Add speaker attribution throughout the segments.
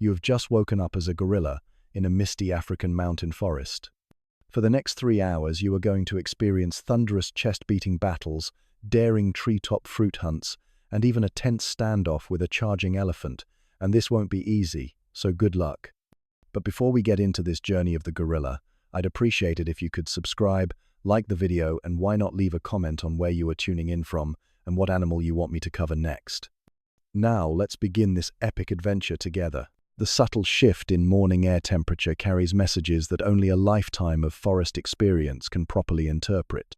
Speaker 1: You have just woken up as a gorilla in a misty African mountain forest. For the next 3 hours, you are going to experience thunderous chest-beating battles, daring treetop fruit hunts, and even a tense standoff with a charging elephant, and this won't be easy, so good luck. But before we get into this journey of the gorilla, I'd appreciate it if you could subscribe, like the video, and why not leave a comment on where you are tuning in from and what animal you want me to cover next. Now, let's begin this epic adventure together. The subtle shift in morning air temperature carries messages that only a lifetime of forest experience can properly interpret.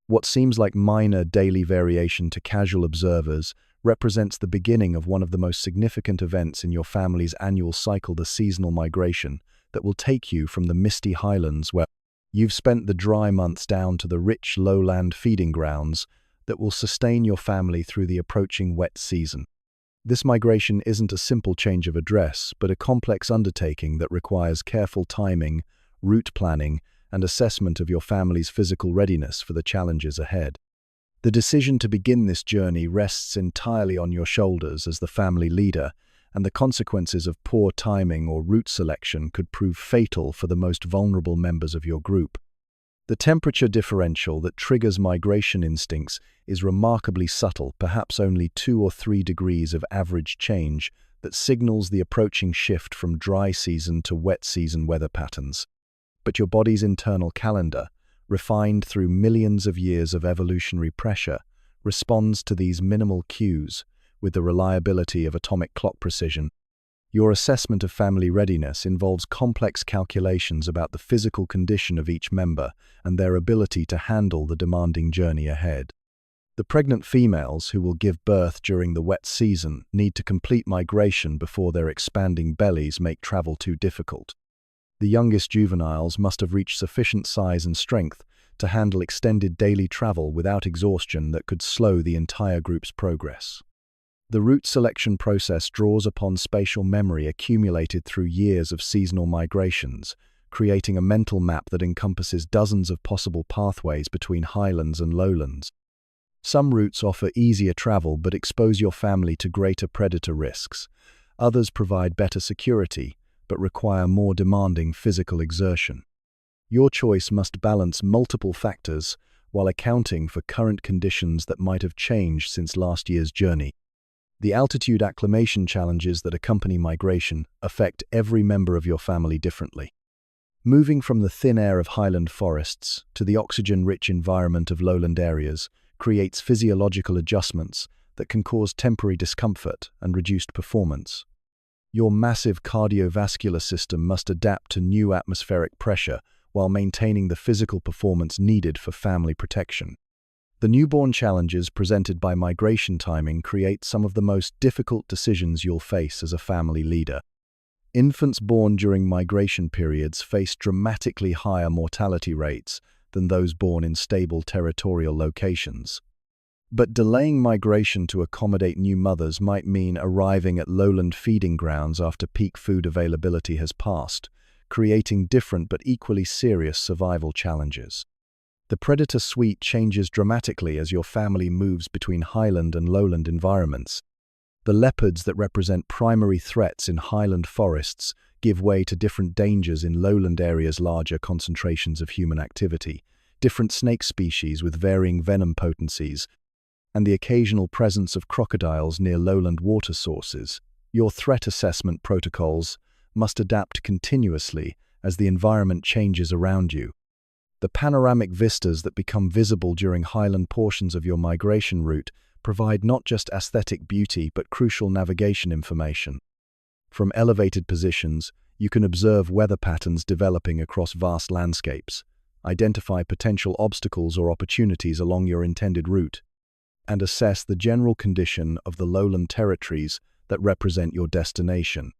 Speaker 1: What seems like minor daily variation to casual observers represents the beginning of one of the most significant events in your family's annual cycle, the seasonal migration, that will take you from the misty highlands where you've spent the dry months down to the rich lowland feeding grounds that will sustain your family through the approaching wet season. This migration isn't a simple change of address, but a complex undertaking that requires careful timing, route planning, and assessment of your family's physical readiness for the challenges ahead. The decision to begin this journey rests entirely on your shoulders as the family leader, and the consequences of poor timing or route selection could prove fatal for the most vulnerable members of your group. The temperature differential that triggers migration instincts is remarkably subtle, perhaps only 2 or 3 degrees of average change that signals the approaching shift from dry season to wet season weather patterns. But your body's internal calendar, refined through millions of years of evolutionary pressure, responds to these minimal cues with the reliability of atomic clock precision. Your assessment of family readiness involves complex calculations about the physical condition of each member and their ability to handle the demanding journey ahead. The pregnant females who will give birth during the wet season need to complete migration before their expanding bellies make travel too difficult. The youngest juveniles must have reached sufficient size and strength to handle extended daily travel without exhaustion that could slow the entire group's progress. The route selection process draws upon spatial memory accumulated through years of seasonal migrations, creating a mental map that encompasses dozens of possible pathways between highlands and lowlands. Some routes offer easier travel but expose your family to greater predator risks. Others provide better security but require more demanding physical exertion. Your choice must balance multiple factors while accounting for current conditions that might have changed since last year's journey. The altitude acclimation challenges that accompany migration affect every member of your family differently. Moving from the thin air of highland forests to the oxygen-rich environment of lowland areas creates physiological adjustments that can cause temporary discomfort and reduced performance. Your massive cardiovascular system must adapt to new atmospheric pressure while maintaining the physical performance needed for family protection. The newborn challenges presented by migration timing create some of the most difficult decisions you'll face as a family leader. Infants born during migration periods face dramatically higher mortality rates than those born in stable territorial locations. But delaying migration to accommodate new mothers might mean arriving at lowland feeding grounds after peak food availability has passed, creating different but equally serious survival challenges. The predator suite changes dramatically as your family moves between highland and lowland environments. The leopards that represent primary threats in highland forests give way to different dangers in lowland areas, larger concentrations of human activity, different snake species with varying venom potencies, and the occasional presence of crocodiles near lowland water sources. Your threat assessment protocols must adapt continuously as the environment changes around you. The panoramic vistas that become visible during highland portions of your migration route provide not just aesthetic beauty but crucial navigation information. From elevated positions, you can observe weather patterns developing across vast landscapes, identify potential obstacles or opportunities along your intended route, and assess the general condition of the lowland territories that represent your destination.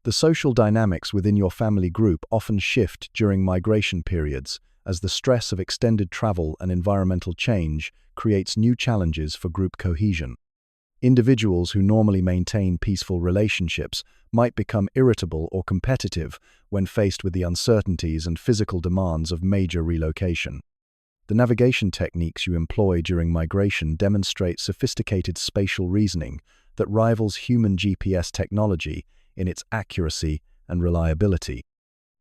Speaker 1: The social dynamics within your family group often shift during migration periods, as the stress of extended travel and environmental change creates new challenges for group cohesion. Individuals who normally maintain peaceful relationships might become irritable or competitive when faced with the uncertainties and physical demands of major relocation. The navigation techniques you employ during migration demonstrate sophisticated spatial reasoning that rivals human GPS technology in its accuracy and reliability.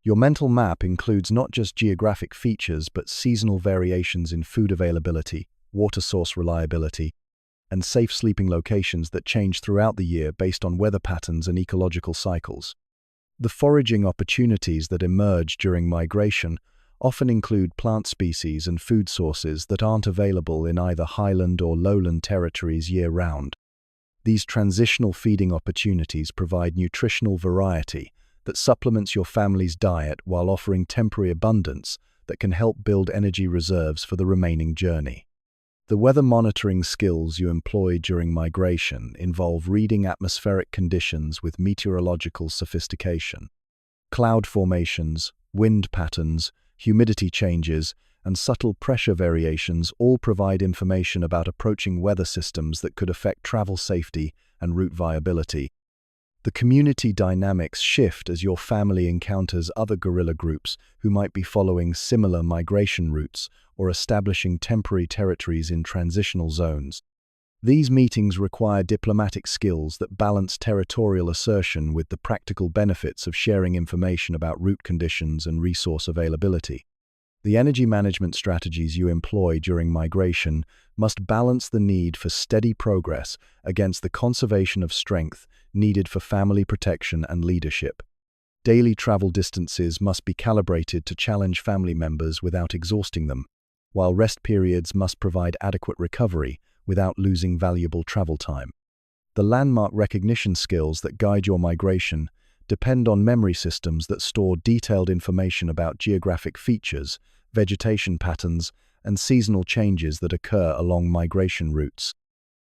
Speaker 1: Your mental map includes not just geographic features but seasonal variations in food availability, water source reliability, and safe sleeping locations that change throughout the year based on weather patterns and ecological cycles. The foraging opportunities that emerge during migration often include plant species and food sources that aren't available in either highland or lowland territories year-round. These transitional feeding opportunities provide nutritional variety that supplements your family's diet while offering temporary abundance that can help build energy reserves for the remaining journey. The weather monitoring skills you employ during migration involve reading atmospheric conditions with meteorological sophistication. Cloud formations, wind patterns, humidity changes, and subtle pressure variations all provide information about approaching weather systems that could affect travel safety and route viability. The community dynamics shift as your family encounters other guerrilla groups who might be following similar migration routes or establishing temporary territories in transitional zones. These meetings require diplomatic skills that balance territorial assertion with the practical benefits of sharing information about route conditions and resource availability. The energy management strategies you employ during migration must balance the need for steady progress against the conservation of strength needed for family protection and leadership. Daily travel distances must be calibrated to challenge family members without exhausting them, while rest periods must provide adequate recovery without losing valuable travel time. The landmark recognition skills that guide your migration depend on memory systems that store detailed information about geographic features, vegetation patterns, and seasonal changes that occur along migration routes.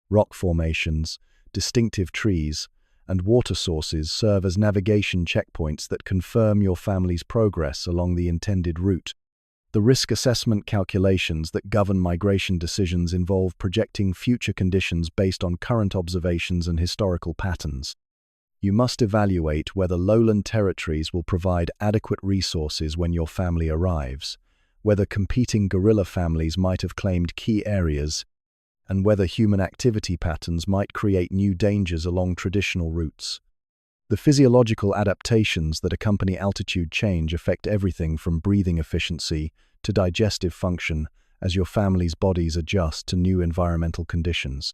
Speaker 1: Rock formations, distinctive trees, and water sources serve as navigation checkpoints that confirm your family's progress along the intended route. The risk assessment calculations that govern migration decisions involve projecting future conditions based on current observations and historical patterns. You must evaluate whether lowland territories will provide adequate resources when your family arrives, whether competing guerrilla families might have claimed key areas, and whether human activity patterns might create new dangers along traditional routes. The physiological adaptations that accompany altitude change affect everything from breathing efficiency to digestive function as your family's bodies adjust to new environmental conditions.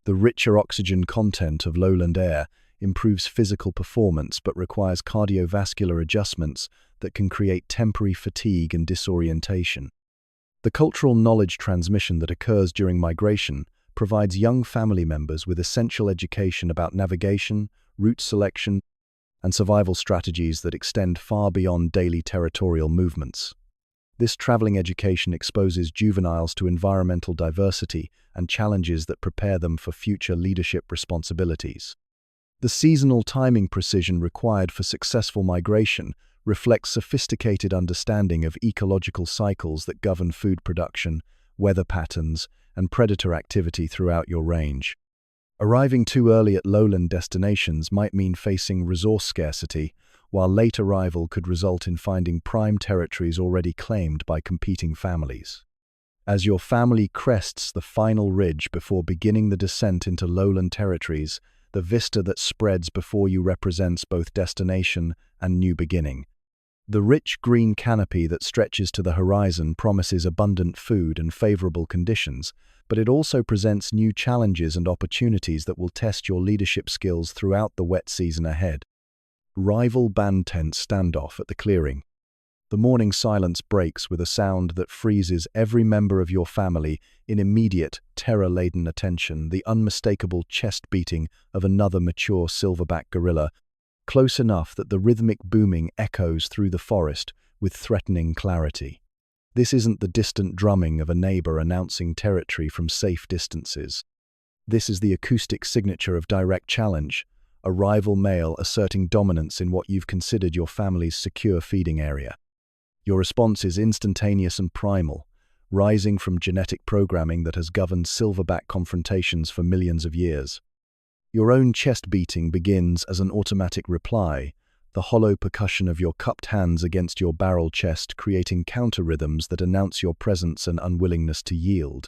Speaker 1: The richer oxygen content of lowland air improves physical performance but requires cardiovascular adjustments that can create temporary fatigue and disorientation. The cultural knowledge transmission that occurs during migration provides young family members with essential education about navigation, route selection, and survival strategies that extend far beyond daily territorial movements. This traveling education exposes juveniles to environmental diversity and challenges that prepare them for future leadership responsibilities. The seasonal timing precision required for successful migration reflects sophisticated understanding of ecological cycles that govern food production, weather patterns, and predator activity throughout your range. Arriving too early at lowland destinations might mean facing resource scarcity, while late arrival could result in finding prime territories already claimed by competing families. As your family crests the final ridge before beginning the descent into lowland territories, the vista that spreads before you represents both destination and new beginning. The rich green canopy that stretches to the horizon promises abundant food and favorable conditions, but it also presents new challenges and opportunities that will test your leadership skills throughout the wet season ahead. Rival band tent standoff at the clearing. The morning silence breaks with a sound that freezes every member of your family in immediate, terror-laden attention, the unmistakable chest beating of another mature silverback gorilla, close enough that the rhythmic booming echoes through the forest with threatening clarity. This isn't the distant drumming of a neighbor announcing territory from safe distances. This is the acoustic signature of direct challenge, a rival male asserting dominance in what you've considered your family's secure feeding area. Your response is instantaneous and primal, rising from genetic programming that has governed silverback confrontations for millions of years. Your own chest beating begins as an automatic reply, the hollow percussion of your cupped hands against your barrel chest creating counter-rhythms that announce your presence and unwillingness to yield.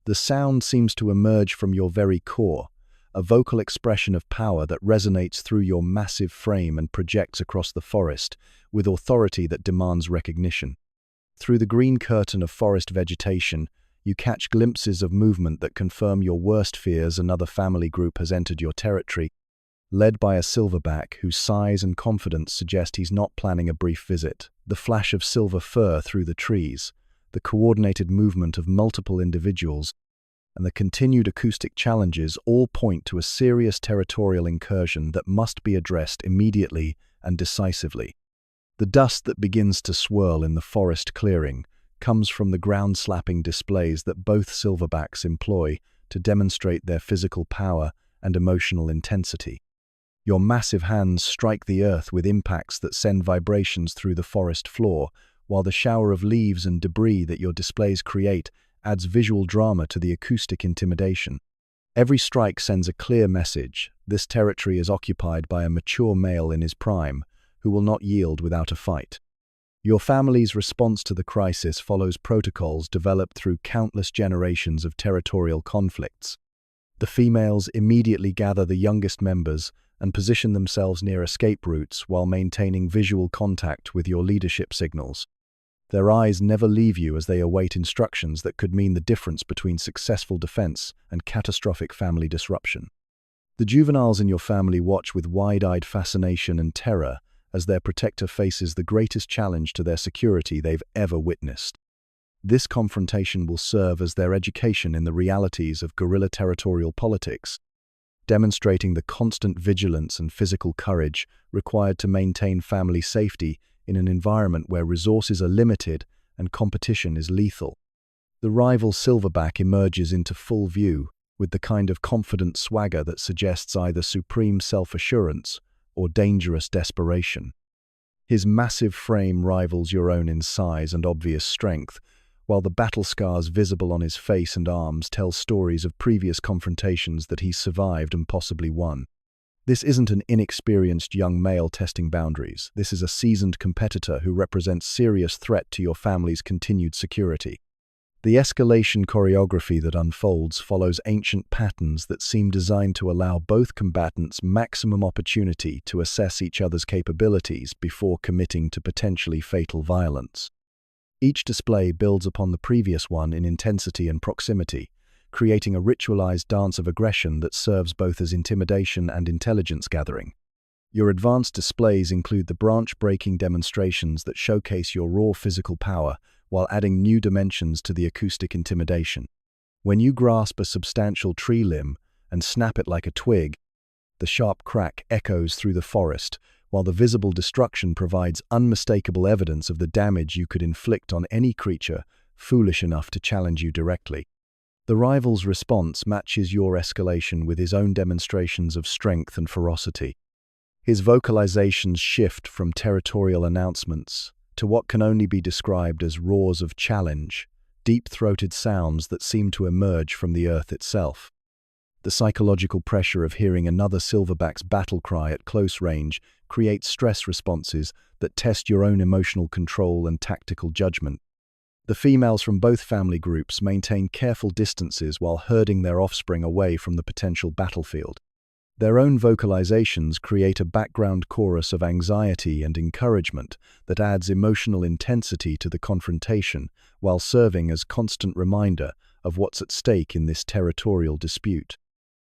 Speaker 1: The sound seems to emerge from your very core, a vocal expression of power that resonates through your massive frame and projects across the forest, with authority that demands recognition. Through the green curtain of forest vegetation, you catch glimpses of movement that confirm your worst fears. Another family group has entered your territory, led by a silverback whose size and confidence suggest he's not planning a brief visit. The flash of silver fur through the trees, the coordinated movement of multiple individuals, and the continued acoustic challenges all point to a serious territorial incursion that must be addressed immediately and decisively. The dust that begins to swirl in the forest clearing comes from the ground-slapping displays that both silverbacks employ to demonstrate their physical power and emotional intensity. Your massive hands strike the earth with impacts that send vibrations through the forest floor, while the shower of leaves and debris that your displays create adds visual drama to the acoustic intimidation. Every strike sends a clear message: this territory is occupied by a mature male in his prime, who will not yield without a fight. Your family's response to the crisis follows protocols developed through countless generations of territorial conflicts. The females immediately gather the youngest members and position themselves near escape routes while maintaining visual contact with your leadership signals. Their eyes never leave you as they await instructions that could mean the difference between successful defense and catastrophic family disruption. The juveniles in your family watch with wide-eyed fascination and terror as their protector faces the greatest challenge to their security they've ever witnessed. This confrontation will serve as their education in the realities of guerrilla territorial politics, demonstrating the constant vigilance and physical courage required to maintain family safety in an environment where resources are limited and competition is lethal. The rival silverback emerges into full view with the kind of confident swagger that suggests either supreme self-assurance or dangerous desperation. His massive frame rivals your own in size and obvious strength, while the battle scars visible on his face and arms tell stories of previous confrontations that he survived and possibly won. This isn't an inexperienced young male testing boundaries. This is a seasoned competitor who represents serious threat to your family's continued security. The escalation choreography that unfolds follows ancient patterns that seem designed to allow both combatants maximum opportunity to assess each other's capabilities before committing to potentially fatal violence. Each display builds upon the previous one in intensity and proximity, creating a ritualized dance of aggression that serves both as intimidation and intelligence gathering. Your advanced displays include the branch-breaking demonstrations that showcase your raw physical power while adding new dimensions to the acoustic intimidation. When you grasp a substantial tree limb and snap it like a twig, the sharp crack echoes through the forest, while the visible destruction provides unmistakable evidence of the damage you could inflict on any creature foolish enough to challenge you directly. The rival's response matches your escalation with his own demonstrations of strength and ferocity. His vocalizations shift from territorial announcements to what can only be described as roars of challenge, deep-throated sounds that seem to emerge from the earth itself. The psychological pressure of hearing another silverback's battle cry at close range creates stress responses that test your own emotional control and tactical judgment. The females from both family groups maintain careful distances while herding their offspring away from the potential battlefield. Their own vocalizations create a background chorus of anxiety and encouragement that adds emotional intensity to the confrontation while serving as constant reminder of what's at stake in this territorial dispute.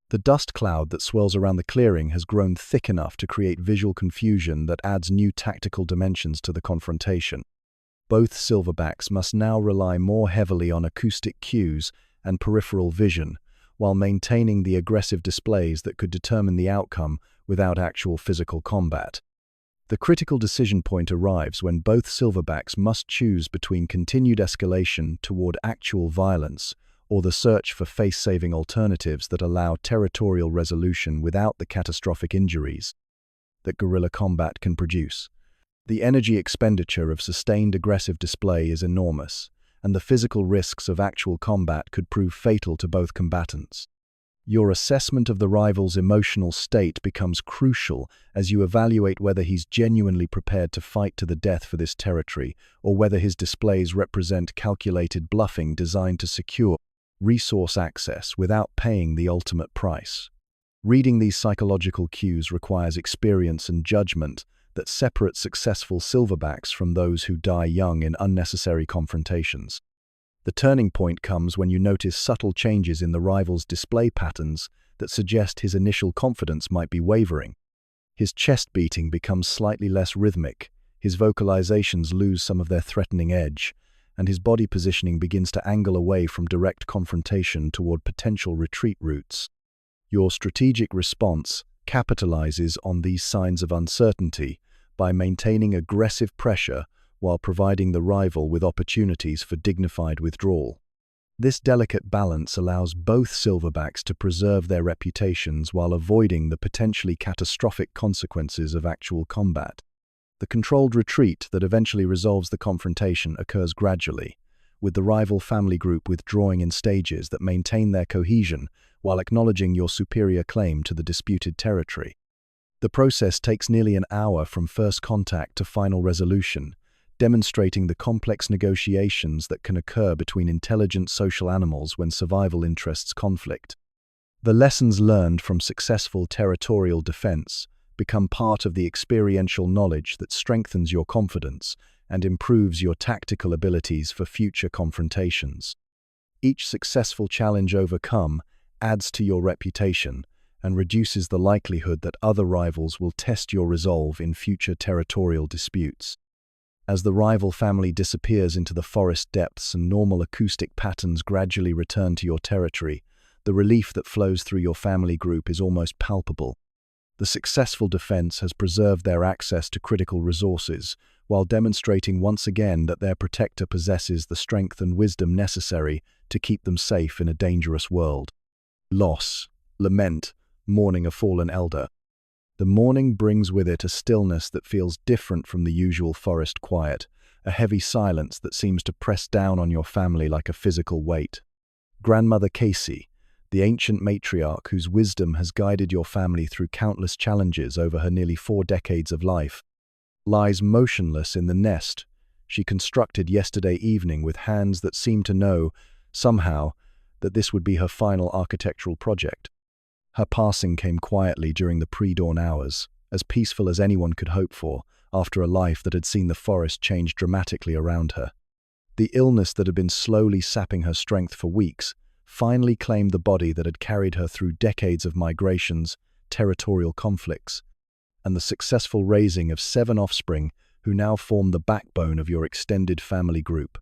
Speaker 1: The dust cloud that swirls around the clearing has grown thick enough to create visual confusion that adds new tactical dimensions to the confrontation. Both silverbacks must now rely more heavily on acoustic cues and peripheral vision, while maintaining the aggressive displays that could determine the outcome without actual physical combat. The critical decision point arrives when both silverbacks must choose between continued escalation toward actual violence or the search for face-saving alternatives that allow territorial resolution without the catastrophic injuries that guerrilla combat can produce. The energy expenditure of sustained aggressive display is enormous, and the physical risks of actual combat could prove fatal to both combatants. Your assessment of the rival's emotional state becomes crucial as you evaluate whether he's genuinely prepared to fight to the death for this territory, or whether his displays represent calculated bluffing designed to secure resource access without paying the ultimate price. Reading these psychological cues requires experience and judgment that separate successful silverbacks from those who die young in unnecessary confrontations. The turning point comes when you notice subtle changes in the rival's display patterns that suggest his initial confidence might be wavering. His chest beating becomes slightly less rhythmic, his vocalizations lose some of their threatening edge, and his body positioning begins to angle away from direct confrontation toward potential retreat routes. Your strategic response capitalizes on these signs of uncertainty by maintaining aggressive pressure while providing the rival with opportunities for dignified withdrawal. This delicate balance allows both silverbacks to preserve their reputations while avoiding the potentially catastrophic consequences of actual combat. The controlled retreat that eventually resolves the confrontation occurs gradually, with the rival family group withdrawing in stages that maintain their cohesion while acknowledging your superior claim to the disputed territory. The process takes nearly an hour from first contact to final resolution, demonstrating the complex negotiations that can occur between intelligent social animals when survival interests conflict. The lessons learned from successful territorial defense become part of the experiential knowledge that strengthens your confidence and improves your tactical abilities for future confrontations. Each successful challenge overcome adds to your reputation and reduces the likelihood that other rivals will test your resolve in future territorial disputes. As the rival family disappears into the forest depths and normal acoustic patterns gradually return to your territory, the relief that flows through your family group is almost palpable. The successful defense has preserved their access to critical resources, while demonstrating once again that their protector possesses the strength and wisdom necessary to keep them safe in a dangerous world. Loss, lament, mourning a fallen elder. The mourning brings with it a stillness that feels different from the usual forest quiet, a heavy silence that seems to press down on your family like a physical weight. Grandmother Casey, the ancient matriarch whose wisdom has guided your family through countless challenges over her nearly 4 decades of life, lies motionless in the nest she constructed yesterday evening with hands that seemed to know, somehow, that this would be her final architectural project. Her passing came quietly during the pre-dawn hours, as peaceful as anyone could hope for, after a life that had seen the forest change dramatically around her. The illness that had been slowly sapping her strength for weeks finally claimed the body that had carried her through decades of migrations, territorial conflicts, and the successful raising of 7 offspring who now form the backbone of your extended family group.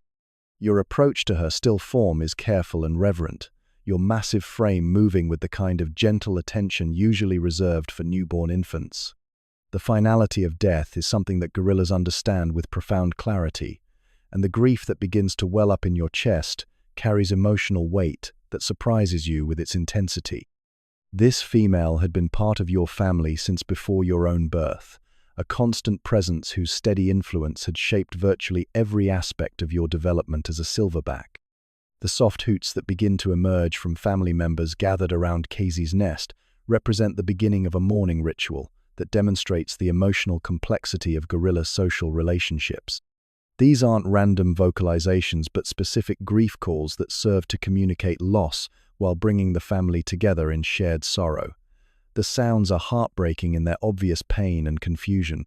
Speaker 1: Your approach to her still form is careful and reverent, your massive frame moving with the kind of gentle attention usually reserved for newborn infants. The finality of death is something that gorillas understand with profound clarity, and the grief that begins to well up in your chest carries emotional weight that surprises you with its intensity. This female had been part of your family since before your own birth, a constant presence whose steady influence had shaped virtually every aspect of your development as a silverback. The soft hoots that begin to emerge from family members gathered around Casey's nest represent the beginning of a mourning ritual that demonstrates the emotional complexity of gorilla social relationships. These aren't random vocalizations but specific grief calls that serve to communicate loss while bringing the family together in shared sorrow. The sounds are heartbreaking in their obvious pain and confusion.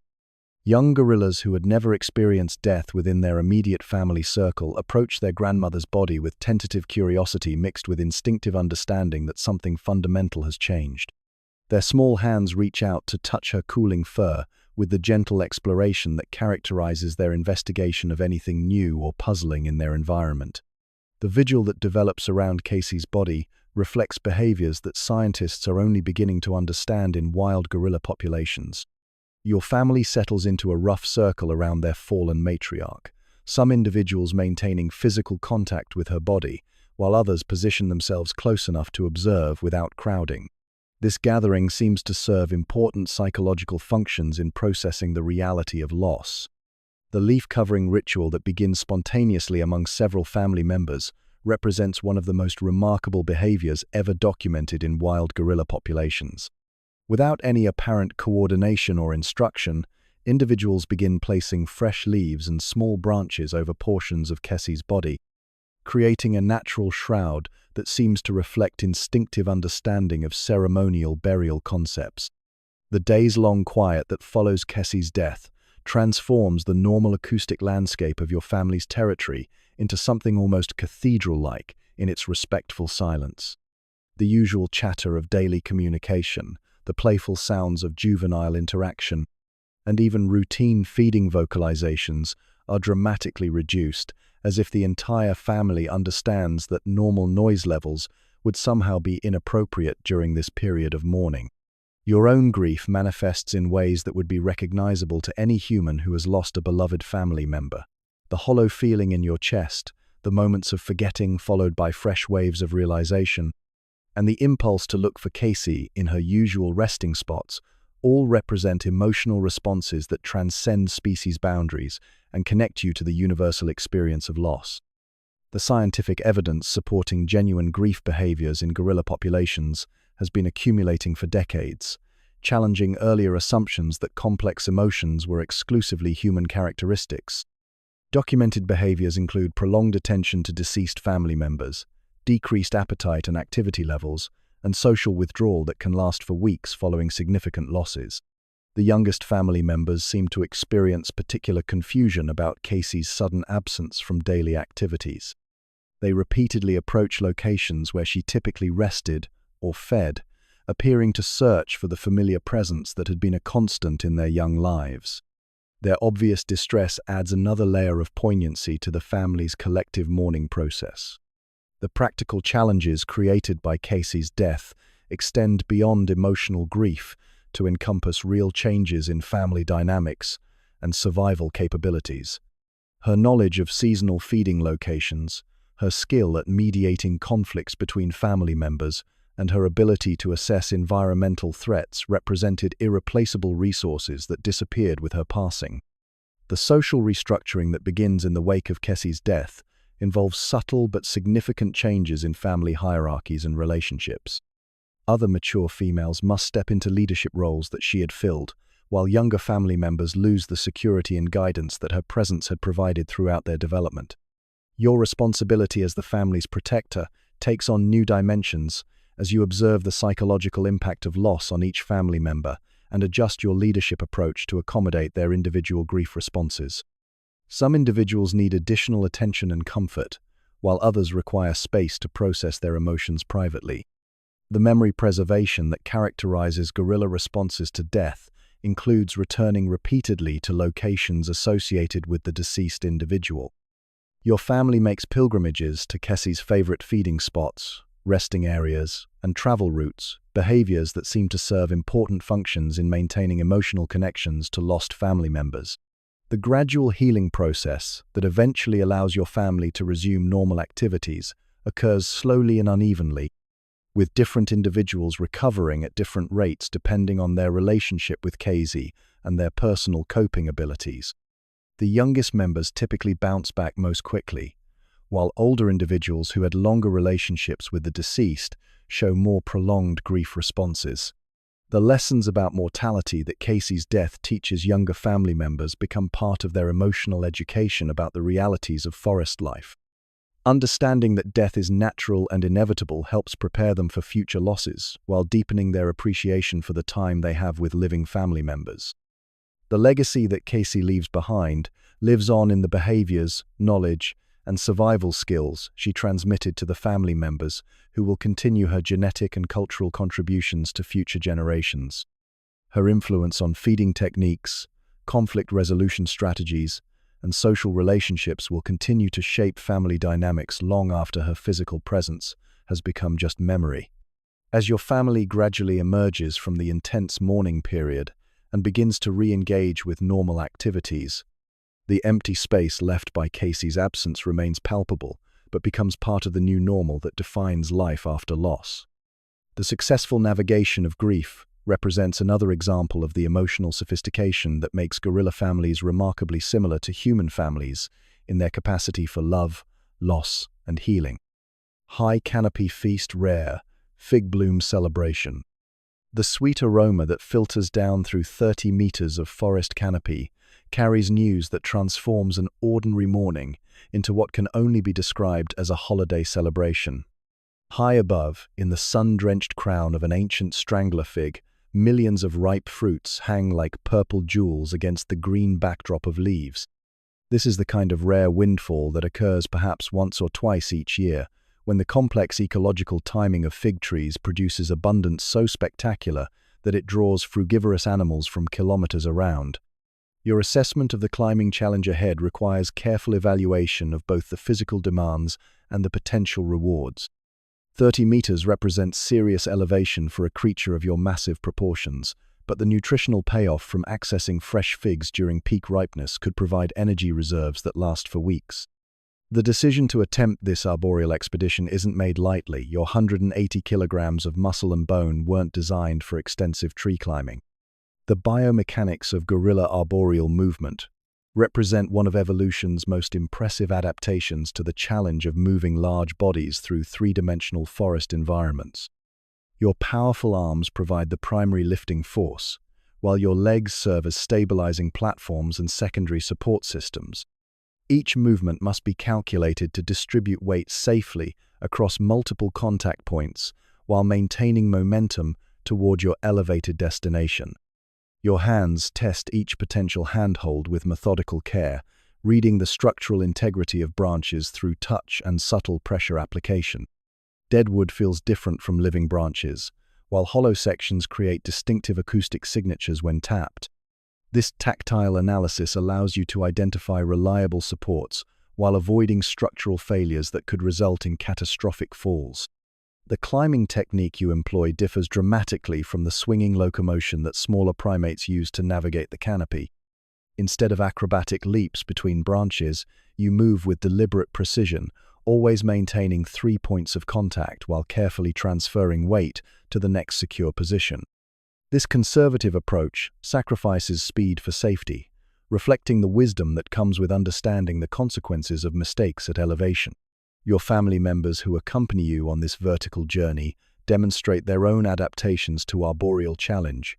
Speaker 1: Young gorillas who had never experienced death within their immediate family circle approach their grandmother's body with tentative curiosity mixed with instinctive understanding that something fundamental has changed. Their small hands reach out to touch her cooling fur with the gentle exploration that characterizes their investigation of anything new or puzzling in their environment. The vigil that develops around Casey's body reflects behaviors that scientists are only beginning to understand in wild gorilla populations. Your family settles into a rough circle around their fallen matriarch, some individuals maintaining physical contact with her body, while others position themselves close enough to observe without crowding. This gathering seems to serve important psychological functions in processing the reality of loss. The leaf-covering ritual that begins spontaneously among several family members represents one of the most remarkable behaviors ever documented in wild gorilla populations. Without any apparent coordination or instruction, individuals begin placing fresh leaves and small branches over portions of Casey's body. creating a natural shroud that seems to reflect instinctive understanding of ceremonial burial concepts. The days-long quiet that follows Kessie's death transforms the normal acoustic landscape of your family's territory into something almost cathedral-like in its respectful silence. The usual chatter of daily communication, the playful sounds of juvenile interaction, and even routine feeding vocalizations are dramatically reduced, as if the entire family understands that normal noise levels would somehow be inappropriate during this period of mourning. Your own grief manifests in ways that would be recognizable to any human who has lost a beloved family member. The hollow feeling in your chest, the moments of forgetting followed by fresh waves of realization, and the impulse to look for Casey in her usual resting spots all represent emotional responses that transcend species boundaries and connect you to the universal experience of loss. The scientific evidence supporting genuine grief behaviors in gorilla populations has been accumulating for decades, challenging earlier assumptions that complex emotions were exclusively human characteristics. Documented behaviors include prolonged attention to deceased family members, decreased appetite and activity levels, and social withdrawal that can last for weeks following significant losses. The youngest family members seem to experience particular confusion about Casey's sudden absence from daily activities. They repeatedly approach locations where she typically rested or fed, appearing to search for the familiar presence that had been a constant in their young lives. Their obvious distress adds another layer of poignancy to the family's collective mourning process. The practical challenges created by Casey's death extend beyond emotional grief to encompass real changes in family dynamics and survival capabilities. Her knowledge of seasonal feeding locations, her skill at mediating conflicts between family members, and her ability to assess environmental threats represented irreplaceable resources that disappeared with her passing. The social restructuring that begins in the wake of Kessie's death involves subtle but significant changes in family hierarchies and relationships. Other mature females must step into leadership roles that she had filled, while younger family members lose the security and guidance that her presence had provided throughout their development. Your responsibility as the family's protector takes on new dimensions as you observe the psychological impact of loss on each family member and adjust your leadership approach to accommodate their individual grief responses. Some individuals need additional attention and comfort, while others require space to process their emotions privately. The memory preservation that characterizes gorilla responses to death includes returning repeatedly to locations associated with the deceased individual. Your family makes pilgrimages to Kessie's favorite feeding spots, resting areas, and travel routes, behaviors that seem to serve important functions in maintaining emotional connections to lost family members. The gradual healing process that eventually allows your family to resume normal activities occurs slowly and unevenly, with different individuals recovering at different rates depending on their relationship with Casey and their personal coping abilities. The youngest members typically bounce back most quickly, while older individuals who had longer relationships with the deceased show more prolonged grief responses. The lessons about mortality that Casey's death teaches younger family members become part of their emotional education about the realities of forest life. Understanding that death is natural and inevitable helps prepare them for future losses, while deepening their appreciation for the time they have with living family members. The legacy that Casey leaves behind lives on in the behaviors, knowledge, and survival skills she transmitted to the family members who will continue her genetic and cultural contributions to future generations. Her influence on feeding techniques, conflict resolution strategies, and social relationships will continue to shape family dynamics long after her physical presence has become just memory. As your family gradually emerges from the intense mourning period and begins to re-engage with normal activities, the empty space left by Casey's absence remains palpable, but becomes part of the new normal that defines life after loss. The successful navigation of grief represents another example of the emotional sophistication that makes gorilla families remarkably similar to human families in their capacity for love, loss, and healing. High canopy feast rare, fig bloom celebration. The sweet aroma that filters down through 30 meters of forest canopy carries news that transforms an ordinary morning into what can only be described as a holiday celebration. High above, in the sun-drenched crown of an ancient strangler fig, millions of ripe fruits hang like purple jewels against the green backdrop of leaves. This is the kind of rare windfall that occurs perhaps once or twice each year, when the complex ecological timing of fig trees produces abundance so spectacular that it draws frugivorous animals from kilometers around. Your assessment of the climbing challenge ahead requires careful evaluation of both the physical demands and the potential rewards. 30 meters represents serious elevation for a creature of your massive proportions, but the nutritional payoff from accessing fresh figs during peak ripeness could provide energy reserves that last for weeks. The decision to attempt this arboreal expedition isn't made lightly. Your 180 kilograms of muscle and bone weren't designed for extensive tree climbing. The biomechanics of gorilla arboreal movement represent one of evolution's most impressive adaptations to the challenge of moving large bodies through three-dimensional forest environments. Your powerful arms provide the primary lifting force, while your legs serve as stabilizing platforms and secondary support systems. Each movement must be calculated to distribute weight safely across multiple contact points while maintaining momentum toward your elevated destination. Your hands test each potential handhold with methodical care, reading the structural integrity of branches through touch and subtle pressure application. Dead wood feels different from living branches, while hollow sections create distinctive acoustic signatures when tapped. This tactile analysis allows you to identify reliable supports while avoiding structural failures that could result in catastrophic falls. The climbing technique you employ differs dramatically from the swinging locomotion that smaller primates use to navigate the canopy. Instead of acrobatic leaps between branches, you move with deliberate precision, always maintaining 3 points of contact while carefully transferring weight to the next secure position. This conservative approach sacrifices speed for safety, reflecting the wisdom that comes with understanding the consequences of mistakes at elevation. Your family members who accompany you on this vertical journey demonstrate their own adaptations to arboreal challenge.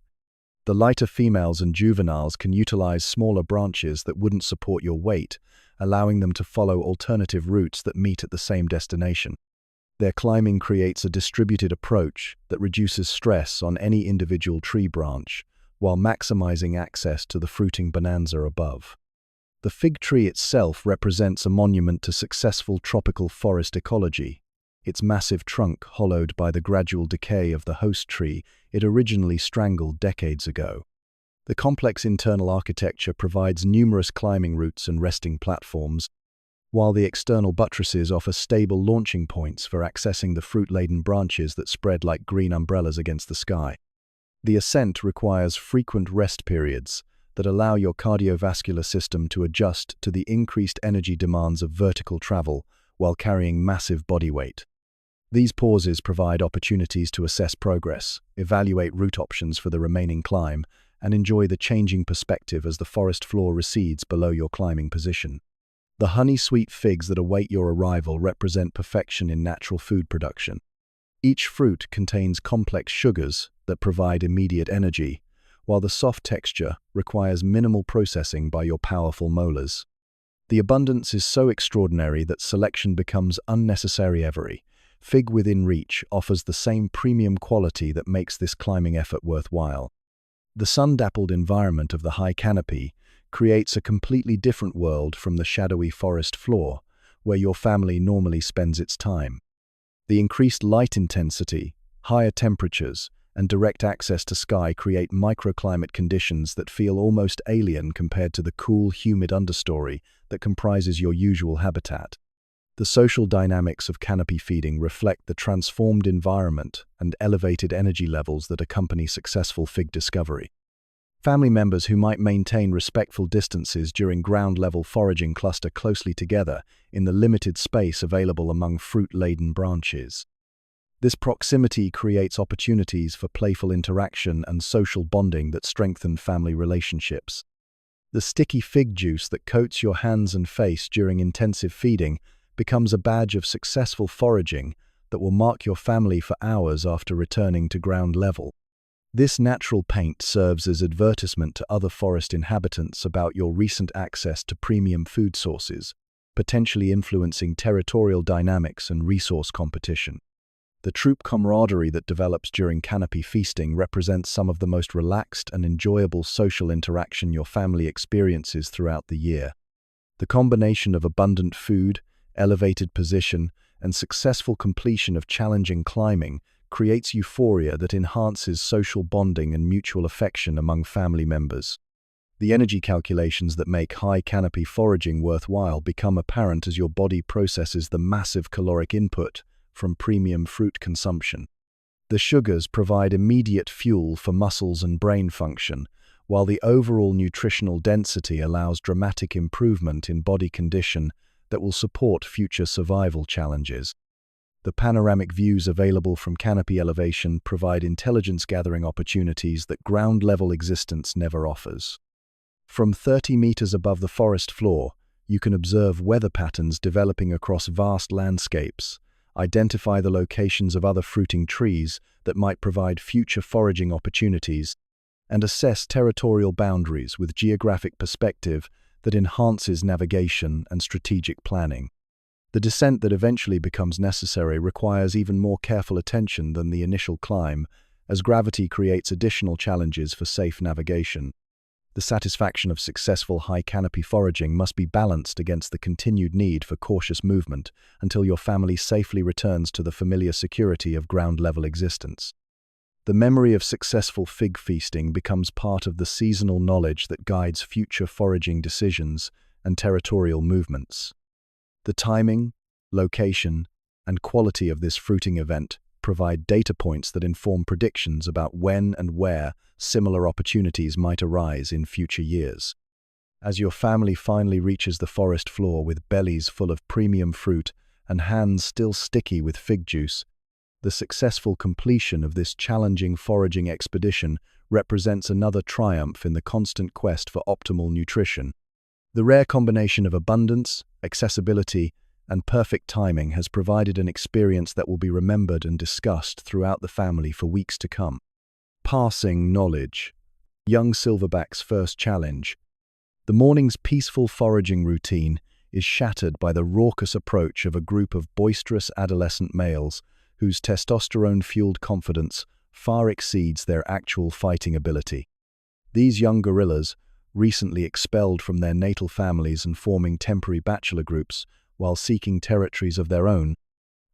Speaker 1: The lighter females and juveniles can utilize smaller branches that wouldn't support your weight, allowing them to follow alternative routes that meet at the same destination. Their climbing creates a distributed approach that reduces stress on any individual tree branch, while maximizing access to the fruiting bonanza above. The fig tree itself represents a monument to successful tropical forest ecology. Its massive trunk hollowed by the gradual decay of the host tree it originally strangled decades ago. The complex internal architecture provides numerous climbing routes and resting platforms, while the external buttresses offer stable launching points for accessing the fruit-laden branches that spread like green umbrellas against the sky. The ascent requires frequent rest periods that allow your cardiovascular system to adjust to the increased energy demands of vertical travel while carrying massive body weight. These pauses provide opportunities to assess progress, evaluate route options for the remaining climb, and enjoy the changing perspective as the forest floor recedes below your climbing position. The honey-sweet figs that await your arrival represent perfection in natural food production. Each fruit contains complex sugars that provide immediate energy, while the soft texture requires minimal processing by your powerful molars. The abundance is so extraordinary that selection becomes unnecessary. Every fig within reach offers the same premium quality that makes this climbing effort worthwhile. The sun-dappled environment of the high canopy creates a completely different world from the shadowy forest floor, where your family normally spends its time. The increased light intensity, higher temperatures, and direct access to sky create microclimate conditions that feel almost alien compared to the cool, humid understory that comprises your usual habitat. The social dynamics of canopy feeding reflect the transformed environment and elevated energy levels that accompany successful fig discovery. Family members who might maintain respectful distances during ground-level foraging cluster closely together in the limited space available among fruit-laden branches. This proximity creates opportunities for playful interaction and social bonding that strengthen family relationships. The sticky fig juice that coats your hands and face during intensive feeding becomes a badge of successful foraging that will mark your family for hours after returning to ground level. This natural paint serves as advertisement to other forest inhabitants about your recent access to premium food sources, potentially influencing territorial dynamics and resource competition. The troop camaraderie that develops during canopy feasting represents some of the most relaxed and enjoyable social interaction your family experiences throughout the year. The combination of abundant food, elevated position, and successful completion of challenging climbing creates euphoria that enhances social bonding and mutual affection among family members. The energy calculations that make high canopy foraging worthwhile become apparent as your body processes the massive caloric input from premium fruit consumption. The sugars provide immediate fuel for muscles and brain function, while the overall nutritional density allows dramatic improvement in body condition that will support future survival challenges. The panoramic views available from canopy elevation provide intelligence-gathering opportunities that ground-level existence never offers. From 30 meters above the forest floor, you can observe weather patterns developing across vast landscapes, identify the locations of other fruiting trees that might provide future foraging opportunities, and assess territorial boundaries with geographic perspective that enhances navigation and strategic planning. The descent that eventually becomes necessary requires even more careful attention than the initial climb, as gravity creates additional challenges for safe navigation. The satisfaction of successful high canopy foraging must be balanced against the continued need for cautious movement until your family safely returns to the familiar security of ground-level existence. The memory of successful fig feasting becomes part of the seasonal knowledge that guides future foraging decisions and territorial movements. The timing, location, and quality of this fruiting event provide data points that inform predictions about when and where similar opportunities might arise in future years. As your family finally reaches the forest floor with bellies full of premium fruit and hands still sticky with fig juice, the successful completion of this challenging foraging expedition represents another triumph in the constant quest for optimal nutrition. The rare combination of abundance, accessibility, and perfect timing has provided an experience that will be remembered and discussed throughout the family for weeks to come. Passing knowledge. Young Silverback's first challenge. The morning's peaceful foraging routine is shattered by the raucous approach of a group of boisterous adolescent males whose testosterone-fueled confidence far exceeds their actual fighting ability. These young guerrillas, recently expelled from their natal families and forming temporary bachelor groups while seeking territories of their own,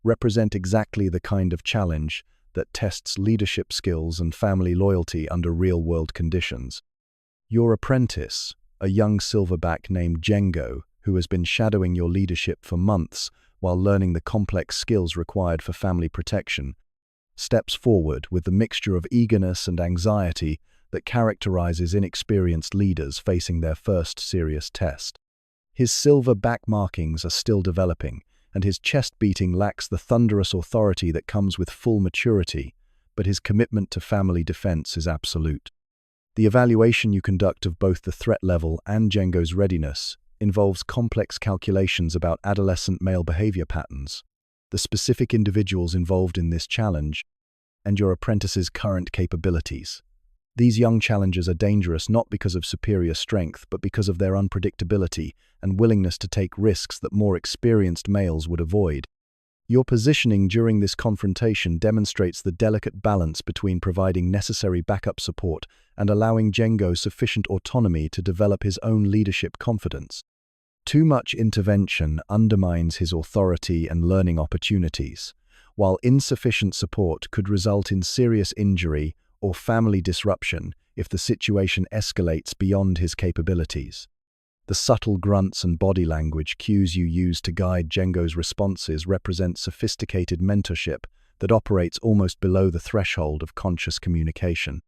Speaker 1: represent exactly the kind of challenge that tests leadership skills and family loyalty under real-world conditions. Your apprentice, a young silverback named Django, who has been shadowing your leadership for months while learning the complex skills required for family protection, steps forward with the mixture of eagerness and anxiety that characterizes inexperienced leaders facing their first serious test. His silver back markings are still developing, and his chest beating lacks the thunderous authority that comes with full maturity, but his commitment to family defense is absolute. The evaluation you conduct of both the threat level and Django's readiness involves complex calculations about adolescent male behavior patterns, the specific individuals involved in this challenge, and your apprentice's current capabilities. These young challengers are dangerous not because of superior strength, but because of their unpredictability and willingness to take risks that more experienced males would avoid. Your positioning during this confrontation demonstrates the delicate balance between providing necessary backup support and allowing Django sufficient autonomy to develop his own leadership confidence. Too much intervention undermines his authority and learning opportunities, while insufficient support could result in serious injury or family disruption if the situation escalates beyond his capabilities. The subtle grunts and body language cues you use to guide Django's responses represent sophisticated mentorship that operates almost below the threshold of conscious communication.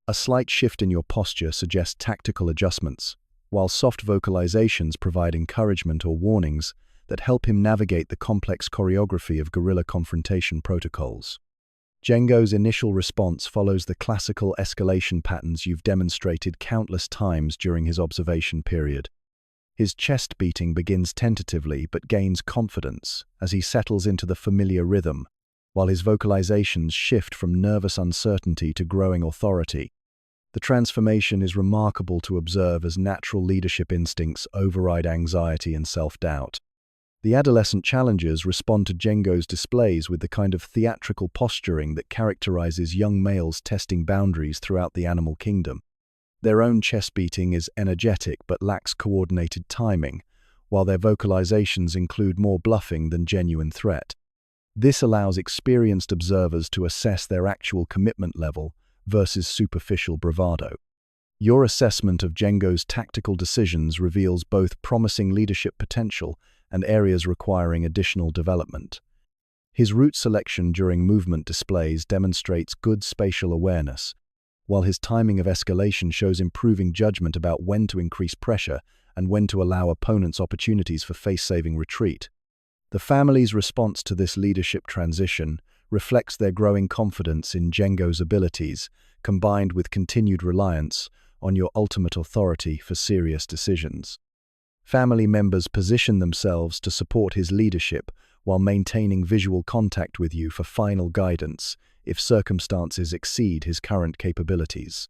Speaker 1: A slight shift in your posture suggests tactical adjustments, while soft vocalizations provide encouragement or warnings that help him navigate the complex choreography of guerrilla confrontation protocols. Django's initial response follows the classical escalation patterns you've demonstrated countless times during his observation period. His chest beating begins tentatively but gains confidence as he settles into the familiar rhythm, while his vocalizations shift from nervous uncertainty to growing authority. The transformation is remarkable to observe as natural leadership instincts override anxiety and self-doubt. The adolescent challengers respond to Django's displays with the kind of theatrical posturing that characterizes young males testing boundaries throughout the animal kingdom. Their own chest beating is energetic but lacks coordinated timing, while their vocalizations include more bluffing than genuine threat. This allows experienced observers to assess their actual commitment level versus superficial bravado. Your assessment of Django's tactical decisions reveals both promising leadership potential and areas requiring additional development. His route selection during movement displays demonstrates good spatial awareness, while his timing of escalation shows improving judgment about when to increase pressure and when to allow opponents opportunities for face-saving retreat. The family's response to this leadership transition reflects their growing confidence in Django's abilities, combined with continued reliance on your ultimate authority for serious decisions. Family members position themselves to support his leadership while maintaining visual contact with you for final guidance if circumstances exceed his current capabilities.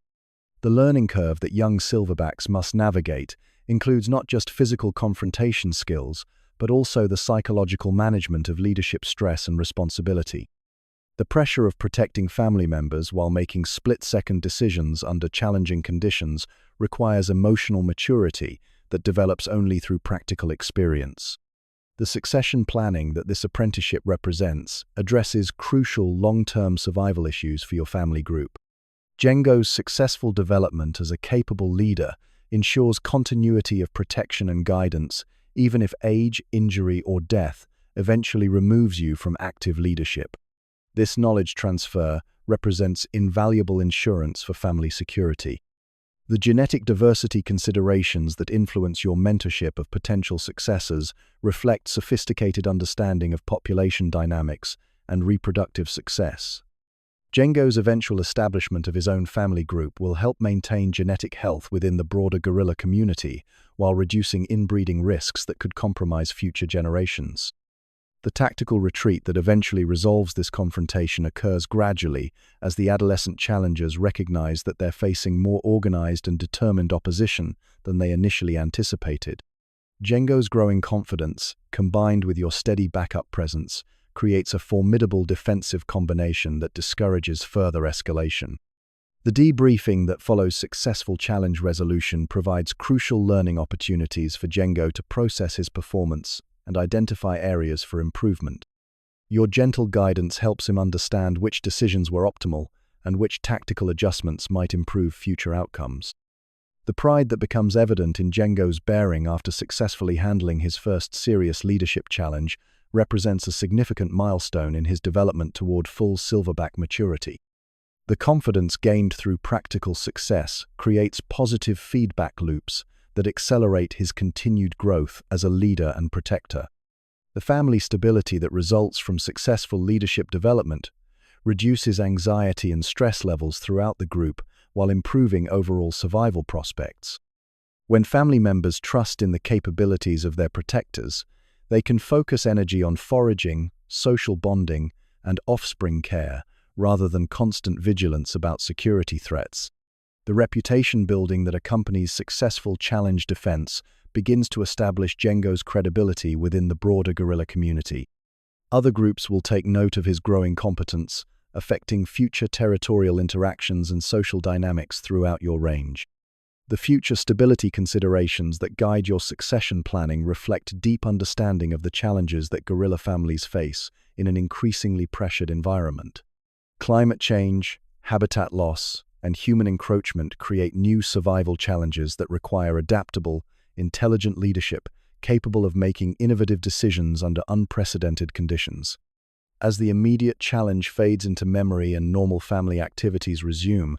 Speaker 1: The learning curve that young silverbacks must navigate includes not just physical confrontation skills, but also the psychological management of leadership stress and responsibility. The pressure of protecting family members while making split-second decisions under challenging conditions requires emotional maturity that develops only through practical experience. The succession planning that this apprenticeship represents addresses crucial long-term survival issues for your family group. Django's successful development as a capable leader ensures continuity of protection and guidance, even if age, injury, or death eventually removes you from active leadership. This knowledge transfer represents invaluable insurance for family security. The genetic diversity considerations that influence your mentorship of potential successors reflect sophisticated understanding of population dynamics and reproductive success. Django's eventual establishment of his own family group will help maintain genetic health within the broader gorilla community while reducing inbreeding risks that could compromise future generations. The tactical retreat that eventually resolves this confrontation occurs gradually as the adolescent challengers recognize that they're facing more organized and determined opposition than they initially anticipated. Django's growing confidence, combined with your steady backup presence, creates a formidable defensive combination that discourages further escalation. The debriefing that follows successful challenge resolution provides crucial learning opportunities for Django to process his performance and identify areas for improvement. Your gentle guidance helps him understand which decisions were optimal and which tactical adjustments might improve future outcomes. The pride that becomes evident in Django's bearing after successfully handling his first serious leadership challenge represents a significant milestone in his development toward full silverback maturity. The confidence gained through practical success creates positive feedback loops that accelerate his continued growth as a leader and protector. The family stability that results from successful leadership development reduces anxiety and stress levels throughout the group while improving overall survival prospects. When family members trust in the capabilities of their protectors, they can focus energy on foraging, social bonding, and offspring care rather than constant vigilance about security threats. The reputation building that accompanies successful challenge defense begins to establish Django's credibility within the broader gorilla community. Other groups will take note of his growing competence, affecting future territorial interactions and social dynamics throughout your range. The future stability considerations that guide your succession planning reflect deep understanding of the challenges that gorilla families face in an increasingly pressured environment. Climate change, habitat loss, and human encroachment create new survival challenges that require adaptable, intelligent leadership capable of making innovative decisions under unprecedented conditions. As the immediate challenge fades into memory and normal family activities resume,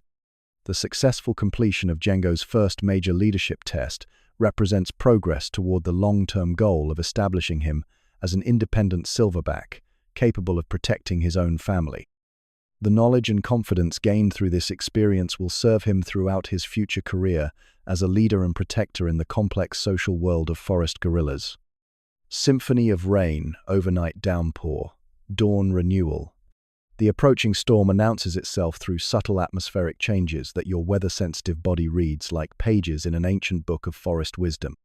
Speaker 1: the successful completion of Django's first major leadership test represents progress toward the long-term goal of establishing him as an independent silverback capable of protecting his own family. The knowledge and confidence gained through this experience will serve him throughout his future career as a leader and protector in the complex social world of forest gorillas. Symphony of rain, overnight downpour, dawn renewal. The approaching storm announces itself through subtle atmospheric changes that your weather-sensitive body reads like pages in an ancient book of forest wisdom.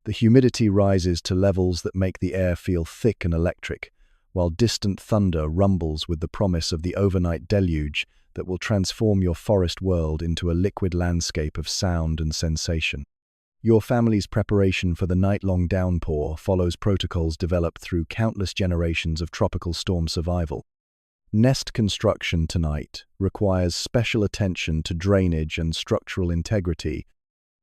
Speaker 1: The humidity rises to levels that make the air feel thick and electric, while distant thunder rumbles with the promise of the overnight deluge that will transform your forest world into a liquid landscape of sound and sensation. Your family's preparation for the night-long downpour follows protocols developed through countless generations of tropical storm survival. Nest construction tonight requires special attention to drainage and structural integrity,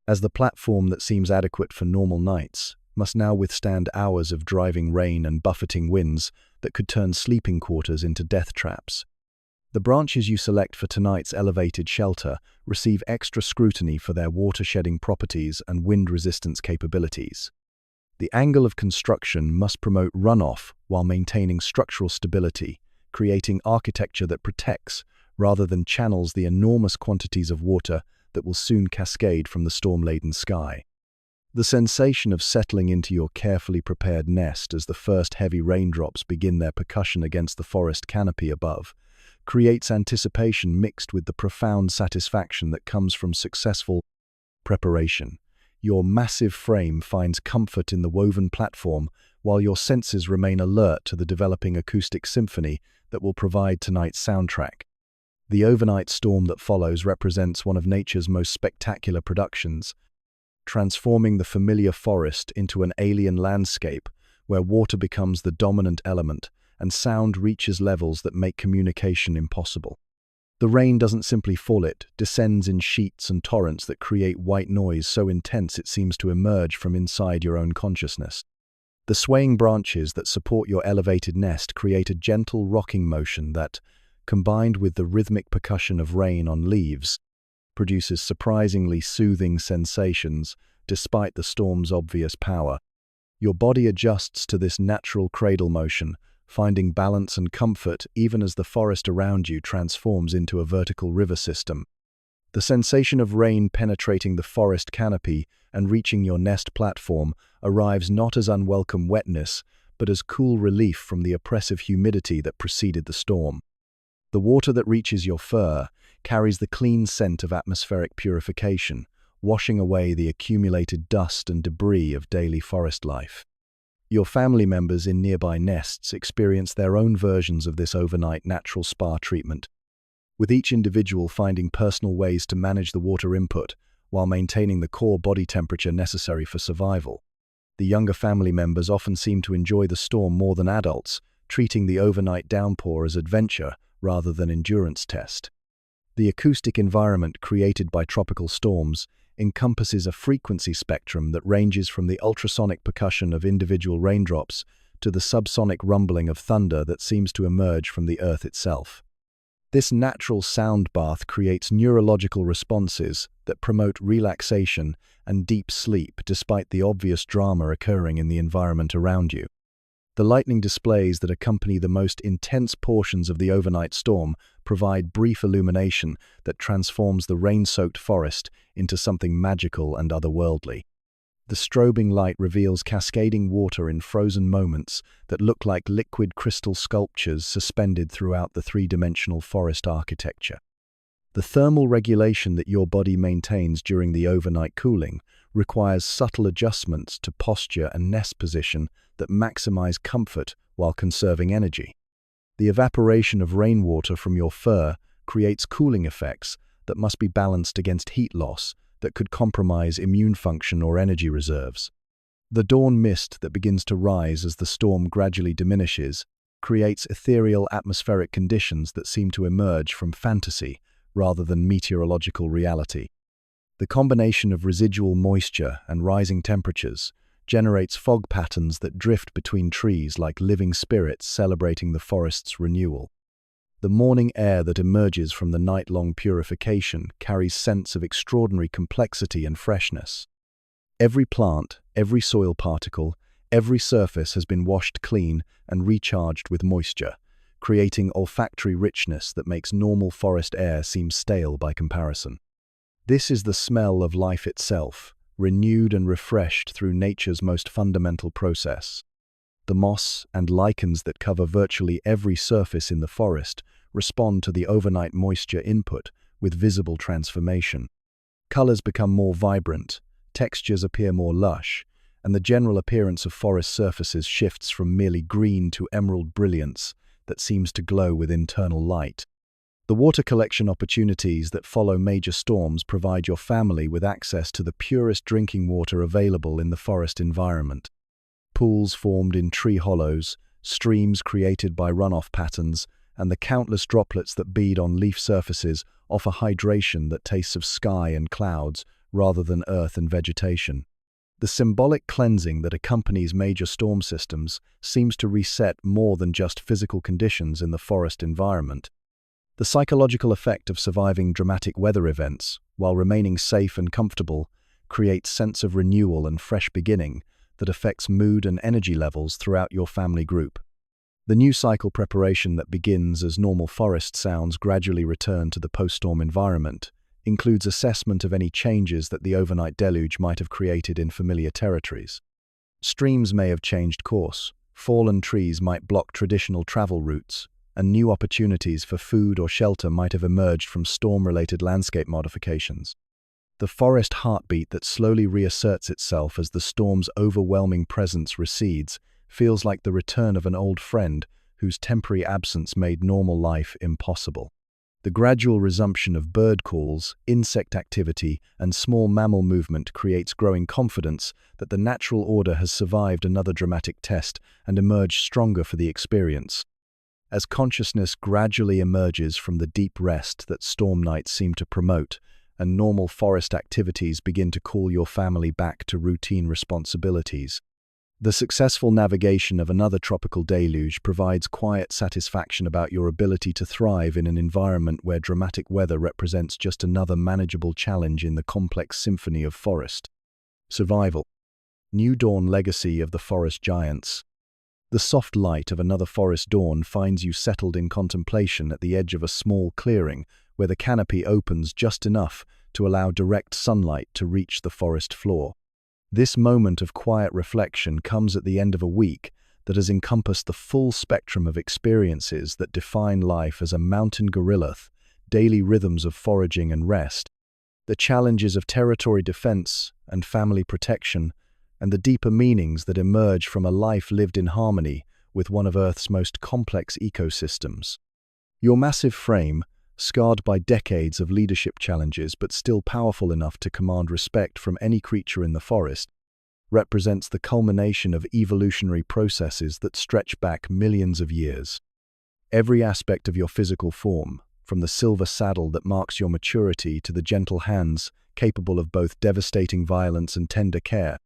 Speaker 1: as the platform that seems adequate for normal nights must now withstand hours of driving rain and buffeting winds that could turn sleeping quarters into death traps. The branches you select for tonight's elevated shelter receive extra scrutiny for their water-shedding properties and wind resistance capabilities. The angle of construction must promote runoff while maintaining structural stability, creating architecture that protects rather than channels the enormous quantities of water that will soon cascade from the storm-laden sky. The sensation of settling into your carefully prepared nest as the first heavy raindrops begin their percussion against the forest canopy above creates anticipation mixed with the profound satisfaction that comes from successful preparation. Your massive frame finds comfort in the woven platform, while your senses remain alert to the developing acoustic symphony that will provide tonight's soundtrack. The overnight storm that follows represents one of nature's most spectacular productions, transforming the familiar forest into an alien landscape where water becomes the dominant element and sound reaches levels that make communication impossible. The rain doesn't simply fall, it descends in sheets and torrents that create white noise so intense it seems to emerge from inside your own consciousness. The swaying branches that support your elevated nest create a gentle rocking motion that, combined with the rhythmic percussion of rain on leaves, produces surprisingly soothing sensations despite the storm's obvious power. Your body adjusts to this natural cradle motion, finding balance and comfort even as the forest around you transforms into a vertical river system. The sensation of rain penetrating the forest canopy and reaching your nest platform arrives not as unwelcome wetness, but as cool relief from the oppressive humidity that preceded the storm. The water that reaches your fur carries the clean scent of atmospheric purification, washing away the accumulated dust and debris of daily forest life. Your family members in nearby nests experience their own versions of this overnight natural spa treatment, with each individual finding personal ways to manage the water input while maintaining the core body temperature necessary for survival. The younger family members often seem to enjoy the storm more than adults, treating the overnight downpour as adventure rather than endurance test. The acoustic environment created by tropical storms encompasses a frequency spectrum that ranges from the ultrasonic percussion of individual raindrops to the subsonic rumbling of thunder that seems to emerge from the earth itself. This natural sound bath creates neurological responses that promote relaxation and deep sleep despite the obvious drama occurring in the environment around you. The lightning displays that accompany the most intense portions of the overnight storm provide brief illumination that transforms the rain-soaked forest into something magical and otherworldly. The strobing light reveals cascading water in frozen moments that look like liquid crystal sculptures suspended throughout the three-dimensional forest architecture. The thermal regulation that your body maintains during the overnight cooling requires subtle adjustments to posture and nest position that maximize comfort while conserving energy. The evaporation of rainwater from your fur creates cooling effects that must be balanced against heat loss that could compromise immune function or energy reserves. The dawn mist that begins to rise as the storm gradually diminishes creates ethereal atmospheric conditions that seem to emerge from fantasy rather than meteorological reality. The combination of residual moisture and rising temperatures generates fog patterns that drift between trees like living spirits celebrating the forest's renewal. The morning air that emerges from the night-long purification carries sense of extraordinary complexity and freshness. Every plant, every soil particle, every surface has been washed clean and recharged with moisture, creating olfactory richness that makes normal forest air seem stale by comparison. This is the smell of life itself, renewed and refreshed through nature's most fundamental process. The moss and lichens that cover virtually every surface in the forest respond to the overnight moisture input with visible transformation. Colors become more vibrant, textures appear more lush, and the general appearance of forest surfaces shifts from merely green to emerald brilliance that seems to glow with internal light. The water collection opportunities that follow major storms provide your family with access to the purest drinking water available in the forest environment. Pools formed in tree hollows, streams created by runoff patterns, and the countless droplets that bead on leaf surfaces offer hydration that tastes of sky and clouds rather than earth and vegetation. The symbolic cleansing that accompanies major storm systems seems to reset more than just physical conditions in the forest environment. The psychological effect of surviving dramatic weather events, while remaining safe and comfortable, creates a sense of renewal and fresh beginning that affects mood and energy levels throughout your family group. The new cycle preparation that begins as normal forest sounds gradually return to the post-storm environment includes assessment of any changes that the overnight deluge might have created in familiar territories. Streams may have changed course, fallen trees might block traditional travel routes, and new opportunities for food or shelter might have emerged from storm-related landscape modifications. The forest heartbeat that slowly reasserts itself as the storm's overwhelming presence recedes feels like the return of an old friend whose temporary absence made normal life impossible. The gradual resumption of bird calls, insect activity, and small mammal movement creates growing confidence that the natural order has survived another dramatic test and emerged stronger for the experience. As consciousness gradually emerges from the deep rest that storm nights seem to promote, and normal forest activities begin to call your family back to routine responsibilities, the successful navigation of another tropical deluge provides quiet satisfaction about your ability to thrive in an environment where dramatic weather represents just another manageable challenge in the complex symphony of forest. Survival. New dawn legacy of the forest giants. The soft light of another forest dawn finds you settled in contemplation at the edge of a small clearing where the canopy opens just enough to allow direct sunlight to reach the forest floor. This moment of quiet reflection comes at the end of a week that has encompassed the full spectrum of experiences that define life as a mountain gorilla, daily rhythms of foraging and rest, the challenges of territory defense and family protection, and the deeper meanings that emerge from a life lived in harmony with one of Earth's most complex ecosystems. Your massive frame, scarred by decades of leadership challenges but still powerful enough to command respect from any creature in the forest, represents the culmination of evolutionary processes that stretch back millions of years. Every aspect of your physical form, from the silver saddle that marks your maturity to the gentle hands capable of both devastating violence and tender care,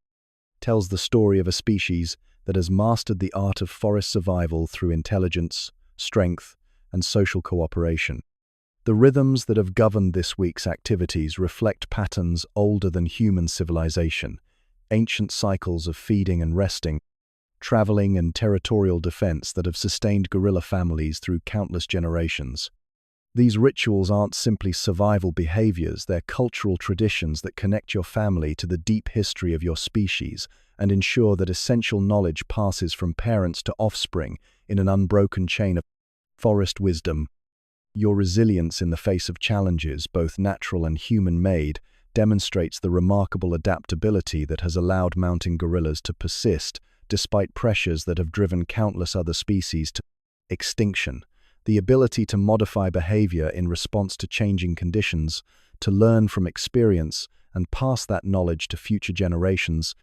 Speaker 1: tells the story of a species that has mastered the art of forest survival through intelligence, strength, and social cooperation. The rhythms that have governed this week's activities reflect patterns older than human civilization, ancient cycles of feeding and resting, traveling and territorial defense that have sustained gorilla families through countless generations. These rituals aren't simply survival behaviors, they're cultural traditions that connect your family to the deep history of your species and ensure that essential knowledge passes from parents to offspring in an unbroken chain of forest wisdom. Your resilience in the face of challenges, both natural and human-made, demonstrates the remarkable adaptability that has allowed mountain gorillas to persist despite pressures that have driven countless other species to extinction. The ability to modify behavior in response to changing conditions, to learn from experience and pass that knowledge to future generations,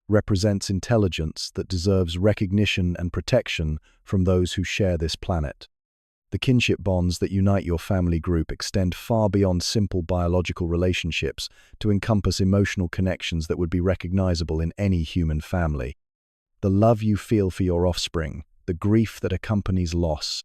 Speaker 1: represents intelligence that deserves recognition and protection from those who share this planet. The kinship bonds that unite your family group extend far beyond simple biological relationships to encompass emotional connections that would be recognizable in any human family. The love you feel for your offspring, the grief that accompanies loss,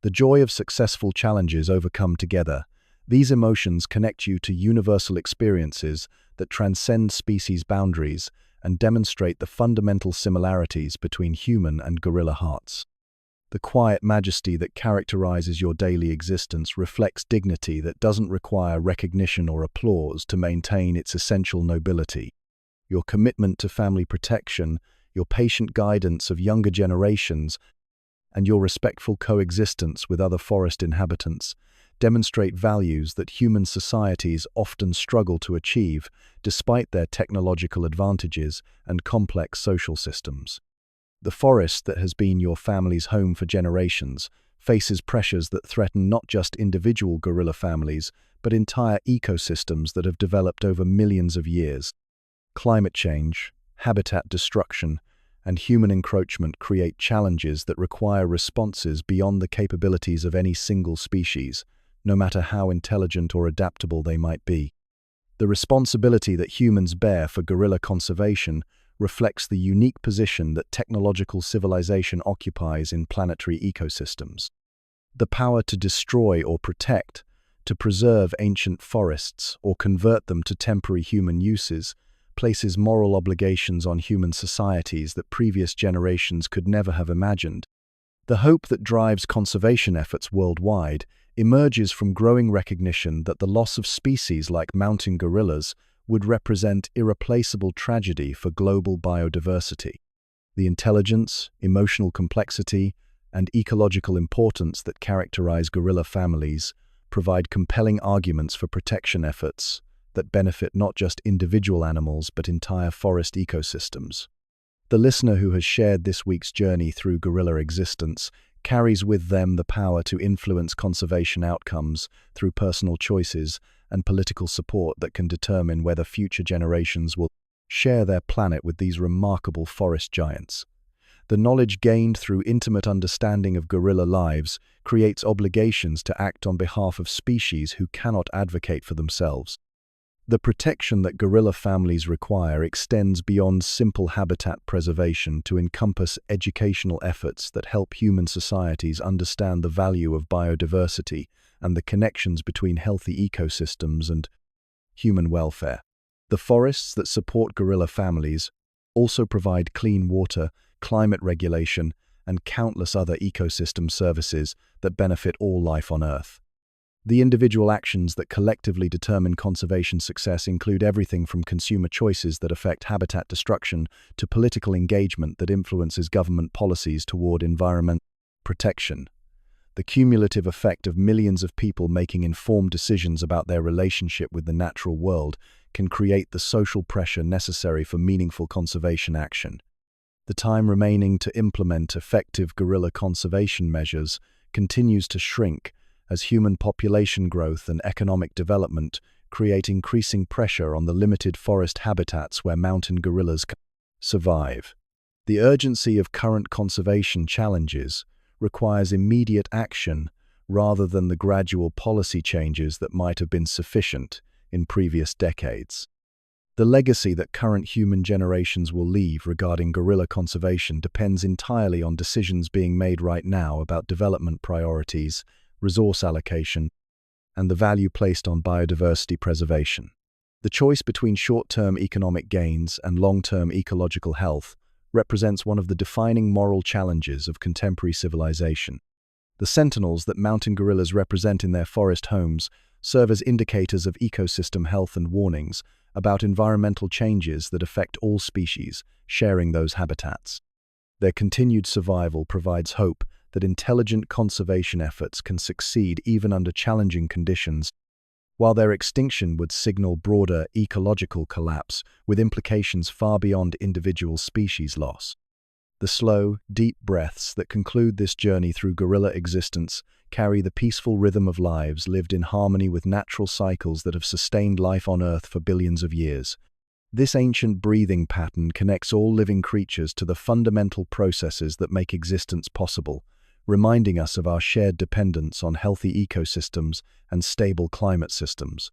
Speaker 1: the joy of successful challenges overcome together, these emotions connect you to universal experiences that transcend species boundaries and demonstrate the fundamental similarities between human and gorilla hearts. The quiet majesty that characterizes your daily existence reflects dignity that doesn't require recognition or applause to maintain its essential nobility. Your commitment to family protection, your patient guidance of younger generations, and your respectful coexistence with other forest inhabitants demonstrate values that human societies often struggle to achieve despite their technological advantages and complex social systems. The forest that has been your family's home for generations faces pressures that threaten not just individual gorilla families, but entire ecosystems that have developed over millions of years. Climate change, habitat destruction, and human encroachment create challenges that require responses beyond the capabilities of any single species, no matter how intelligent or adaptable they might be. The responsibility that humans bear for gorilla conservation reflects the unique position that technological civilization occupies in planetary ecosystems. The power to destroy or protect, to preserve ancient forests or convert them to temporary human uses, places moral obligations on human societies that previous generations could never have imagined. The hope that drives conservation efforts worldwide emerges from growing recognition that the loss of species like mountain gorillas would represent irreplaceable tragedy for global biodiversity. The intelligence, emotional complexity, and ecological importance that characterize gorilla families provide compelling arguments for protection efforts that benefit not just individual animals but entire forest ecosystems. The listener who has shared this week's journey through gorilla existence carries with them the power to influence conservation outcomes through personal choices and political support that can determine whether future generations will share their planet with these remarkable forest giants. The knowledge gained through intimate understanding of gorilla lives creates obligations to act on behalf of species who cannot advocate for themselves. The protection that gorilla families require extends beyond simple habitat preservation to encompass educational efforts that help human societies understand the value of biodiversity and the connections between healthy ecosystems and human welfare. The forests that support gorilla families also provide clean water, climate regulation, and countless other ecosystem services that benefit all life on Earth. The individual actions that collectively determine conservation success include everything from consumer choices that affect habitat destruction to political engagement that influences government policies toward environmental protection. The cumulative effect of millions of people making informed decisions about their relationship with the natural world can create the social pressure necessary for meaningful conservation action. The time remaining to implement effective gorilla conservation measures continues to shrink as human population growth and economic development create increasing pressure on the limited forest habitats where mountain gorillas survive. The urgency of current conservation challenges requires immediate action rather than the gradual policy changes that might have been sufficient in previous decades. The legacy that current human generations will leave regarding gorilla conservation depends entirely on decisions being made right now about development priorities, resource allocation, and the value placed on biodiversity preservation. The choice between short-term economic gains and long-term ecological health represents one of the defining moral challenges of contemporary civilization. The sentinels that mountain gorillas represent in their forest homes serve as indicators of ecosystem health and warnings about environmental changes that affect all species sharing those habitats. Their continued survival provides hope that intelligent conservation efforts can succeed even under challenging conditions, while their extinction would signal broader ecological collapse with implications far beyond individual species loss. The slow, deep breaths that conclude this journey through gorilla existence carry the peaceful rhythm of lives lived in harmony with natural cycles that have sustained life on Earth for billions of years. This ancient breathing pattern connects all living creatures to the fundamental processes that make existence possible, reminding us of our shared dependence on healthy ecosystems and stable climate systems.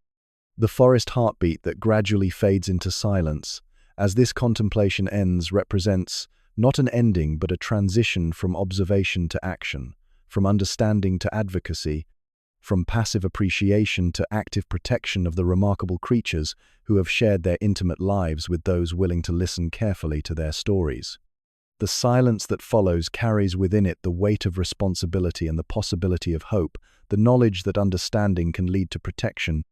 Speaker 1: The forest heartbeat that gradually fades into silence as this contemplation ends represents not an ending but a transition from observation to action, from understanding to advocacy, from passive appreciation to active protection of the remarkable creatures who have shared their intimate lives with those willing to listen carefully to their stories. The silence that follows carries within it the weight of responsibility and the possibility of hope, the knowledge that understanding can lead to protection,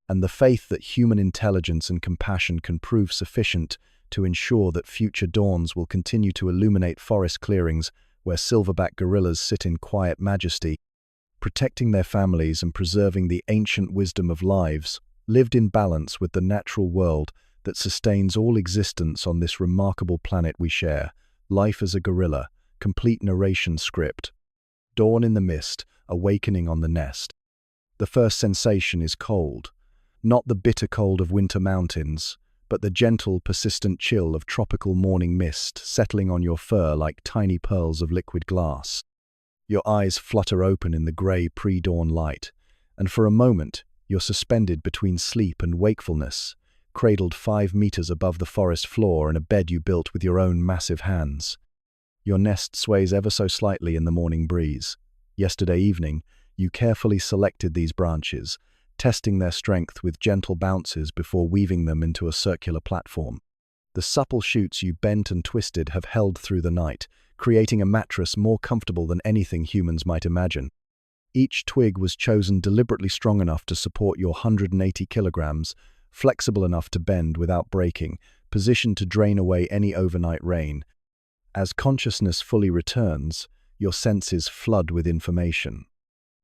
Speaker 1: and the faith that human intelligence and compassion can prove sufficient to ensure that future dawns will continue to illuminate forest clearings where silverback gorillas sit in quiet majesty, protecting their families and preserving the ancient wisdom of lives, lived in balance with the natural world that sustains all existence on this remarkable planet we share. Life as a gorilla, complete narration script. Dawn in the mist, awakening on the nest. The first sensation is cold. Not the bitter cold of winter mountains, but the gentle, persistent chill of tropical morning mist settling on your fur like tiny pearls of liquid glass. Your eyes flutter open in the grey pre-dawn light, and for a moment you're suspended between sleep and wakefulness, cradled 5 meters above the forest floor in a bed you built with your own massive hands. Your nest sways ever so slightly in the morning breeze. Yesterday evening, you carefully selected these branches, testing their strength with gentle bounces before weaving them into a circular platform. The supple shoots you bent and twisted have held through the night, creating a mattress more comfortable than anything humans might imagine. Each twig was chosen deliberately strong enough to support your 180 kilograms, flexible enough to bend without breaking, positioned to drain away any overnight rain. As consciousness fully returns, your senses flood with information.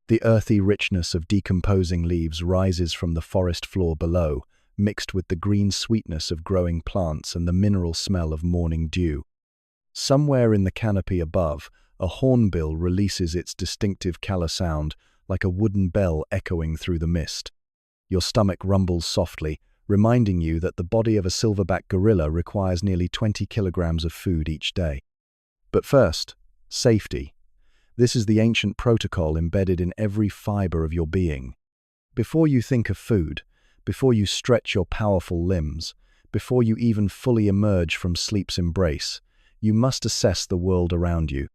Speaker 1: The earthy richness of decomposing leaves rises from the forest floor below, mixed with the green sweetness of growing plants and the mineral smell of morning dew. Somewhere in the canopy above, a hornbill releases its distinctive cala sound, like a wooden bell echoing through the mist. Your stomach rumbles softly, reminding you that the body of a silverback gorilla requires nearly 20 kilograms of food each day. But first, safety. This is the ancient protocol embedded in every fiber of your being. Before you think of food, before you stretch your powerful limbs, before you even fully emerge from sleep's embrace, you must assess the world around you.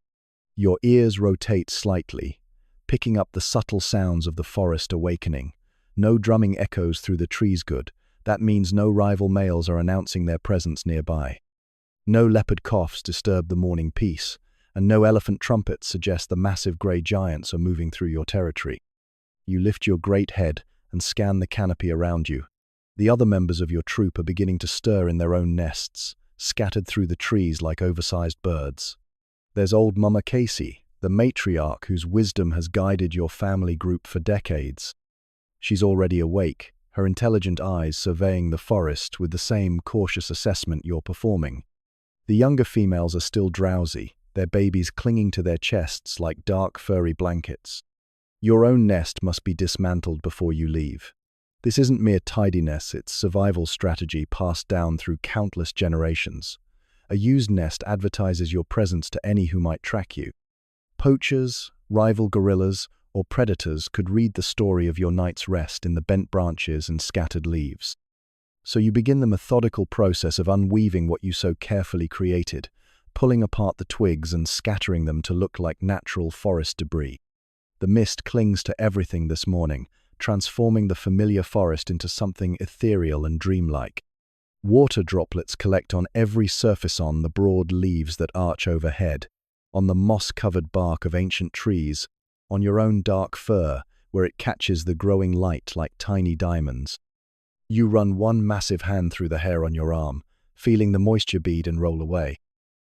Speaker 1: Your ears rotate slightly, picking up the subtle sounds of the forest awakening. No drumming echoes through the trees good. That means no rival males are announcing their presence nearby. No leopard coughs disturb the morning peace, and no elephant trumpets suggest the massive grey giants are moving through your territory. You lift your great head and scan the canopy around you. The other members of your troop are beginning to stir in their own nests, scattered through the trees like oversized birds. There's old Mama Casey, the matriarch whose wisdom has guided your family group for decades. She's already awake, her intelligent eyes surveying the forest with the same cautious assessment you're performing. The younger females are still drowsy, their babies clinging to their chests like dark furry blankets. Your own nest must be dismantled before you leave. This isn't mere tidiness, it's survival strategy passed down through countless generations. A used nest advertises your presence to any who might track you. Poachers, rival gorillas, or predators could read the story of your night's rest in the bent branches and scattered leaves. So you begin the methodical process of unweaving what you so carefully created, pulling apart the twigs and scattering them to look like natural forest debris. The mist clings to everything this morning, transforming the familiar forest into something ethereal and dreamlike. Water droplets collect on every surface on the broad leaves that arch overhead, on the moss-covered bark of ancient trees, on your own dark fur, where it catches the growing light like tiny diamonds. You run one massive hand through the hair on your arm, feeling the moisture bead and roll away.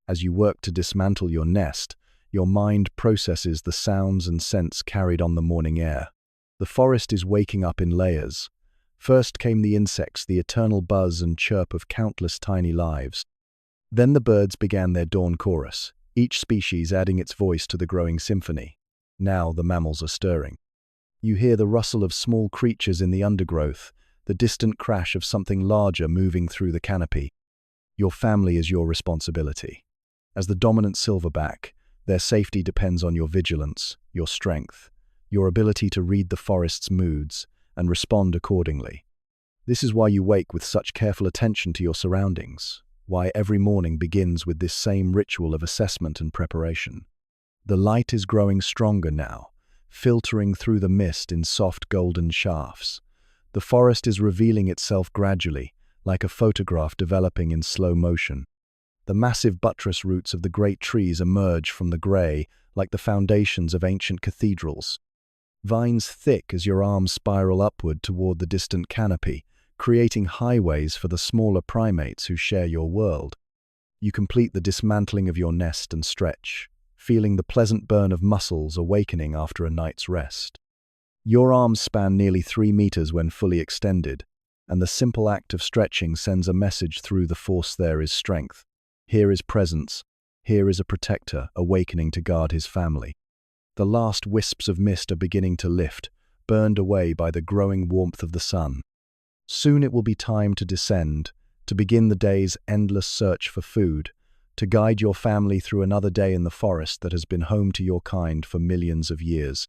Speaker 1: As you work to dismantle your nest, your mind processes the sounds and scents carried on the morning air. The forest is waking up in layers. First came the insects, the eternal buzz and chirp of countless tiny lives. Then the birds began their dawn chorus, each species adding its voice to the growing symphony. Now the mammals are stirring. You hear the rustle of small creatures in the undergrowth, the distant crash of something larger moving through the canopy. Your family is your responsibility. As the dominant silverback, their safety depends on your vigilance, your strength, your ability to read the forest's moods and respond accordingly. This is why you wake with such careful attention to your surroundings, why every morning begins with this same ritual of assessment and preparation. The light is growing stronger now, filtering through the mist in soft golden shafts. The forest is revealing itself gradually, like a photograph developing in slow motion. The massive buttress roots of the great trees emerge from the grey like the foundations of ancient cathedrals. Vines thick as your arms spiral upward toward the distant canopy, creating highways for the smaller primates who share your world. You complete the dismantling of your nest and stretch, feeling the pleasant burn of muscles awakening after a night's rest. Your arms span nearly 3 meters when fully extended, and the simple act of stretching sends a message through the force: there is strength. Here is presence. Here is a protector awakening to guard his family. The last wisps of mist are beginning to lift, burned away by the growing warmth of the sun. Soon it will be time to descend, to begin the day's endless search for food, to guide your family through another day in the forest that has been home to your kind for millions of years.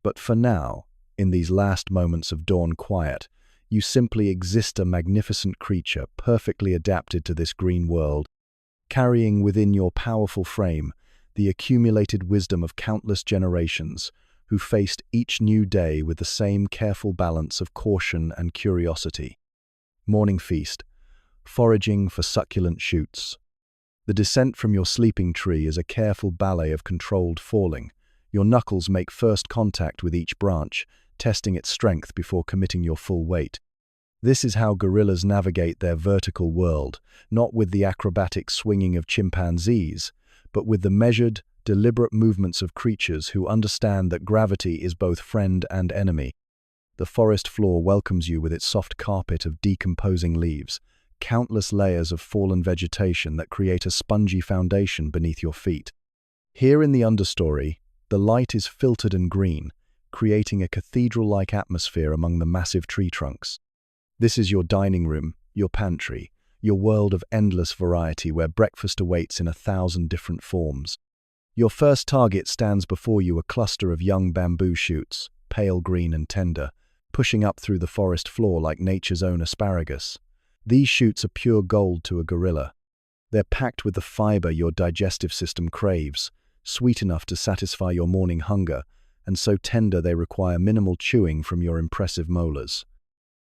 Speaker 1: But for now, in these last moments of dawn quiet, you simply exist, a magnificent creature perfectly adapted to this green world, carrying within your powerful frame the accumulated wisdom of countless generations who faced each new day with the same careful balance of caution and curiosity. Morning feast, foraging for succulent shoots. The descent from your sleeping tree is a careful ballet of controlled falling. Your knuckles make first contact with each branch, testing its strength before committing your full weight. This is how gorillas navigate their vertical world, not with the acrobatic swinging of chimpanzees, but with the measured, deliberate movements of creatures who understand that gravity is both friend and enemy. The forest floor welcomes you with its soft carpet of decomposing leaves, countless layers of fallen vegetation that create a spongy foundation beneath your feet. Here in the understory, the light is filtered and green, creating a cathedral-like atmosphere among the massive tree trunks. This is your dining room, your pantry, your world of endless variety where breakfast awaits in 1,000 different forms. Your first target stands before you, a cluster of young bamboo shoots, pale green and tender, pushing up through the forest floor like nature's own asparagus. These shoots are pure gold to a gorilla. They're packed with the fiber your digestive system craves, sweet enough to satisfy your morning hunger, and so tender they require minimal chewing from your impressive molars.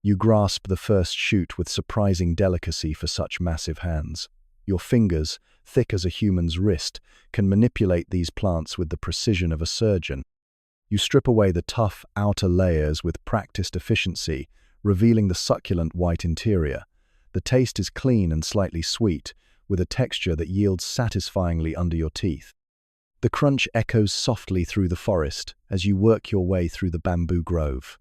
Speaker 1: You grasp the first shoot with surprising delicacy for such massive hands. Your fingers, thick as a human's wrist, can manipulate these plants with the precision of a surgeon. You strip away the tough outer layers with practiced efficiency, revealing the succulent white interior. The taste is clean and slightly sweet, with a texture that yields satisfyingly under your teeth. The crunch echoes softly through the forest as you work your way through the bamboo grove.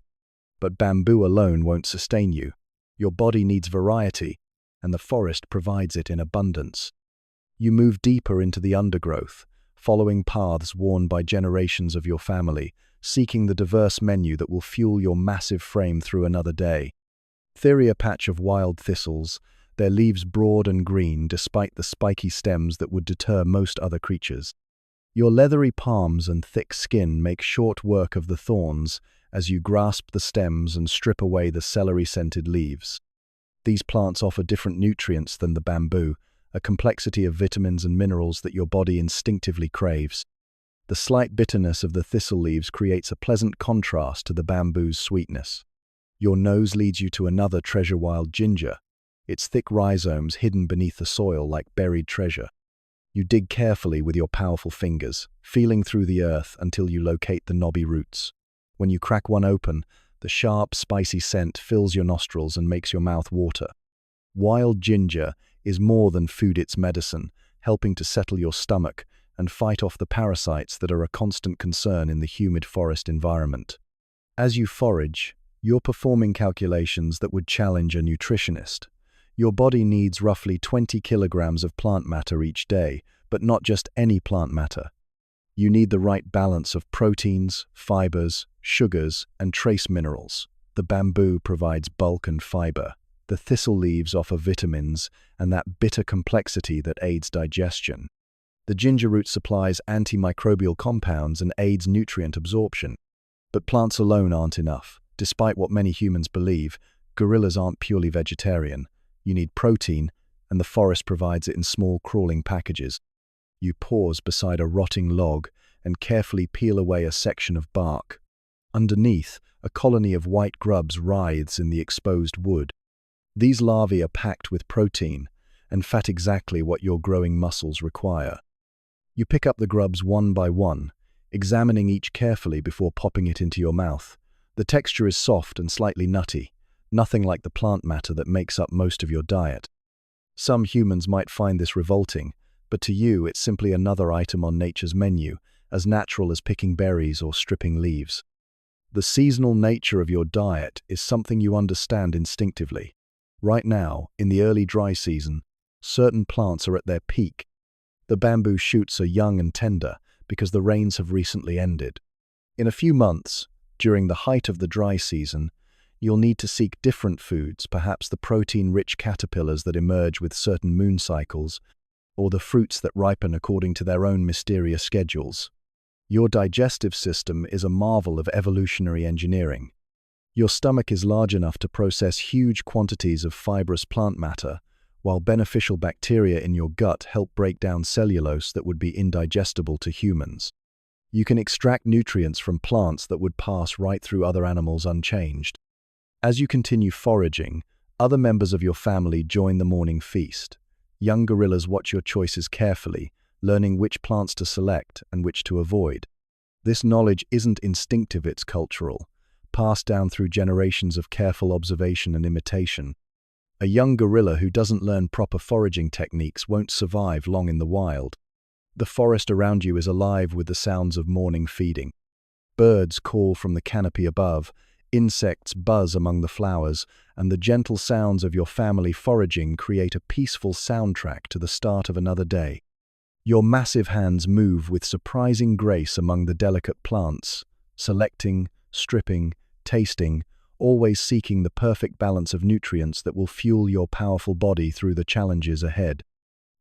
Speaker 1: But bamboo alone won't sustain you. Your body needs variety, and the forest provides it in abundance. You move deeper into the undergrowth, following paths worn by generations of your family, seeking the diverse menu that will fuel your massive frame through another day. There's a patch of wild thistles, their leaves broad and green despite the spiky stems that would deter most other creatures. Your leathery palms and thick skin make short work of the thorns as you grasp the stems and strip away the celery-scented leaves. These plants offer different nutrients than the bamboo, a complexity of vitamins and minerals that your body instinctively craves. The slight bitterness of the thistle leaves creates a pleasant contrast to the bamboo's sweetness. Your nose leads you to another treasure, wild ginger, its thick rhizomes hidden beneath the soil like buried treasure. You dig carefully with your powerful fingers, feeling through the earth until you locate the knobby roots. When you crack one open, the sharp, spicy scent fills your nostrils and makes your mouth water. Wild ginger is more than food, it's medicine, helping to settle your stomach and fight off the parasites that are a constant concern in the humid forest environment. As you forage, you're performing calculations that would challenge a nutritionist. Your body needs roughly 20 kilograms of plant matter each day, but not just any plant matter. You need the right balance of proteins, fibers, sugars, and trace minerals. The bamboo provides bulk and fiber. The thistle leaves offer vitamins and that bitter complexity that aids digestion. The ginger root supplies antimicrobial compounds and aids nutrient absorption. But plants alone aren't enough. Despite what many humans believe, gorillas aren't purely vegetarian. You need protein, and the forest provides it in small crawling packages. You pause beside a rotting log and carefully peel away a section of bark. Underneath, a colony of white grubs writhes in the exposed wood. These larvae are packed with protein and fat, exactly what your growing muscles require. You pick up the grubs one by one, examining each carefully before popping it into your mouth. The texture is soft and slightly nutty, nothing like the plant matter that makes up most of your diet. Some humans might find this revolting, but to you it's simply another item on nature's menu, as natural as picking berries or stripping leaves. The seasonal nature of your diet is something you understand instinctively. Right now, in the early dry season, certain plants are at their peak. The bamboo shoots are young and tender because the rains have recently ended. In a few months, during the height of the dry season, you'll need to seek different foods, perhaps the protein-rich caterpillars that emerge with certain moon cycles, or the fruits that ripen according to their own mysterious schedules. Your digestive system is a marvel of evolutionary engineering. Your stomach is large enough to process huge quantities of fibrous plant matter, while beneficial bacteria in your gut help break down cellulose that would be indigestible to humans. You can extract nutrients from plants that would pass right through other animals unchanged. As you continue foraging, other members of your family join the morning feast. Young gorillas watch your choices carefully, learning which plants to select and which to avoid. This knowledge isn't instinctive, it's cultural, passed down through generations of careful observation and imitation. A young gorilla who doesn't learn proper foraging techniques won't survive long in the wild. The forest around you is alive with the sounds of morning feeding. Birds call from the canopy above, insects buzz among the flowers, and the gentle sounds of your family foraging create a peaceful soundtrack to the start of another day. Your massive hands move with surprising grace among the delicate plants, selecting, stripping, tasting, always seeking the perfect balance of nutrients that will fuel your powerful body through the challenges ahead.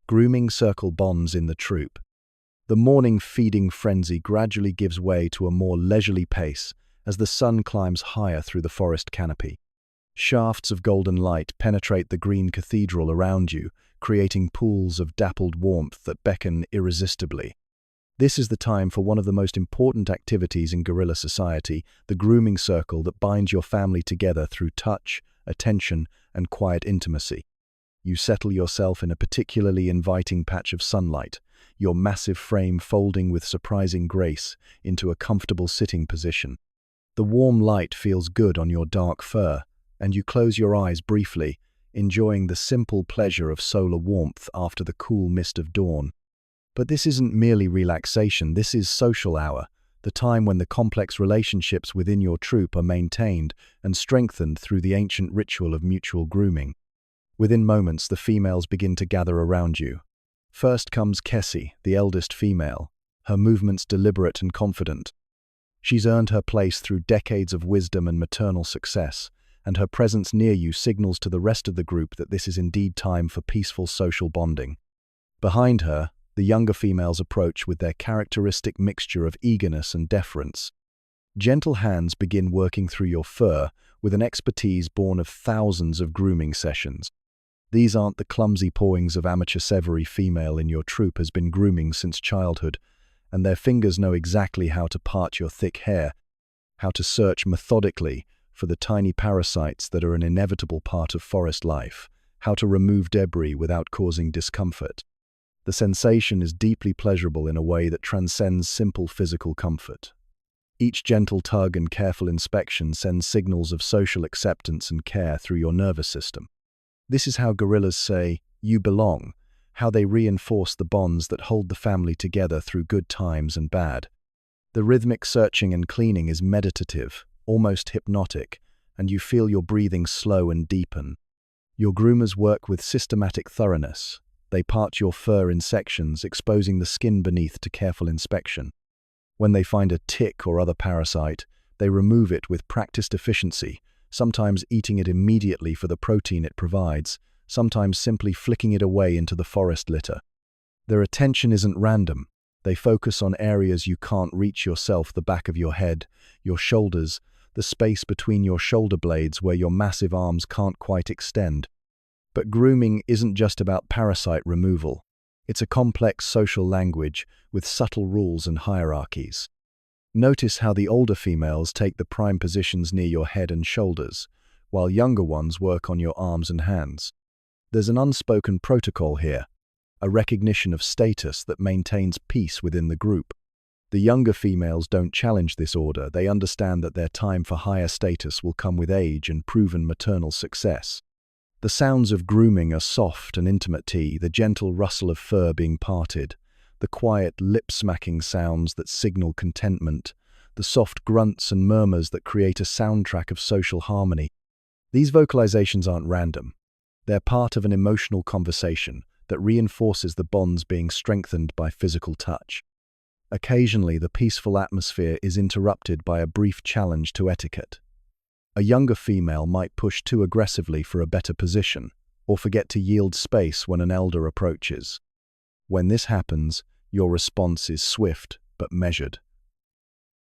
Speaker 1: Grooming circle bonds in the troop. The morning feeding frenzy gradually gives way to a more leisurely pace as the sun climbs higher through the forest canopy. Shafts of golden light penetrate the green cathedral around you, creating pools of dappled warmth that beckon irresistibly. This is the time for one of the most important activities in gorilla society, the grooming circle that binds your family together through touch, attention, and quiet intimacy. You settle yourself in a particularly inviting patch of sunlight, your massive frame folding with surprising grace into a comfortable sitting position. The warm light feels good on your dark fur, and you close your eyes briefly, enjoying the simple pleasure of solar warmth after the cool mist of dawn. But this isn't merely relaxation, this is social hour, the time when the complex relationships within your troop are maintained and strengthened through the ancient ritual of mutual grooming. Within moments, the females begin to gather around you. First comes Kessie, the eldest female, her movements deliberate and confident. She's earned her place through decades of wisdom and maternal success, and her presence near you signals to the rest of the group that this is indeed time for peaceful social bonding. Behind her, the younger females approach with their characteristic mixture of eagerness and deference. Gentle hands begin working through your fur with an expertise born of thousands of grooming sessions. These aren't the clumsy pawings of amateur. Every female in your troop has been grooming since childhood, and their fingers know exactly how to part your thick hair, how to search methodically for the tiny parasites that are an inevitable part of forest life, how to remove debris without causing discomfort. The sensation is deeply pleasurable in a way that transcends simple physical comfort. Each gentle tug and careful inspection sends signals of social acceptance and care through your nervous system. This is how gorillas say, "You belong," how they reinforce the bonds that hold the family together through good times and bad. The rhythmic searching and cleaning is meditative, almost hypnotic, and you feel your breathing slow and deepen. Your groomers work with systematic thoroughness. They part your fur in sections, exposing the skin beneath to careful inspection. When they find a tick or other parasite, they remove it with practiced efficiency, sometimes eating it immediately for the protein it provides, sometimes simply flicking it away into the forest litter. Their attention isn't random. They focus on areas you can't reach yourself: the back of your head, your shoulders, the space between your shoulder blades where your massive arms can't quite extend. But grooming isn't just about parasite removal. It's a complex social language with subtle rules and hierarchies. Notice how the older females take the prime positions near your head and shoulders, while younger ones work on your arms and hands. There's an unspoken protocol here, a recognition of status that maintains peace within the group. The younger females don't challenge this order. They understand that their time for higher status will come with age and proven maternal success. The sounds of grooming are soft and intimate, the gentle rustle of fur being parted, the quiet lip-smacking sounds that signal contentment, the soft grunts and murmurs that create a soundtrack of social harmony. These vocalizations aren't random. They're part of an emotional conversation that reinforces the bonds being strengthened by physical touch. Occasionally, the peaceful atmosphere is interrupted by a brief challenge to etiquette. A younger female might push too aggressively for a better position, or forget to yield space when an elder approaches. When this happens, your response is swift but measured.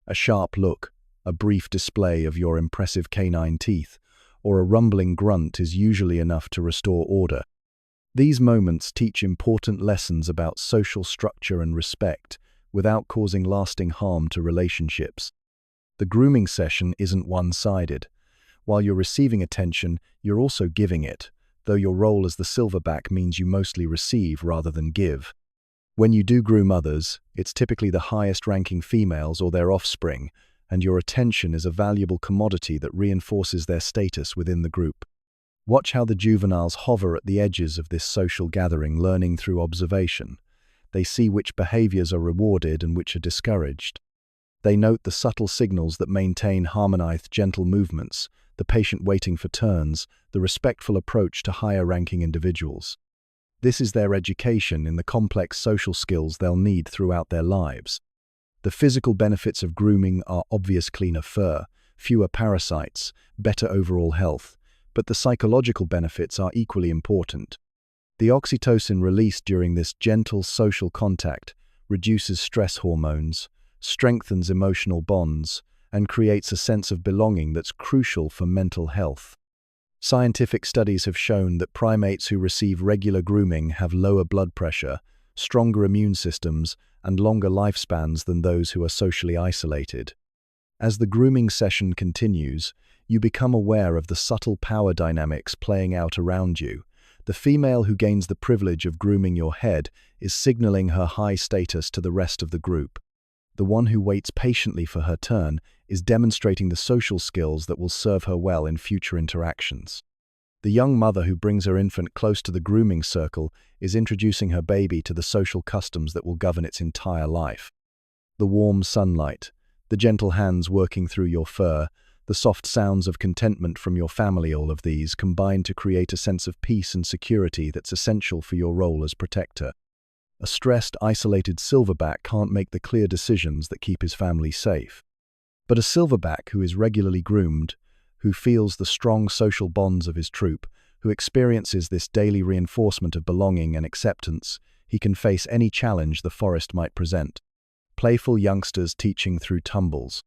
Speaker 1: A sharp look, a brief display of your impressive canine teeth, or a rumbling grunt is usually enough to restore order. These moments teach important lessons about social structure and respect, without causing lasting harm to relationships. The grooming session isn't one-sided. While you're receiving attention, you're also giving it, though your role as the silverback means you mostly receive rather than give. When you do groom others, it's typically the highest-ranking females or their offspring, and your attention is a valuable commodity that reinforces their status within the group. Watch how the juveniles hover at the edges of this social gathering, learning through observation. They see which behaviors are rewarded and which are discouraged. They note the subtle signals that maintain harmonized, gentle movements, the patient waiting for turns, the respectful approach to higher-ranking individuals. This is their education in the complex social skills they'll need throughout their lives. The physical benefits of grooming are obvious: cleaner fur, fewer parasites, better overall health, but the psychological benefits are equally important. The oxytocin released during this gentle social contact reduces stress hormones, strengthens emotional bonds, and creates a sense of belonging that's crucial for mental health. Scientific studies have shown that primates who receive regular grooming have lower blood pressure, stronger immune systems, and longer lifespans than those who are socially isolated. As the grooming session continues, you become aware of the subtle power dynamics playing out around you. The female who gains the privilege of grooming your head is signaling her high status to the rest of the group. The one who waits patiently for her turn is demonstrating the social skills that will serve her well in future interactions. The young mother who brings her infant close to the grooming circle is introducing her baby to the social customs that will govern its entire life. The warm sunlight, the gentle hands working through your fur, the soft sounds of contentment from your family, all of these combine to create a sense of peace and security that's essential for your role as protector. A stressed, isolated silverback can't make the clear decisions that keep his family safe. But a silverback who is regularly groomed, who feels the strong social bonds of his troop, who experiences this daily reinforcement of belonging and acceptance, he can face any challenge the forest might present. Playful youngsters teaching through tumbles.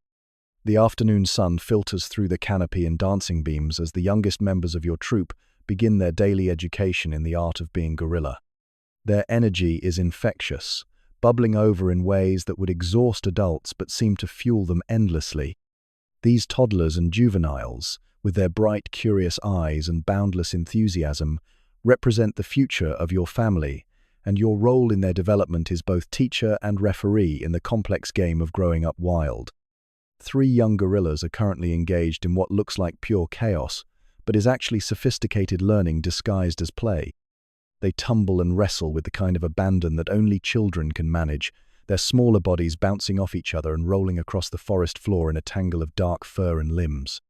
Speaker 1: The afternoon sun filters through the canopy in dancing beams as the youngest members of your troop begin their daily education in the art of being gorilla. Their energy is infectious, bubbling over in ways that would exhaust adults but seem to fuel them endlessly. These toddlers and juveniles, with their bright, curious eyes and boundless enthusiasm, represent the future of your family, and your role in their development is both teacher and referee in the complex game of growing up wild. 3 young gorillas are currently engaged in what looks like pure chaos, but is actually sophisticated learning disguised as play. They tumble and wrestle with the kind of abandon that only children can manage, their smaller bodies bouncing off each other and rolling across the forest floor in a tangle of dark fur and limbs.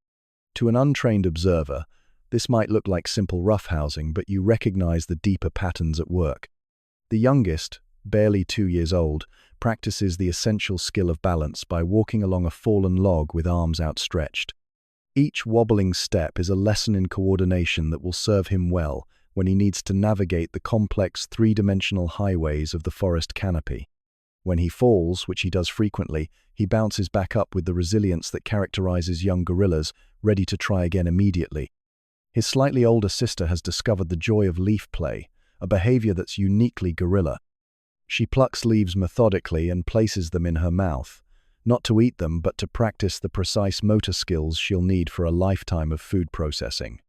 Speaker 1: To an untrained observer, this might look like simple roughhousing, but you recognize the deeper patterns at work. The youngest, barely 2 years old, practices the essential skill of balance by walking along a fallen log with arms outstretched. Each wobbling step is a lesson in coordination that will serve him well when he needs to navigate the complex 3-dimensional highways of the forest canopy. When he falls, which he does frequently, he bounces back up with the resilience that characterizes young gorillas, ready to try again immediately. His slightly older sister has discovered the joy of leaf play, a behavior that's uniquely gorilla. She plucks leaves methodically and places them in her mouth, not to eat them but to practice the precise motor skills she'll need for a lifetime of food processing.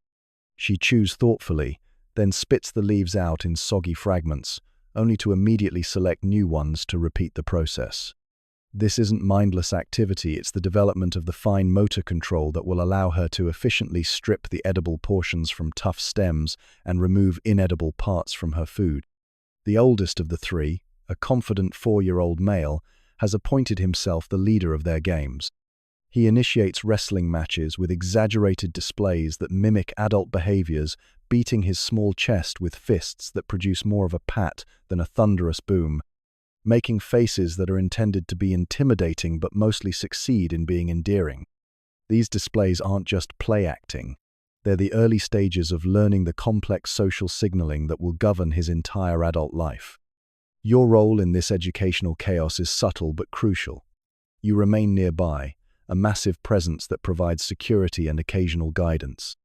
Speaker 1: She chews thoughtfully, then spits the leaves out in soggy fragments, only to immediately select new ones to repeat the process. This isn't mindless activity, it's the development of the fine motor control that will allow her to efficiently strip the edible portions from tough stems and remove inedible parts from her food. The oldest of the three, a confident 4-year-old male, has appointed himself the leader of their games. He initiates wrestling matches with exaggerated displays that mimic adult behaviors, beating his small chest with fists that produce more of a pat than a thunderous boom, making faces that are intended to be intimidating but mostly succeed in being endearing. These displays aren't just play acting. They're the early stages of learning the complex social signaling that will govern his entire adult life. Your role in this educational chaos is subtle but crucial. You remain nearby, a massive presence that provides security and occasional guidance.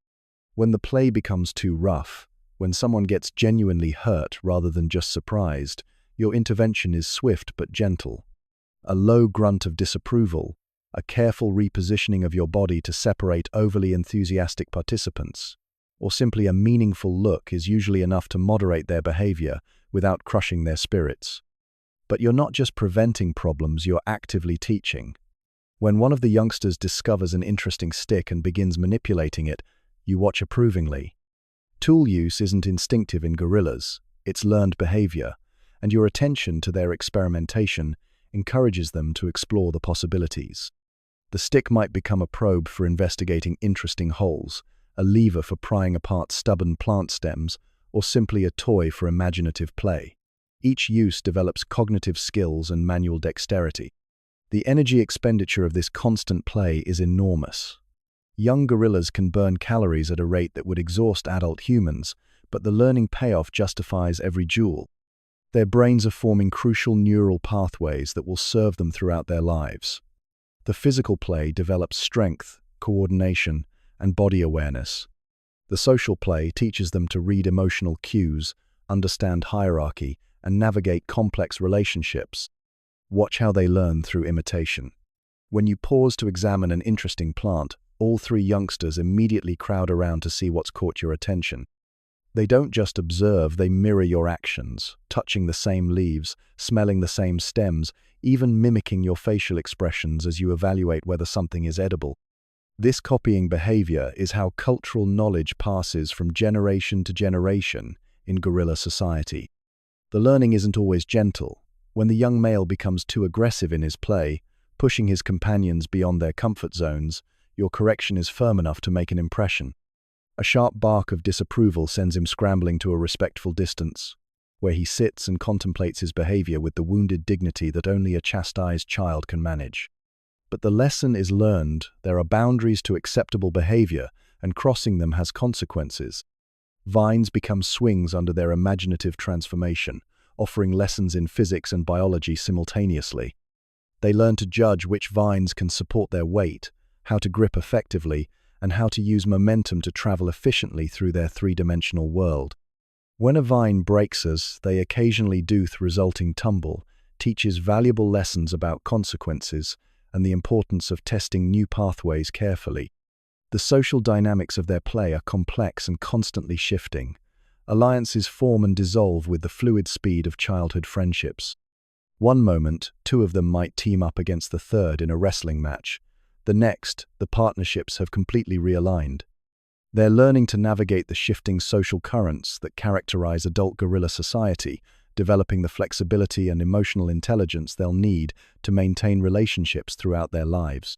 Speaker 1: When the play becomes too rough, when someone gets genuinely hurt rather than just surprised, your intervention is swift but gentle. A low grunt of disapproval, a careful repositioning of your body to separate overly enthusiastic participants, or simply a meaningful look is usually enough to moderate their behavior without crushing their spirits. But you're not just preventing problems, you're actively teaching. When one of the youngsters discovers an interesting stick and begins manipulating it, you watch approvingly. Tool use isn't instinctive in gorillas, it's learned behavior, and your attention to their experimentation encourages them to explore the possibilities. The stick might become a probe for investigating interesting holes, a lever for prying apart stubborn plant stems, or simply a toy for imaginative play. Each use develops cognitive skills and manual dexterity. The energy expenditure of this constant play is enormous. Young gorillas can burn calories at a rate that would exhaust adult humans, but the learning payoff justifies every joule. Their brains are forming crucial neural pathways that will serve them throughout their lives. The physical play develops strength, coordination, and body awareness. The social play teaches them to read emotional cues, understand hierarchy, and navigate complex relationships. Watch how they learn through imitation. When you pause to examine an interesting plant, all three youngsters immediately crowd around to see what's caught your attention. They don't just observe, they mirror your actions, touching the same leaves, smelling the same stems, even mimicking your facial expressions as you evaluate whether something is edible. This copying behavior is how cultural knowledge passes from generation to generation in gorilla society. The learning isn't always gentle. When the young male becomes too aggressive in his play, pushing his companions beyond their comfort zones, your correction is firm enough to make an impression. A sharp bark of disapproval sends him scrambling to a respectful distance, where he sits and contemplates his behavior with the wounded dignity that only a chastised child can manage. But the lesson is learned. There are boundaries to acceptable behavior, and crossing them has consequences. Vines become swings under their imaginative transformation, offering lessons in physics and biology simultaneously. They learn to judge which vines can support their weight, how to grip effectively, and how to use momentum to travel efficiently through their three-dimensional world. When a vine breaks, as they occasionally do, the resulting tumble teaches valuable lessons about consequences and the importance of testing new pathways carefully. The social dynamics of their play are complex and constantly shifting. Alliances form and dissolve with the fluid speed of childhood friendships. One moment, two of them might team up against the third in a wrestling match. The next, the partnerships have completely realigned. They're learning to navigate the shifting social currents that characterize adult gorilla society, developing the flexibility and emotional intelligence they'll need to maintain relationships throughout their lives.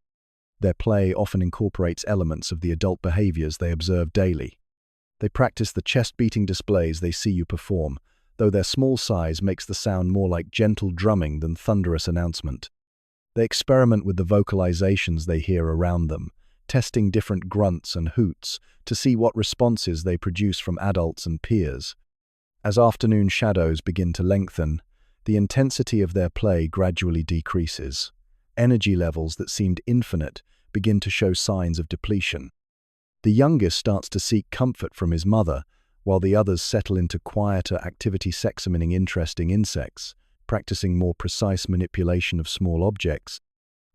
Speaker 1: Their play often incorporates elements of the adult behaviors they observe daily. They practice the chest-beating displays they see you perform, though their small size makes the sound more like gentle drumming than thunderous announcement. They experiment with the vocalizations they hear around them, testing different grunts and hoots to see what responses they produce from adults and peers. As afternoon shadows begin to lengthen, the intensity of their play gradually decreases. Energy levels that seemed infinite begin to show signs of depletion. The youngest starts to seek comfort from his mother, while the others settle into quieter activity, examining interesting insects, practicing more precise manipulation of small objects,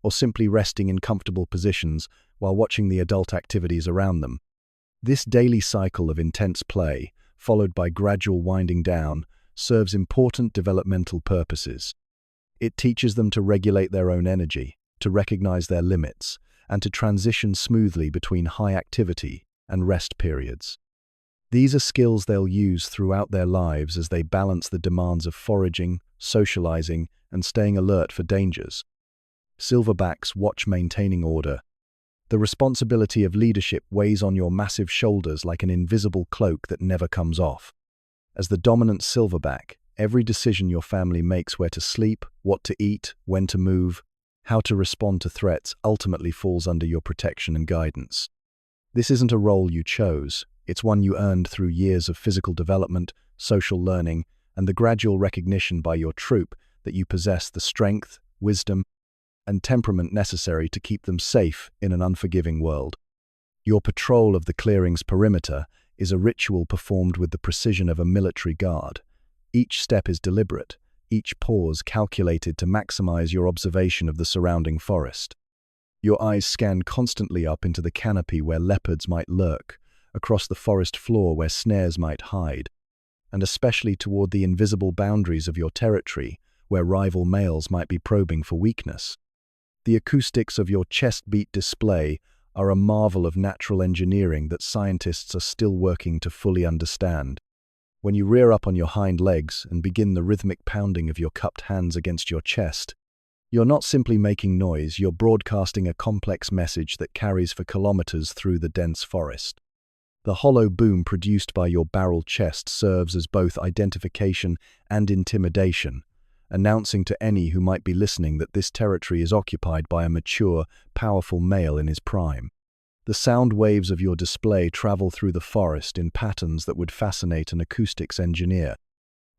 Speaker 1: or simply resting in comfortable positions while watching the adult activities around them. This daily cycle of intense play, followed by gradual winding down, serves important developmental purposes. It teaches them to regulate their own energy, to recognize their limits, and to transition smoothly between high activity and rest periods. These are skills they'll use throughout their lives as they balance the demands of foraging, socializing, and staying alert for dangers. Silverbacks watch maintaining order. The responsibility of leadership weighs on your massive shoulders like an invisible cloak that never comes off. As the dominant silverback, every decision your family makes, where to sleep, what to eat, when to move, how to respond to threats, ultimately falls under your protection and guidance. This isn't a role you chose, it's one you earned through years of physical development, social learning, and the gradual recognition by your troop that you possess the strength, wisdom, and temperament necessary to keep them safe in an unforgiving world. Your patrol of the clearing's perimeter is a ritual performed with the precision of a military guard. Each step is deliberate, each pause calculated to maximize your observation of the surrounding forest. Your eyes scan constantly up into the canopy where leopards might lurk, across the forest floor where snares might hide, and especially toward the invisible boundaries of your territory where rival males might be probing for weakness. The acoustics of your chest-beat display are a marvel of natural engineering that scientists are still working to fully understand. When you rear up on your hind legs and begin the rhythmic pounding of your cupped hands against your chest, you're not simply making noise, you're broadcasting a complex message that carries for kilometers through the dense forest. The hollow boom produced by your barrel chest serves as both identification and intimidation, announcing to any who might be listening that this territory is occupied by a mature, powerful male in his prime. The sound waves of your display travel through the forest in patterns that would fascinate an acoustics engineer.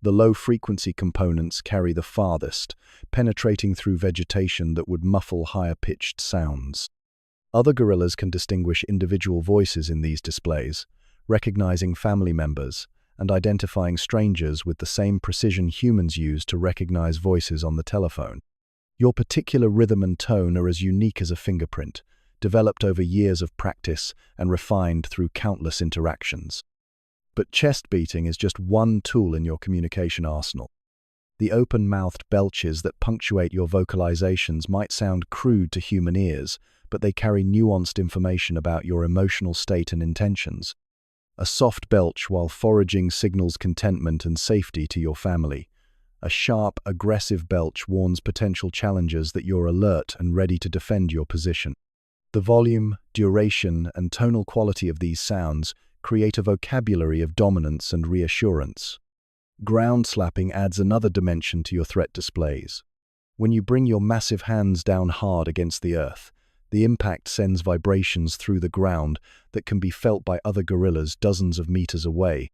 Speaker 1: The low-frequency components carry the farthest, penetrating through vegetation that would muffle higher-pitched sounds. Other gorillas can distinguish individual voices in these displays, recognizing family members and identifying strangers with the same precision humans use to recognize voices on the telephone. Your particular rhythm and tone are as unique as a fingerprint, developed over years of practice and refined through countless interactions. But chest beating is just one tool in your communication arsenal. The open-mouthed belches that punctuate your vocalizations might sound crude to human ears, but they carry nuanced information about your emotional state and intentions. A soft belch while foraging signals contentment and safety to your family. A sharp, aggressive belch warns potential challengers that you're alert and ready to defend your position. The volume, duration, and tonal quality of these sounds create a vocabulary of dominance and reassurance. Ground slapping adds another dimension to your threat displays. When you bring your massive hands down hard against the earth, the impact sends vibrations through the ground that can be felt by other gorillas dozens of meters away.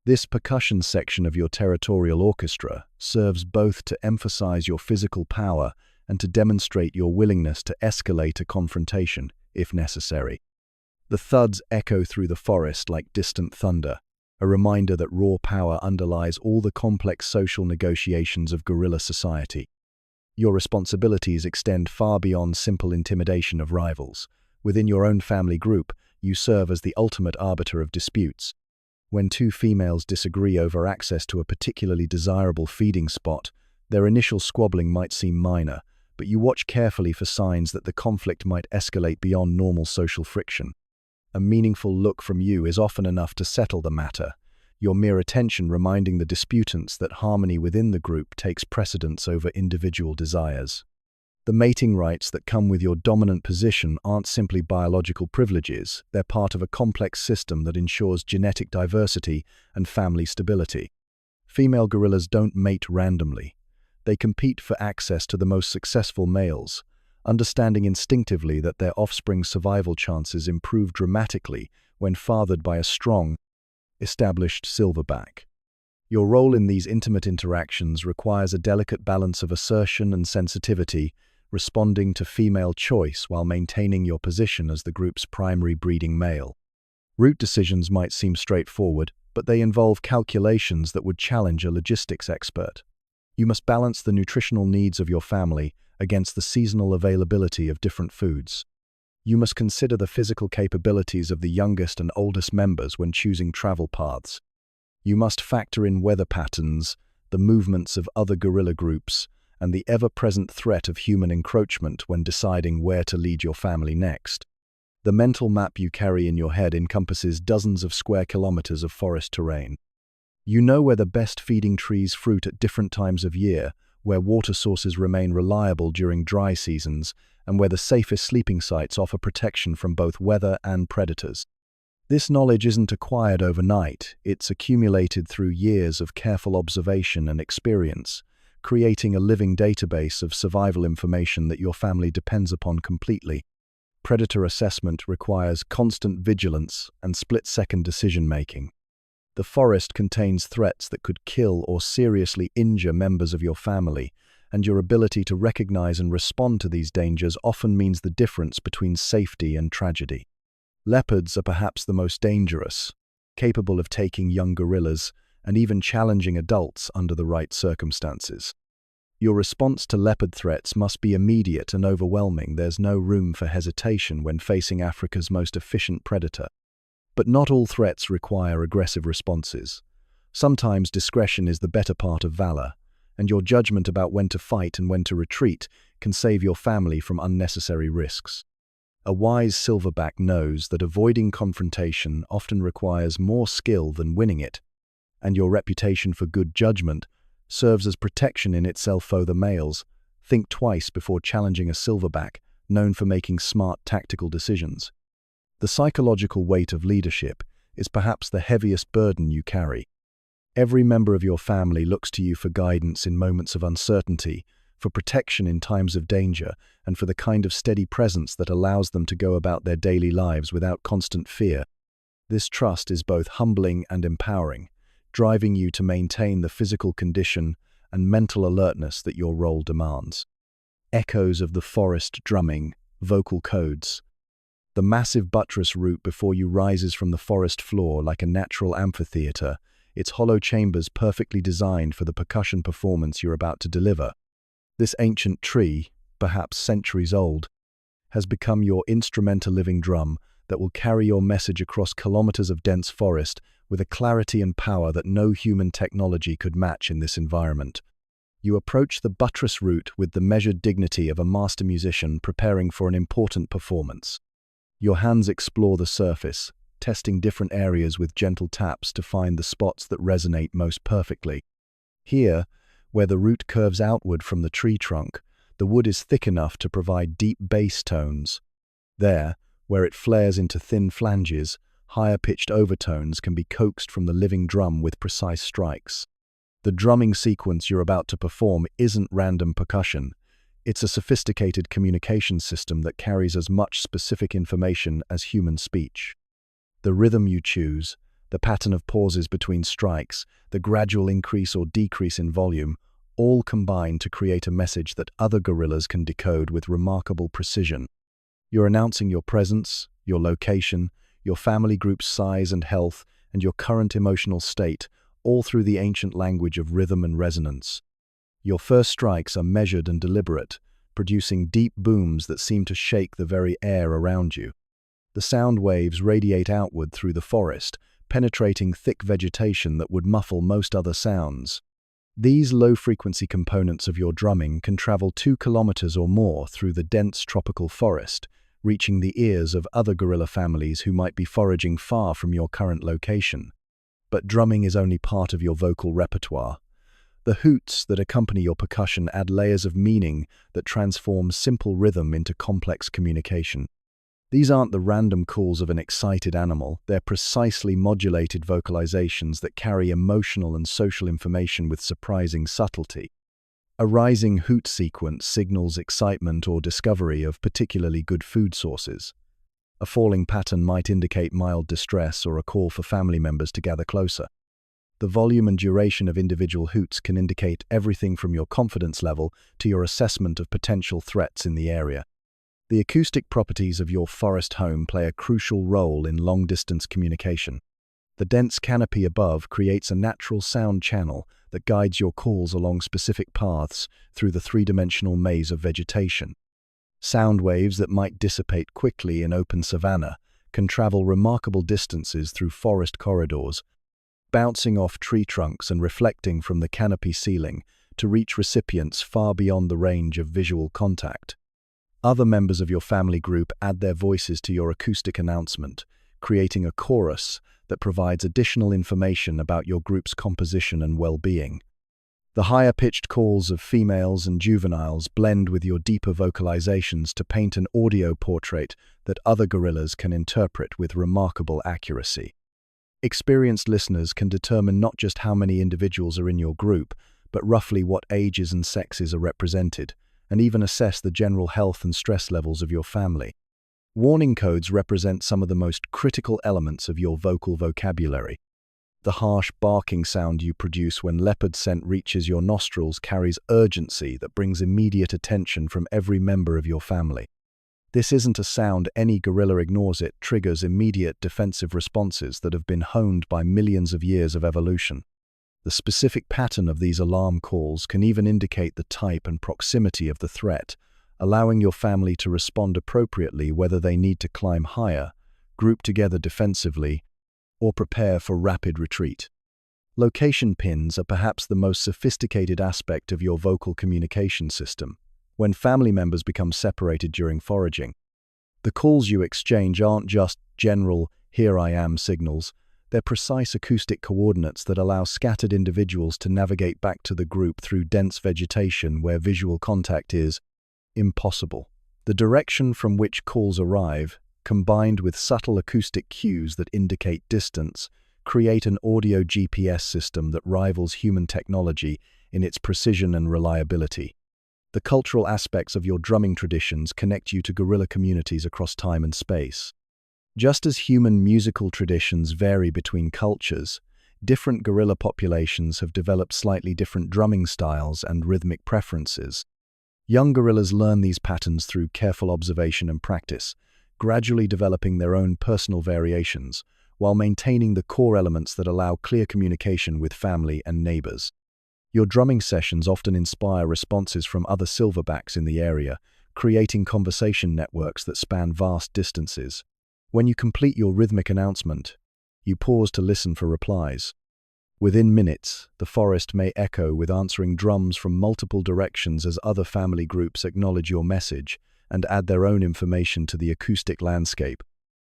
Speaker 1: This percussion section of your territorial orchestra serves both to emphasize your physical power and to demonstrate your willingness to escalate a confrontation, if necessary. The thuds echo through the forest like distant thunder, a reminder that raw power underlies all the complex social negotiations of gorilla society. Your responsibilities extend far beyond simple intimidation of rivals. Within your own family group, you serve as the ultimate arbiter of disputes. When two females disagree over access to a particularly desirable feeding spot, their initial squabbling might seem minor, but you watch carefully for signs that the conflict might escalate beyond normal social friction. A meaningful look from you is often enough to settle the matter, your mere attention reminding the disputants that harmony within the group takes precedence over individual desires. The mating rights that come with your dominant position aren't simply biological privileges, they're part of a complex system that ensures genetic diversity and family stability. Female gorillas don't mate randomly. They compete for access to the most successful males, understanding instinctively that their offspring's survival chances improve dramatically when fathered by a strong, established silverback. Your role in these intimate interactions requires a delicate balance of assertion and sensitivity, responding to female choice while maintaining your position as the group's primary breeding male. Route decisions might seem straightforward, but they involve calculations that would challenge a logistics expert. You must balance the nutritional needs of your family against the seasonal availability of different foods. You must consider the physical capabilities of the youngest and oldest members when choosing travel paths. You must factor in weather patterns, the movements of other gorilla groups, and the ever-present threat of human encroachment when deciding where to lead your family next. The mental map you carry in your head encompasses dozens of square kilometers of forest terrain. You know where the best feeding trees fruit at different times of year, where water sources remain reliable during dry seasons, and where the safest sleeping sites offer protection from both weather and predators. This knowledge isn't acquired overnight, it's accumulated through years of careful observation and experience, creating a living database of survival information that your family depends upon completely. Predator assessment requires constant vigilance and split-second decision-making. The forest contains threats that could kill or seriously injure members of your family, and your ability to recognize and respond to these dangers often means the difference between safety and tragedy. Leopards are perhaps the most dangerous, capable of taking young gorillas and even challenging adults under the right circumstances. Your response to leopard threats must be immediate and overwhelming. There's no room for hesitation when facing Africa's most efficient predator. But not all threats require aggressive responses. Sometimes discretion is the better part of valor, and your judgment about when to fight and when to retreat can save your family from unnecessary risks. A wise silverback knows that avoiding confrontation often requires more skill than winning it, and your reputation for good judgment serves as protection in itself for the males. Think twice before challenging a silverback, known for making smart tactical decisions. The psychological weight of leadership is perhaps the heaviest burden you carry. Every member of your family looks to you for guidance in moments of uncertainty, for protection in times of danger, and for the kind of steady presence that allows them to go about their daily lives without constant fear. This trust is both humbling and empowering, driving you to maintain the physical condition and mental alertness that your role demands. Echoes of the forest drumming, vocal codes. The massive buttress root before you rises from the forest floor like a natural amphitheater, its hollow chambers perfectly designed for the percussion performance you're about to deliver. This ancient tree, perhaps centuries old, has become your instrumental living drum that will carry your message across kilometers of dense forest with a clarity and power that no human technology could match in this environment. You approach the buttress root with the measured dignity of a master musician preparing for an important performance. Your hands explore the surface, testing different areas with gentle taps to find the spots that resonate most perfectly. Here, where the root curves outward from the tree trunk, the wood is thick enough to provide deep bass tones. There, where it flares into thin flanges, higher-pitched overtones can be coaxed from the living drum with precise strikes. The drumming sequence you're about to perform isn't random percussion. It's a sophisticated communication system that carries as much specific information as human speech. The rhythm you choose, the pattern of pauses between strikes, the gradual increase or decrease in volume, all combine to create a message that other gorillas can decode with remarkable precision. You're announcing your presence, your location, your family group's size and health, and your current emotional state, all through the ancient language of rhythm and resonance. Your first strikes are measured and deliberate, producing deep booms that seem to shake the very air around you. The sound waves radiate outward through the forest, penetrating thick vegetation that would muffle most other sounds. These low-frequency components of your drumming can travel 2 kilometers or more through the dense tropical forest, reaching the ears of other gorilla families who might be foraging far from your current location. But drumming is only part of your vocal repertoire. The hoots that accompany your percussion add layers of meaning that transform simple rhythm into complex communication. These aren't the random calls of an excited animal, they're precisely modulated vocalizations that carry emotional and social information with surprising subtlety. A rising hoot sequence signals excitement or discovery of particularly good food sources. A falling pattern might indicate mild distress or a call for family members to gather closer. The volume and duration of individual hoots can indicate everything from your confidence level to your assessment of potential threats in the area. The acoustic properties of your forest home play a crucial role in long-distance communication. The dense canopy above creates a natural sound channel that guides your calls along specific paths through the three-dimensional maze of vegetation. Sound waves that might dissipate quickly in open savanna can travel remarkable distances through forest corridors, bouncing off tree trunks and reflecting from the canopy ceiling, to reach recipients far beyond the range of visual contact. Other members of your family group add their voices to your acoustic announcement, creating a chorus that provides additional information about your group's composition and well-being. The higher-pitched calls of females and juveniles blend with your deeper vocalizations to paint an audio portrait that other gorillas can interpret with remarkable accuracy. Experienced listeners can determine not just how many individuals are in your group, but roughly what ages and sexes are represented, and even assess the general health and stress levels of your family. Warning codes represent some of the most critical elements of your vocal vocabulary. The harsh barking sound you produce when leopard scent reaches your nostrils carries urgency that brings immediate attention from every member of your family. This isn't a sound any gorilla ignores. It triggers immediate defensive responses that have been honed by millions of years of evolution. The specific pattern of these alarm calls can even indicate the type and proximity of the threat, allowing your family to respond appropriately whether they need to climb higher, group together defensively, or prepare for rapid retreat. Location pins are perhaps the most sophisticated aspect of your vocal communication system. When family members become separated during foraging, the calls you exchange aren't just general "here I am" signals. They're precise acoustic coordinates that allow scattered individuals to navigate back to the group through dense vegetation where visual contact is impossible. The direction from which calls arrive, combined with subtle acoustic cues that indicate distance, create an audio GPS system that rivals human technology in its precision and reliability. The cultural aspects of your drumming traditions connect you to gorilla communities across time and space. Just as human musical traditions vary between cultures, different gorilla populations have developed slightly different drumming styles and rhythmic preferences. Young gorillas learn these patterns through careful observation and practice, gradually developing their own personal variations, while maintaining the core elements that allow clear communication with family and neighbors. Your drumming sessions often inspire responses from other silverbacks in the area, creating conversation networks that span vast distances. When you complete your rhythmic announcement, you pause to listen for replies. Within minutes, the forest may echo with answering drums from multiple directions as other family groups acknowledge your message and add their own information to the acoustic landscape.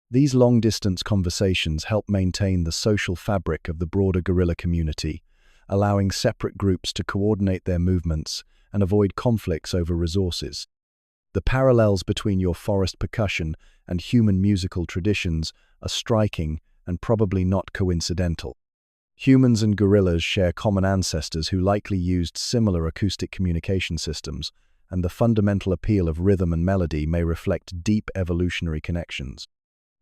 Speaker 1: These long-distance conversations help maintain the social fabric of the broader gorilla community, allowing separate groups to coordinate their movements and avoid conflicts over resources. The parallels between your forest percussion and human musical traditions are striking and probably not coincidental. Humans and gorillas share common ancestors who likely used similar acoustic communication systems, and the fundamental appeal of rhythm and melody may reflect deep evolutionary connections.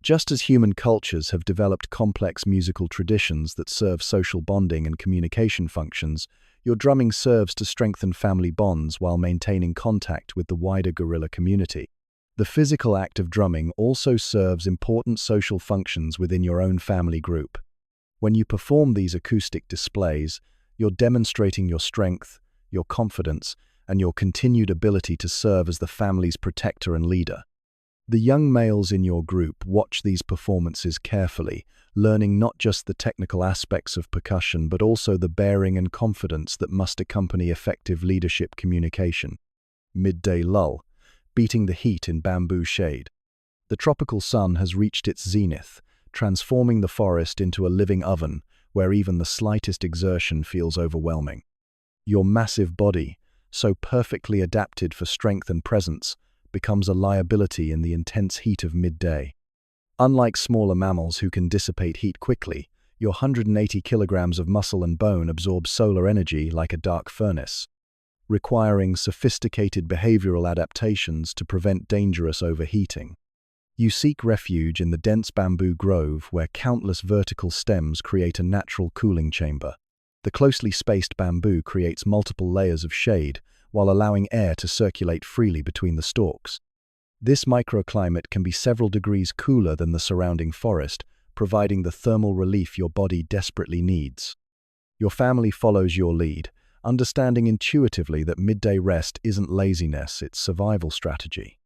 Speaker 1: Just as human cultures have developed complex musical traditions that serve social bonding and communication functions, your drumming serves to strengthen family bonds while maintaining contact with the wider gorilla community. The physical act of drumming also serves important social functions within your own family group. When you perform these acoustic displays, you're demonstrating your strength, your confidence, and your continued ability to serve as the family's protector and leader. The young males in your group watch these performances carefully, learning not just the technical aspects of percussion but also the bearing and confidence that must accompany effective leadership communication. Midday lull, beating the heat in bamboo shade. The tropical sun has reached its zenith, transforming the forest into a living oven where even the slightest exertion feels overwhelming. Your massive body, so perfectly adapted for strength and presence, becomes a liability in the intense heat of midday. Unlike smaller mammals who can dissipate heat quickly, your 180 kilograms of muscle and bone absorb solar energy like a dark furnace, requiring sophisticated behavioral adaptations to prevent dangerous overheating. You seek refuge in the dense bamboo grove where countless vertical stems create a natural cooling chamber. The closely spaced bamboo creates multiple layers of shade, while allowing air to circulate freely between the stalks. This microclimate can be several degrees cooler than the surrounding forest, providing the thermal relief your body desperately needs. Your family follows your lead, understanding intuitively that midday rest isn't laziness, it's survival strategy.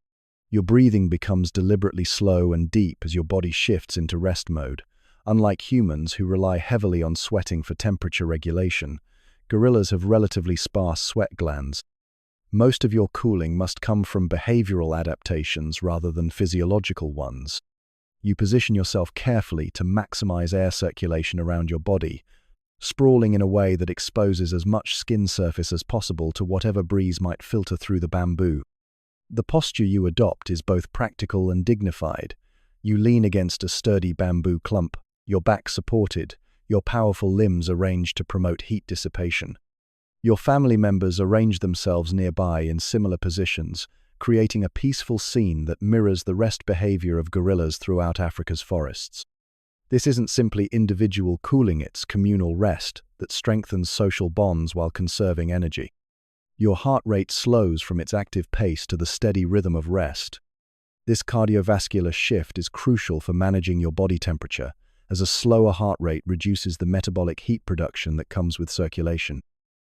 Speaker 1: Your breathing becomes deliberately slow and deep as your body shifts into rest mode. Unlike humans who rely heavily on sweating for temperature regulation, gorillas have relatively sparse sweat glands. Most of your cooling must come from behavioral adaptations rather than physiological ones. You position yourself carefully to maximize air circulation around your body, sprawling in a way that exposes as much skin surface as possible to whatever breeze might filter through the bamboo. The posture you adopt is both practical and dignified. You lean against a sturdy bamboo clump, your back supported, your powerful limbs arranged to promote heat dissipation. Your family members arrange themselves nearby in similar positions, creating a peaceful scene that mirrors the rest behavior of gorillas throughout Africa's forests. This isn't simply individual cooling, it's communal rest that strengthens social bonds while conserving energy. Your heart rate slows from its active pace to the steady rhythm of rest. This cardiovascular shift is crucial for managing your body temperature, as a slower heart rate reduces the metabolic heat production that comes with circulation.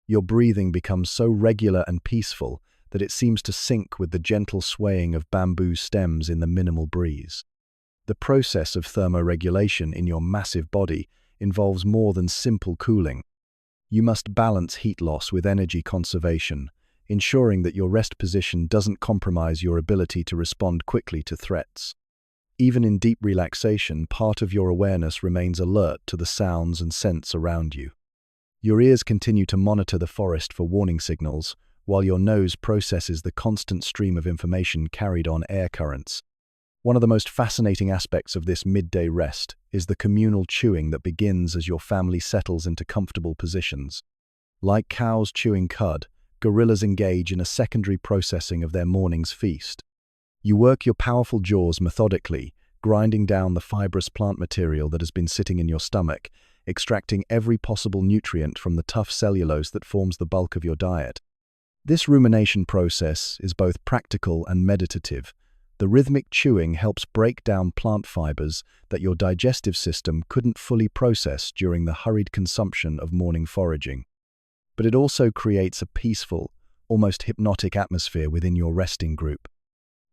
Speaker 1: Your breathing becomes so regular and peaceful that it seems to sync with the gentle swaying of bamboo stems in the minimal breeze. The process of thermoregulation in your massive body involves more than simple cooling. You must balance heat loss with energy conservation, ensuring that your rest position doesn't compromise your ability to respond quickly to threats. Even in deep relaxation, part of your awareness remains alert to the sounds and scents around you. Your ears continue to monitor the forest for warning signals, while your nose processes the constant stream of information carried on air currents. One of the most fascinating aspects of this midday rest is the communal chewing that begins as your family settles into comfortable positions. Like cows chewing cud, gorillas engage in a secondary processing of their morning's feast. You work your powerful jaws methodically, grinding down the fibrous plant material that has been sitting in your stomach, extracting every possible nutrient from the tough cellulose that forms the bulk of your diet. This rumination process is both practical and meditative. The rhythmic chewing helps break down plant fibers that your digestive system couldn't fully process during the hurried consumption of morning foraging. But it also creates a peaceful, almost hypnotic atmosphere within your resting group.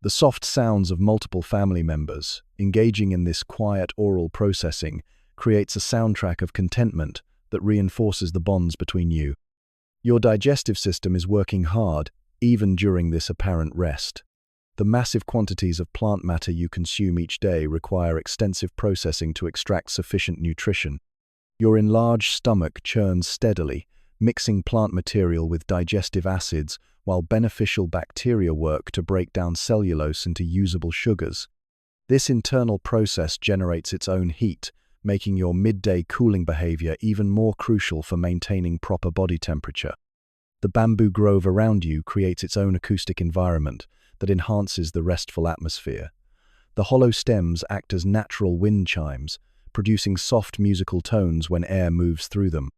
Speaker 1: The soft sounds of multiple family members engaging in this quiet oral processing creates a soundtrack of contentment that reinforces the bonds between you. Your digestive system is working hard, even during this apparent rest. The massive quantities of plant matter you consume each day require extensive processing to extract sufficient nutrition. Your enlarged stomach churns steadily, mixing plant material with digestive acids while beneficial bacteria work to break down cellulose into usable sugars. This internal process generates its own heat, making your midday cooling behavior even more crucial for maintaining proper body temperature. The bamboo grove around you creates its own acoustic environment that enhances the restful atmosphere. The hollow stems act as natural wind chimes, producing soft musical tones when air moves through them.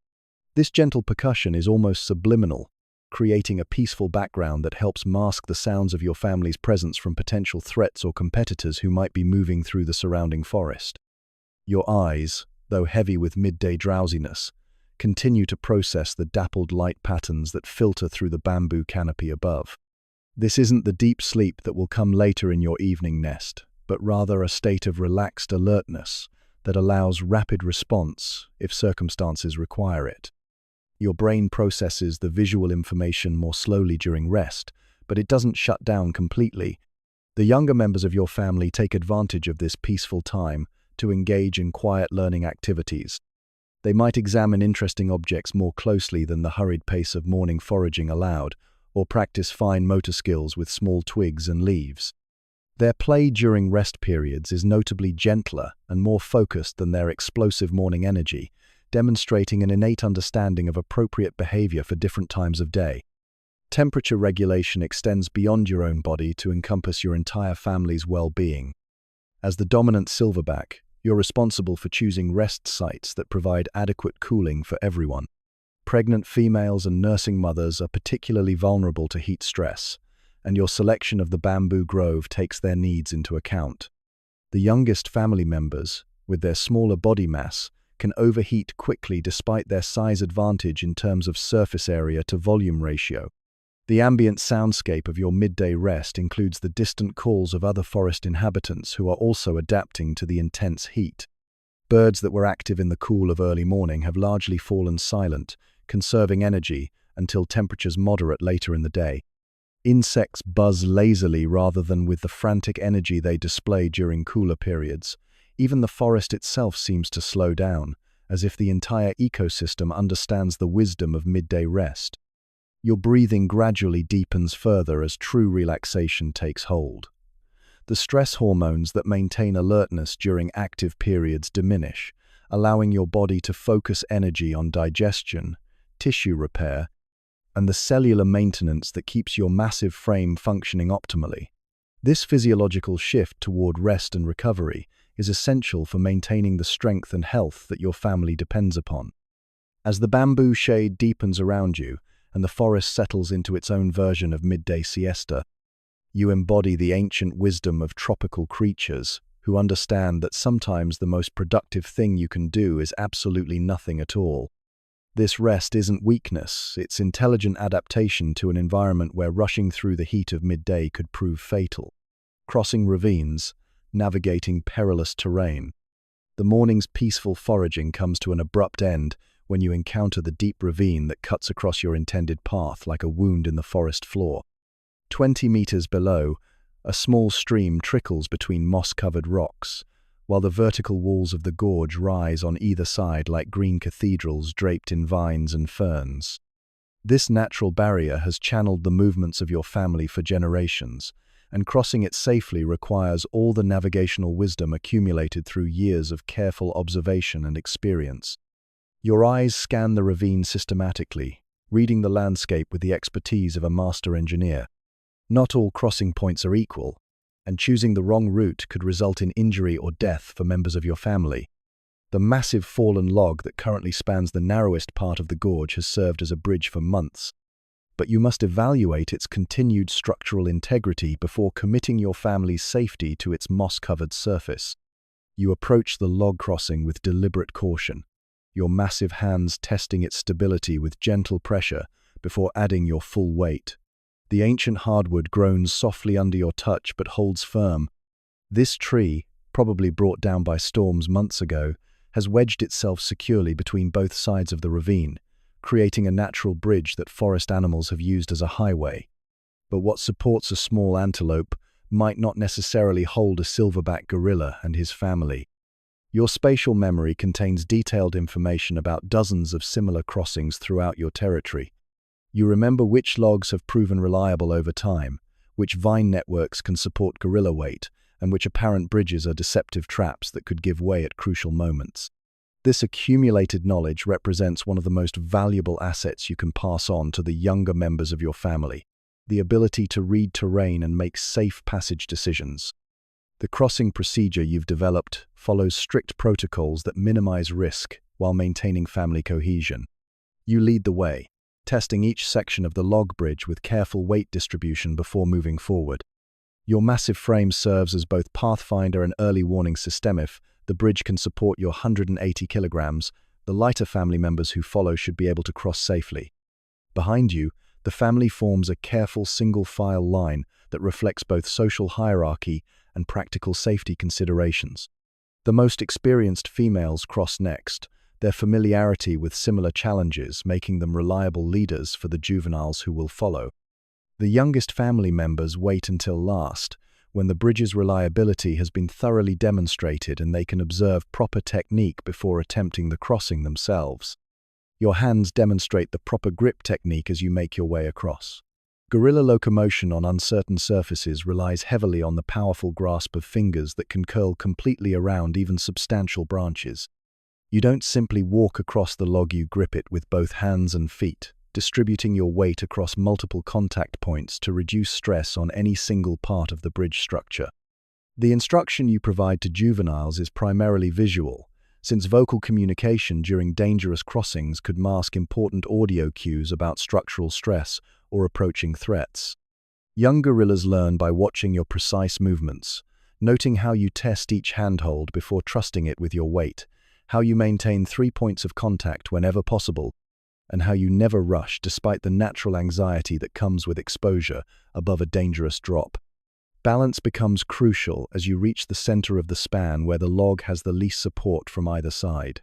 Speaker 1: This gentle percussion is almost subliminal, creating a peaceful background that helps mask the sounds of your family's presence from potential threats or competitors who might be moving through the surrounding forest. Your eyes, though heavy with midday drowsiness, continue to process the dappled light patterns that filter through the bamboo canopy above. This isn't the deep sleep that will come later in your evening nest, but rather a state of relaxed alertness that allows rapid response if circumstances require it. Your brain processes the visual information more slowly during rest, but it doesn't shut down completely. The younger members of your family take advantage of this peaceful time to engage in quiet learning activities. They might examine interesting objects more closely than the hurried pace of morning foraging allowed, or practice fine motor skills with small twigs and leaves. Their play during rest periods is notably gentler and more focused than their explosive morning energy, demonstrating an innate understanding of appropriate behavior for different times of day. Temperature regulation extends beyond your own body to encompass your entire family's well-being. As the dominant silverback, you're responsible for choosing rest sites that provide adequate cooling for everyone. Pregnant females and nursing mothers are particularly vulnerable to heat stress, and your selection of the bamboo grove takes their needs into account. The youngest family members, with their smaller body mass, can overheat quickly despite their size advantage in terms of surface area to volume ratio. The ambient soundscape of your midday rest includes the distant calls of other forest inhabitants who are also adapting to the intense heat. Birds that were active in the cool of early morning have largely fallen silent, conserving energy until temperatures moderate later in the day. Insects buzz lazily rather than with the frantic energy they display during cooler periods. Even the forest itself seems to slow down, as if the entire ecosystem understands the wisdom of midday rest. Your breathing gradually deepens further as true relaxation takes hold. The stress hormones that maintain alertness during active periods diminish, allowing your body to focus energy on digestion, tissue repair, and the cellular maintenance that keeps your massive frame functioning optimally. This physiological shift toward rest and recovery is essential for maintaining the strength and health that your family depends upon. As the bamboo shade deepens around you and the forest settles into its own version of midday siesta, you embody the ancient wisdom of tropical creatures who understand that sometimes the most productive thing you can do is absolutely nothing at all. This rest isn't weakness, it's intelligent adaptation to an environment where rushing through the heat of midday could prove fatal. Crossing ravines, navigating perilous terrain. The morning's peaceful foraging comes to an abrupt end when you encounter the deep ravine that cuts across your intended path like a wound in the forest floor. 20 meters below, a small stream trickles between moss-covered rocks, while the vertical walls of the gorge rise on either side like green cathedrals draped in vines and ferns. This natural barrier has channeled the movements of your family for generations, and crossing it safely requires all the navigational wisdom accumulated through years of careful observation and experience. Your eyes scan the ravine systematically, reading the landscape with the expertise of a master engineer. Not all crossing points are equal, and choosing the wrong route could result in injury or death for members of your family. The massive fallen log that currently spans the narrowest part of the gorge has served as a bridge for months, but you must evaluate its continued structural integrity before committing your family's safety to its moss-covered surface. You approach the log crossing with deliberate caution, your massive hands testing its stability with gentle pressure before adding your full weight. The ancient hardwood groans softly under your touch but holds firm. This tree, probably brought down by storms months ago, has wedged itself securely between both sides of the ravine, creating a natural bridge that forest animals have used as a highway. But what supports a small antelope might not necessarily hold a silverback gorilla and his family. Your spatial memory contains detailed information about dozens of similar crossings throughout your territory. You remember which logs have proven reliable over time, which vine networks can support gorilla weight, and which apparent bridges are deceptive traps that could give way at crucial moments. This accumulated knowledge represents one of the most valuable assets you can pass on to the younger members of your family, the ability to read terrain and make safe passage decisions. The crossing procedure you've developed follows strict protocols that minimize risk while maintaining family cohesion. You lead the way, testing each section of the log bridge with careful weight distribution before moving forward. Your massive frame serves as both pathfinder and early warning system. If the bridge can support your 180 kilograms, the lighter family members who follow should be able to cross safely. Behind you, the family forms a careful single-file line that reflects both social hierarchy and practical safety considerations. The most experienced females cross next, their familiarity with similar challenges making them reliable leaders for the juveniles who will follow. The youngest family members wait until last, when the bridge's reliability has been thoroughly demonstrated and they can observe proper technique before attempting the crossing themselves. Your hands demonstrate the proper grip technique as you make your way across. Gorilla locomotion on uncertain surfaces relies heavily on the powerful grasp of fingers that can curl completely around even substantial branches. You don't simply walk across the log, you grip it with both hands and feet, distributing your weight across multiple contact points to reduce stress on any single part of the bridge structure. The instruction you provide to juveniles is primarily visual, since vocal communication during dangerous crossings could mask important audio cues about structural stress or approaching threats. Young gorillas learn by watching your precise movements, noting how you test each handhold before trusting it with your weight, how you maintain 3 points of contact whenever possible, and how you never rush despite the natural anxiety that comes with exposure above a dangerous drop. Balance becomes crucial as you reach the center of the span where the log has the least support from either side.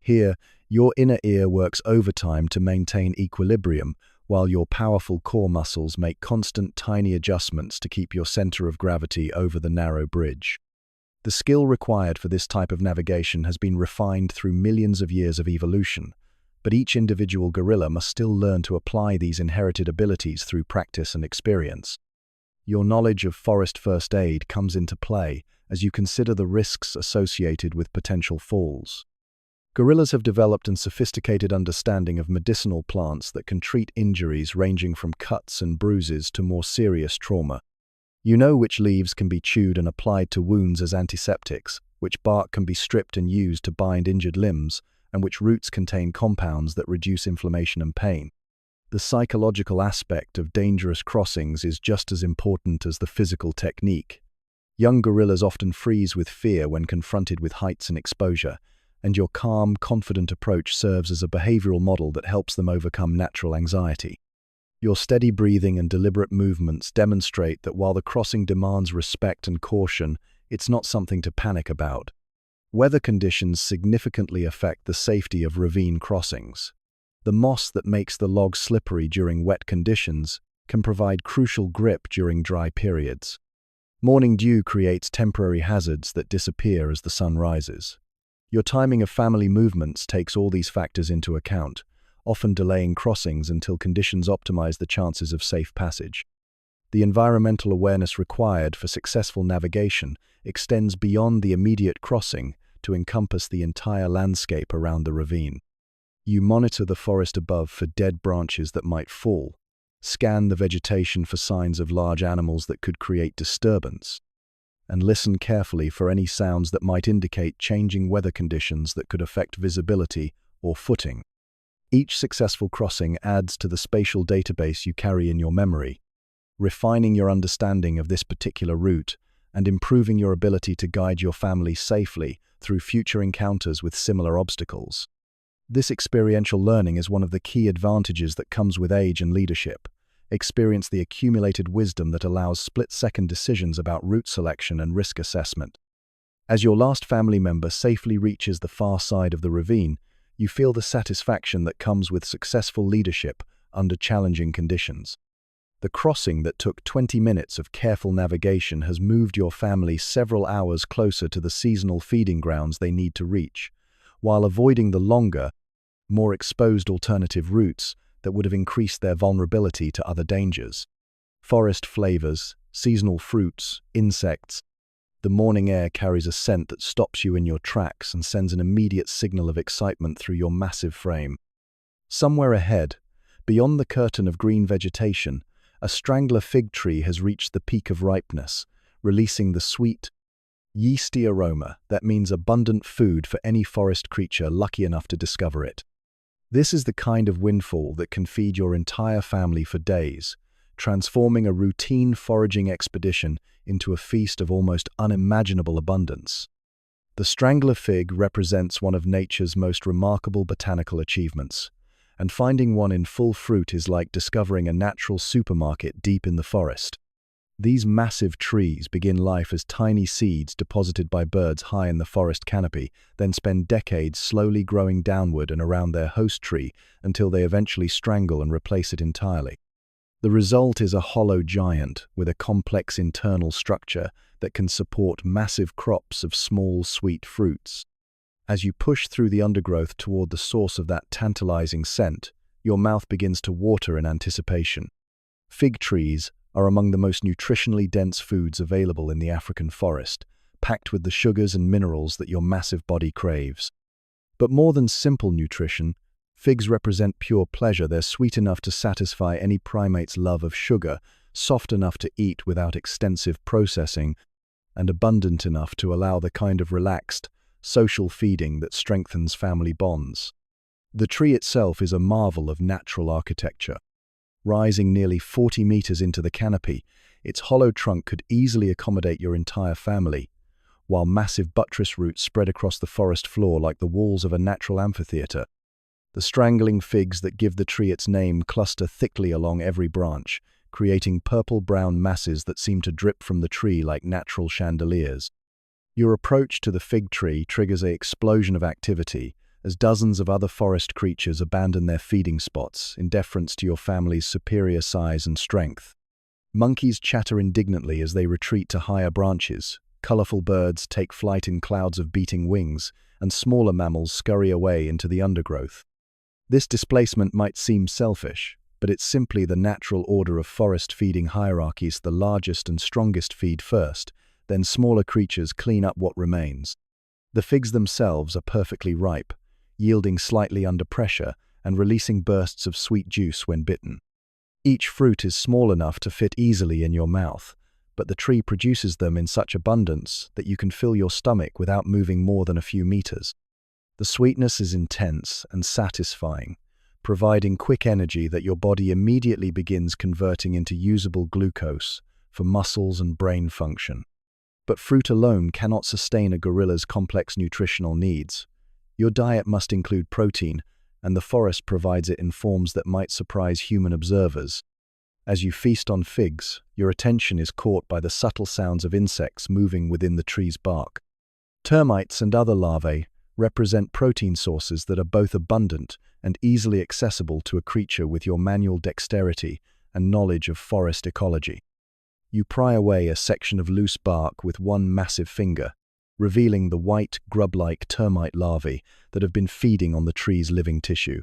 Speaker 1: Here, Your inner ear works overtime to maintain equilibrium, while your powerful core muscles make constant tiny adjustments to keep your center of gravity over the narrow bridge. The skill required for this type of navigation has been refined through millions of years of evolution, but each individual gorilla must still learn to apply these inherited abilities through practice and experience. Your knowledge of forest first aid comes into play as you consider the risks associated with potential falls. Gorillas have developed a sophisticated understanding of medicinal plants that can treat injuries ranging from cuts and bruises to more serious trauma. You know which leaves can be chewed and applied to wounds as antiseptics, which bark can be stripped and used to bind injured limbs, and which roots contain compounds that reduce inflammation and pain. The psychological aspect of dangerous crossings is just as important as the physical technique. Young gorillas often freeze with fear when confronted with heights and exposure, and your calm, confident approach serves as a behavioral model that helps them overcome natural anxiety. Your steady breathing and deliberate movements demonstrate that while the crossing demands respect and caution, it's not something to panic about. Weather conditions significantly affect the safety of ravine crossings. The moss that makes the logs slippery during wet conditions can provide crucial grip during dry periods. Morning dew creates temporary hazards that disappear as the sun rises. Your timing of family movements takes all these factors into account, often delaying crossings until conditions optimize the chances of safe passage. The environmental awareness required for successful navigation extends beyond the immediate crossing to encompass the entire landscape around the ravine. You monitor the forest above for dead branches that might fall, scan the vegetation for signs of large animals that could create disturbance, and listen carefully for any sounds that might indicate changing weather conditions that could affect visibility or footing. Each successful crossing adds to the spatial database you carry in your memory, refining your understanding of this particular route and improving your ability to guide your family safely through future encounters with similar obstacles. This experiential learning is one of the key advantages that comes with age and leadership. Experience the accumulated wisdom that allows split-second decisions about route selection and risk assessment. As your last family member safely reaches the far side of the ravine, you feel the satisfaction that comes with successful leadership under challenging conditions. The crossing that took 20 minutes of careful navigation has moved your family several hours closer to the seasonal feeding grounds they need to reach, while avoiding the longer, more exposed alternative routes that would have increased their vulnerability to other dangers. Forest flavors, seasonal fruits, insects. The morning air carries a scent that stops you in your tracks and sends an immediate signal of excitement through your massive frame. Somewhere ahead, beyond the curtain of green vegetation, a strangler fig tree has reached the peak of ripeness, releasing the sweet, yeasty aroma that means abundant food for any forest creature lucky enough to discover it. This is the kind of windfall that can feed your entire family for days, transforming a routine foraging expedition into a feast of almost unimaginable abundance. The strangler fig represents one of nature's most remarkable botanical achievements, and finding one in full fruit is like discovering a natural supermarket deep in the forest. These massive trees begin life as tiny seeds deposited by birds high in the forest canopy, then spend decades slowly growing downward and around their host tree until they eventually strangle and replace it entirely. The result is a hollow giant with a complex internal structure that can support massive crops of small, sweet fruits. As you push through the undergrowth toward the source of that tantalizing scent, your mouth begins to water in anticipation. Fig trees are among the most nutritionally dense foods available in the African forest, packed with the sugars and minerals that your massive body craves. But more than simple nutrition, figs represent pure pleasure. They're sweet enough to satisfy any primate's love of sugar, soft enough to eat without extensive processing, and abundant enough to allow the kind of relaxed, social feeding that strengthens family bonds. The tree itself is a marvel of natural architecture. Rising nearly 40 meters into the canopy, its hollow trunk could easily accommodate your entire family, while massive buttress roots spread across the forest floor like the walls of a natural amphitheater. The strangling figs that give the tree its name cluster thickly along every branch, creating purple-brown masses that seem to drip from the tree like natural chandeliers. Your approach to the fig tree triggers an explosion of activity, as dozens of other forest creatures abandon their feeding spots in deference to your family's superior size and strength. Monkeys chatter indignantly as they retreat to higher branches, colorful birds take flight in clouds of beating wings, and smaller mammals scurry away into the undergrowth. This displacement might seem selfish, but it's simply the natural order of forest feeding hierarchies. The largest and strongest feed first, then smaller creatures clean up what remains. The figs themselves are perfectly ripe, yielding slightly under pressure and releasing bursts of sweet juice when bitten. Each fruit is small enough to fit easily in your mouth, but the tree produces them in such abundance that you can fill your stomach without moving more than a few meters. The sweetness is intense and satisfying, providing quick energy that your body immediately begins converting into usable glucose for muscles and brain function. But fruit alone cannot sustain a gorilla's complex nutritional needs. Your diet must include protein, and the forest provides it in forms that might surprise human observers. As you feast on figs, your attention is caught by the subtle sounds of insects moving within the tree's bark. Termites and other larvae represent protein sources that are both abundant and easily accessible to a creature with your manual dexterity and knowledge of forest ecology. You pry away a section of loose bark with one massive finger, revealing the white, grub-like termite larvae that have been feeding on the tree's living tissue.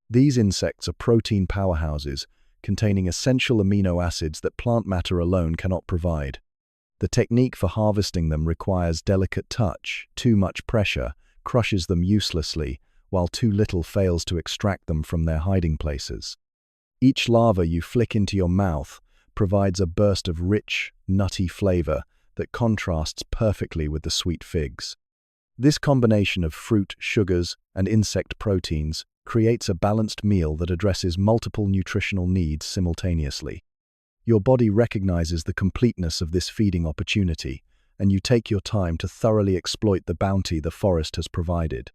Speaker 1: These insects are protein powerhouses containing essential amino acids that plant matter alone cannot provide. The technique for harvesting them requires delicate touch. Too much pressure crushes them uselessly, while too little fails to extract them from their hiding places. Each larva you flick into your mouth provides a burst of rich, nutty flavor that contrasts perfectly with the sweet figs. This combination of fruit, sugars, and insect proteins creates a balanced meal that addresses multiple nutritional needs simultaneously. Your body recognizes the completeness of this feeding opportunity, and you take your time to thoroughly exploit the bounty the forest has provided.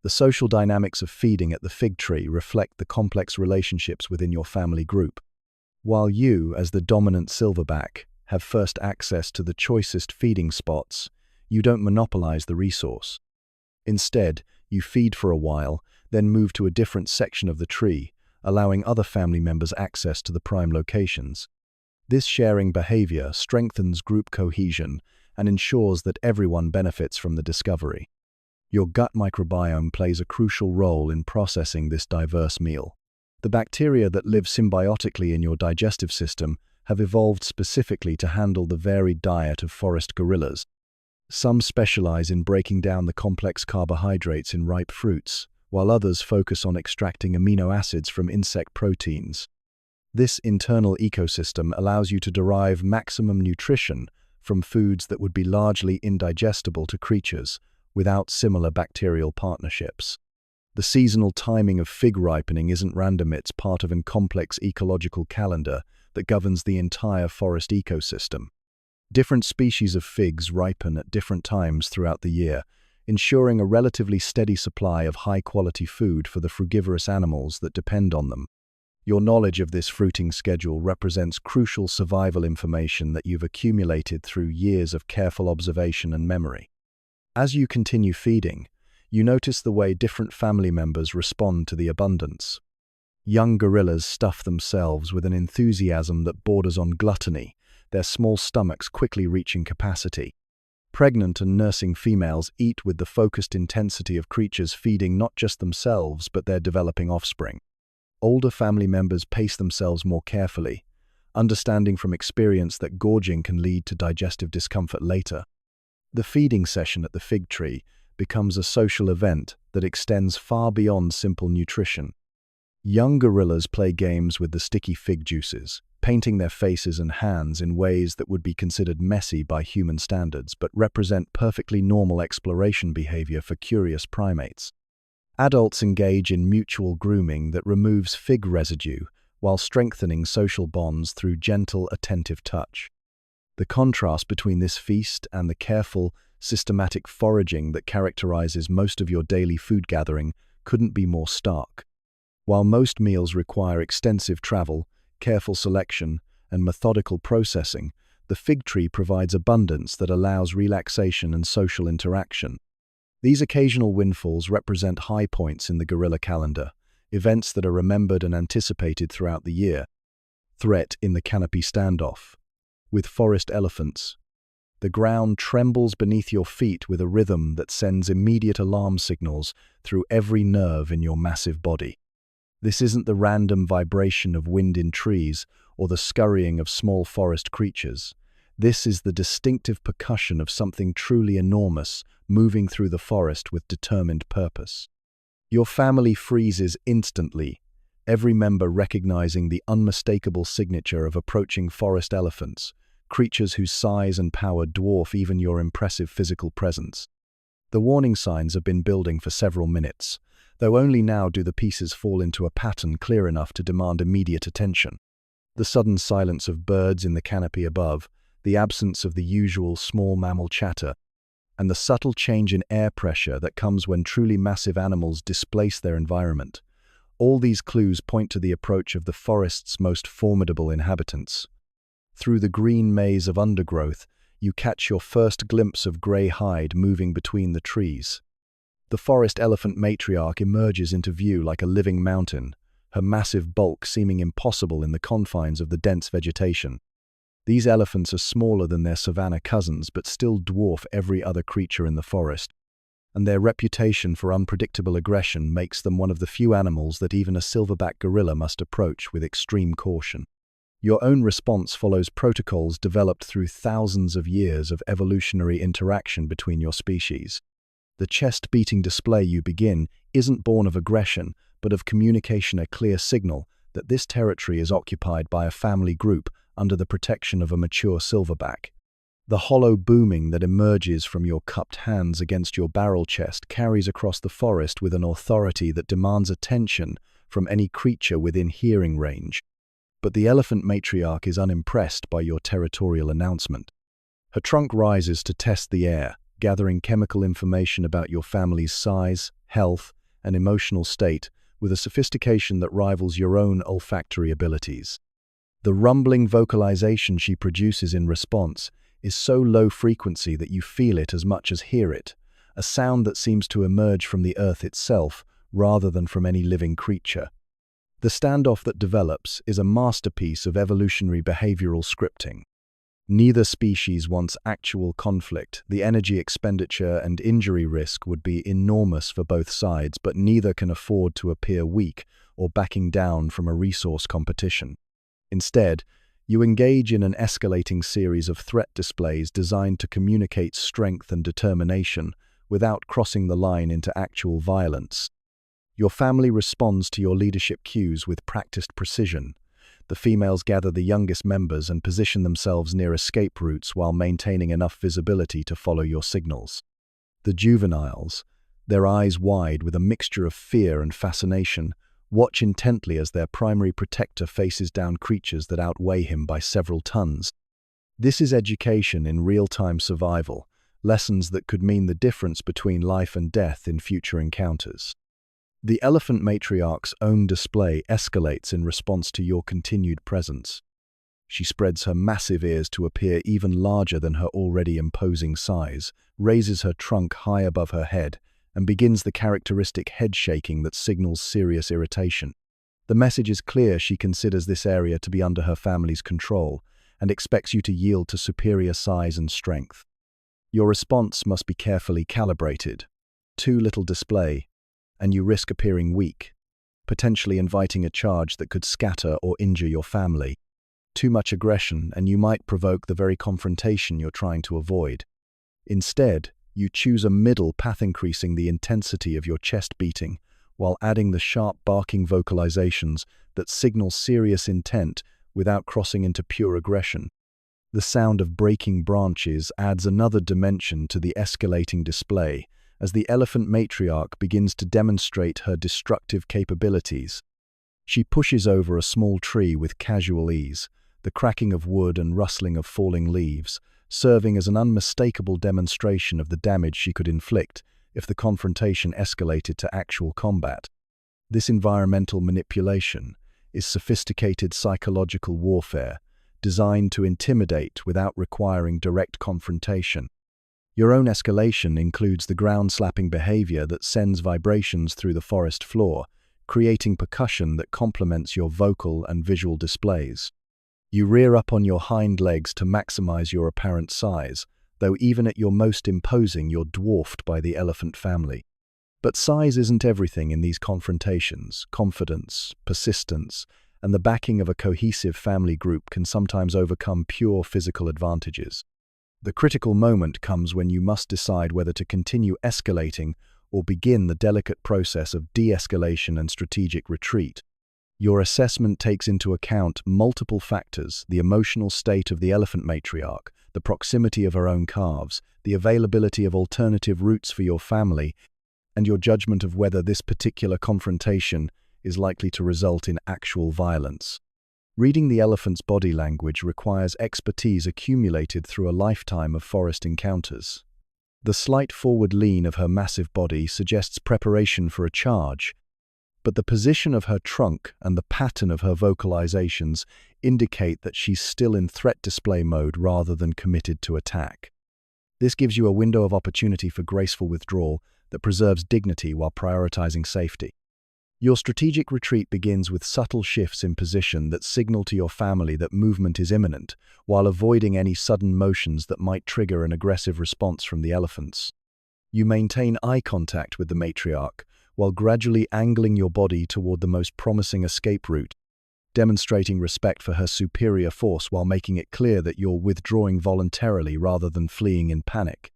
Speaker 1: The social dynamics of feeding at the fig tree reflect the complex relationships within your family group. While you, as the dominant silverback, have first access to the choicest feeding spots, you don't monopolize the resource. Instead, you feed for a while, then move to a different section of the tree, allowing other family members access to the prime locations. This sharing behavior strengthens group cohesion and ensures that everyone benefits from the discovery. Your gut microbiome plays a crucial role in processing this diverse meal. The bacteria that live symbiotically in your digestive system have evolved specifically to handle the varied diet of forest gorillas. Some specialize in breaking down the complex carbohydrates in ripe fruits, while others focus on extracting amino acids from insect proteins. This internal ecosystem allows you to derive maximum nutrition from foods that would be largely indigestible to creatures without similar bacterial partnerships. The seasonal timing of fig ripening isn't random, it's part of a complex ecological calendar that governs the entire forest ecosystem. Different species of figs ripen at different times throughout the year, ensuring a relatively steady supply of high-quality food for the frugivorous animals that depend on them. Your knowledge of this fruiting schedule represents crucial survival information that you've accumulated through years of careful observation and memory. As you continue feeding, you notice the way different family members respond to the abundance. Young gorillas stuff themselves with an enthusiasm that borders on gluttony, their small stomachs quickly reaching capacity. Pregnant and nursing females eat with the focused intensity of creatures feeding not just themselves but their developing offspring. Older family members pace themselves more carefully, understanding from experience that gorging can lead to digestive discomfort later. The feeding session at the fig tree becomes a social event that extends far beyond simple nutrition. Young gorillas play games with the sticky fig juices, painting their faces and hands in ways that would be considered messy by human standards but represent perfectly normal exploration behavior for curious primates. Adults engage in mutual grooming that removes fig residue while strengthening social bonds through gentle, attentive touch. The contrast between this feast and the careful, systematic foraging that characterizes most of your daily food gathering couldn't be more stark. While most meals require extensive travel, careful selection, and methodical processing, the fig tree provides abundance that allows relaxation and social interaction. These occasional windfalls represent high points in the gorilla calendar, events that are remembered and anticipated throughout the year. Threat in the canopy standoff. With forest elephants, the ground trembles beneath your feet with a rhythm that sends immediate alarm signals through every nerve in your massive body. This isn't the random vibration of wind in trees or the scurrying of small forest creatures. This is the distinctive percussion of something truly enormous moving through the forest with determined purpose. Your family freezes instantly, every member recognizing the unmistakable signature of approaching forest elephants, creatures whose size and power dwarf even your impressive physical presence. The warning signs have been building for several minutes, though only now do the pieces fall into a pattern clear enough to demand immediate attention. The sudden silence of birds in the canopy above, the absence of the usual small mammal chatter, and the subtle change in air pressure that comes when truly massive animals displace their environment. All these clues point to the approach of the forest's most formidable inhabitants. Through the green maze of undergrowth, you catch your first glimpse of grey hide moving between the trees. The forest elephant matriarch emerges into view like a living mountain, her massive bulk seeming impossible in the confines of the dense vegetation. These elephants are smaller than their savanna cousins but still dwarf every other creature in the forest, and their reputation for unpredictable aggression makes them one of the few animals that even a silverback gorilla must approach with extreme caution. Your own response follows protocols developed through thousands of years of evolutionary interaction between your species. The chest-beating display you begin isn't born of aggression, but of communication, a clear signal that this territory is occupied by a family group under the protection of a mature silverback. The hollow booming that emerges from your cupped hands against your barrel chest carries across the forest with an authority that demands attention from any creature within hearing range. But the elephant matriarch is unimpressed by your territorial announcement. Her trunk rises to test the air, gathering chemical information about your family's size, health, and emotional state with a sophistication that rivals your own olfactory abilities. The rumbling vocalization she produces in response is so low frequency that you feel it as much as hear it, a sound that seems to emerge from the earth itself rather than from any living creature. The standoff that develops is a masterpiece of evolutionary behavioral scripting. Neither species wants actual conflict. The energy expenditure and injury risk would be enormous for both sides, but neither can afford to appear weak or backing down from a resource competition. Instead, you engage in an escalating series of threat displays designed to communicate strength and determination without crossing the line into actual violence. Your family responds to your leadership cues with practiced precision. The females gather the youngest members and position themselves near escape routes while maintaining enough visibility to follow your signals. The juveniles, their eyes wide with a mixture of fear and fascination, watch intently as their primary protector faces down creatures that outweigh him by several tons. This is education in real-time survival, lessons that could mean the difference between life and death in future encounters. The elephant matriarch's own display escalates in response to your continued presence. She spreads her massive ears to appear even larger than her already imposing size, raises her trunk high above her head, and begins the characteristic head shaking that signals serious irritation. The message is clear: she considers this area to be under her family's control and expects you to yield to superior size and strength. Your response must be carefully calibrated. Too little display, and you risk appearing weak, potentially inviting a charge that could scatter or injure your family. Too much aggression, and you might provoke the very confrontation you're trying to avoid. Instead, you choose a middle path, increasing the intensity of your chest beating, while adding the sharp barking vocalizations that signal serious intent without crossing into pure aggression. The sound of breaking branches adds another dimension to the escalating display, as the elephant matriarch begins to demonstrate her destructive capabilities. She pushes over a small tree with casual ease, the cracking of wood and rustling of falling leaves, serving as an unmistakable demonstration of the damage she could inflict if the confrontation escalated to actual combat. This environmental manipulation is sophisticated psychological warfare, designed to intimidate without requiring direct confrontation. Your own escalation includes the ground-slapping behavior that sends vibrations through the forest floor, creating percussion that complements your vocal and visual displays. You rear up on your hind legs to maximize your apparent size, though even at your most imposing, you're dwarfed by the elephant family. But size isn't everything in these confrontations. Confidence, persistence, and the backing of a cohesive family group can sometimes overcome pure physical advantages. The critical moment comes when you must decide whether to continue escalating or begin the delicate process of de-escalation and strategic retreat. Your assessment takes into account multiple factors: the emotional state of the elephant matriarch, the proximity of her own calves, the availability of alternative routes for your family, and your judgment of whether this particular confrontation is likely to result in actual violence. Reading the elephant's body language requires expertise accumulated through a lifetime of forest encounters. The slight forward lean of her massive body suggests preparation for a charge, but the position of her trunk and the pattern of her vocalizations indicate that she's still in threat display mode rather than committed to attack. This gives you a window of opportunity for graceful withdrawal that preserves dignity while prioritizing safety. Your strategic retreat begins with subtle shifts in position that signal to your family that movement is imminent, while avoiding any sudden motions that might trigger an aggressive response from the elephants. You maintain eye contact with the matriarch, while gradually angling your body toward the most promising escape route, demonstrating respect for her superior force while making it clear that you're withdrawing voluntarily rather than fleeing in panic.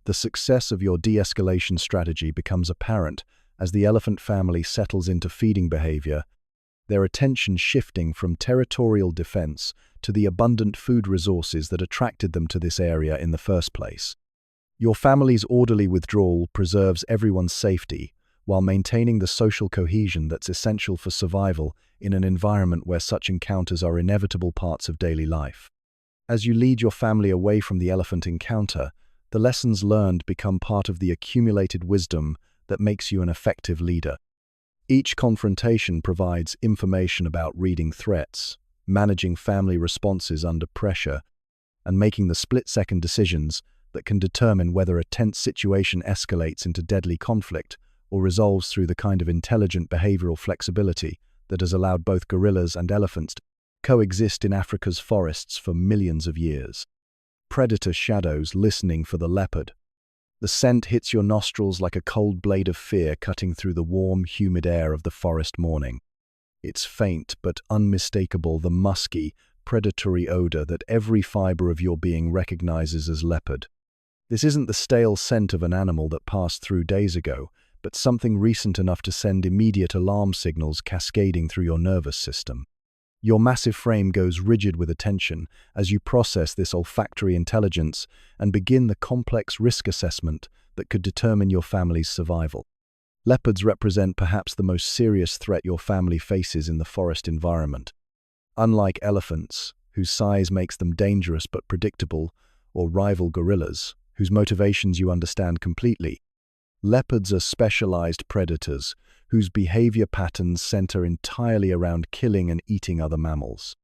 Speaker 1: The success of your de-escalation strategy becomes apparent as the elephant family settles into feeding behavior, their attention shifting from territorial defense to the abundant food resources that attracted them to this area in the first place. Your family's orderly withdrawal preserves everyone's safety while maintaining the social cohesion that's essential for survival in an environment where such encounters are inevitable parts of daily life. As you lead your family away from the elephant encounter, the lessons learned become part of the accumulated wisdom that makes you an effective leader. Each confrontation provides information about reading threats, managing family responses under pressure, and making the split-second decisions that can determine whether a tense situation escalates into deadly conflict or resolves through the kind of intelligent behavioral flexibility that has allowed both gorillas and elephants to coexist in Africa's forests for millions of years. Predator shadows listening for the leopard. The scent hits your nostrils like a cold blade of fear cutting through the warm, humid air of the forest morning. It's faint but unmistakable, the musky, predatory odor that every fiber of your being recognizes as leopard. This isn't the stale scent of an animal that passed through days ago, but something recent enough to send immediate alarm signals cascading through your nervous system. Your massive frame goes rigid with attention as you process this olfactory intelligence and begin the complex risk assessment that could determine your family's survival. Leopards represent perhaps the most serious threat your family faces in the forest environment. Unlike elephants, whose size makes them dangerous but predictable, or rival gorillas, whose motivations you understand completely, leopards are specialized predators whose behavior patterns center entirely around killing and eating other mammals.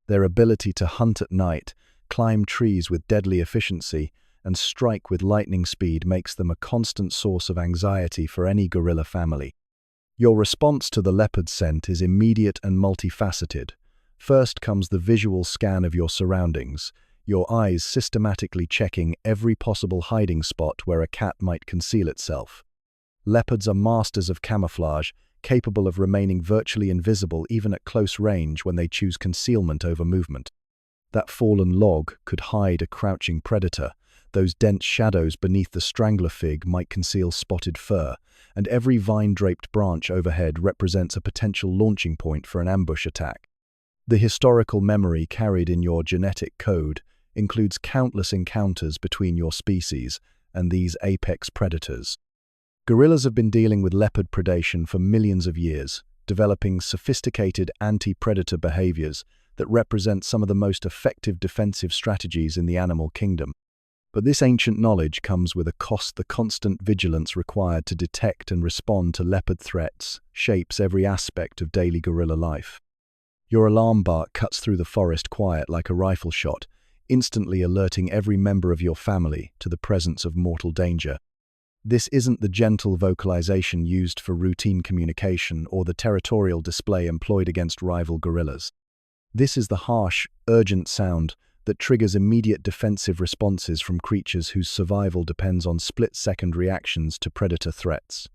Speaker 1: Their ability to hunt at night, climb trees with deadly efficiency, and strike with lightning speed makes them a constant source of anxiety for any gorilla family. Your response to the leopard scent is immediate and multifaceted. First comes the visual scan of your surroundings, your eyes systematically checking every possible hiding spot where a cat might conceal itself. Leopards are masters of camouflage, capable of remaining virtually invisible even at close range when they choose concealment over movement. That fallen log could hide a crouching predator, those dense shadows beneath the strangler fig might conceal spotted fur, and every vine-draped branch overhead represents a potential launching point for an ambush attack. The historical memory carried in your genetic code includes countless encounters between your species and these apex predators. Gorillas have been dealing with leopard predation for millions of years, developing sophisticated anti-predator behaviors that represent some of the most effective defensive strategies in the animal kingdom. But this ancient knowledge comes with a cost. The constant vigilance required to detect and respond to leopard threats shapes every aspect of daily gorilla life. Your alarm bark cuts through the forest quiet like a rifle shot, instantly alerting every member of your family to the presence of mortal danger. This isn't the gentle vocalization used for routine communication or the territorial display employed against rival gorillas. This is the harsh, urgent sound that triggers immediate defensive responses from creatures whose survival depends on split-second reactions to predator threats.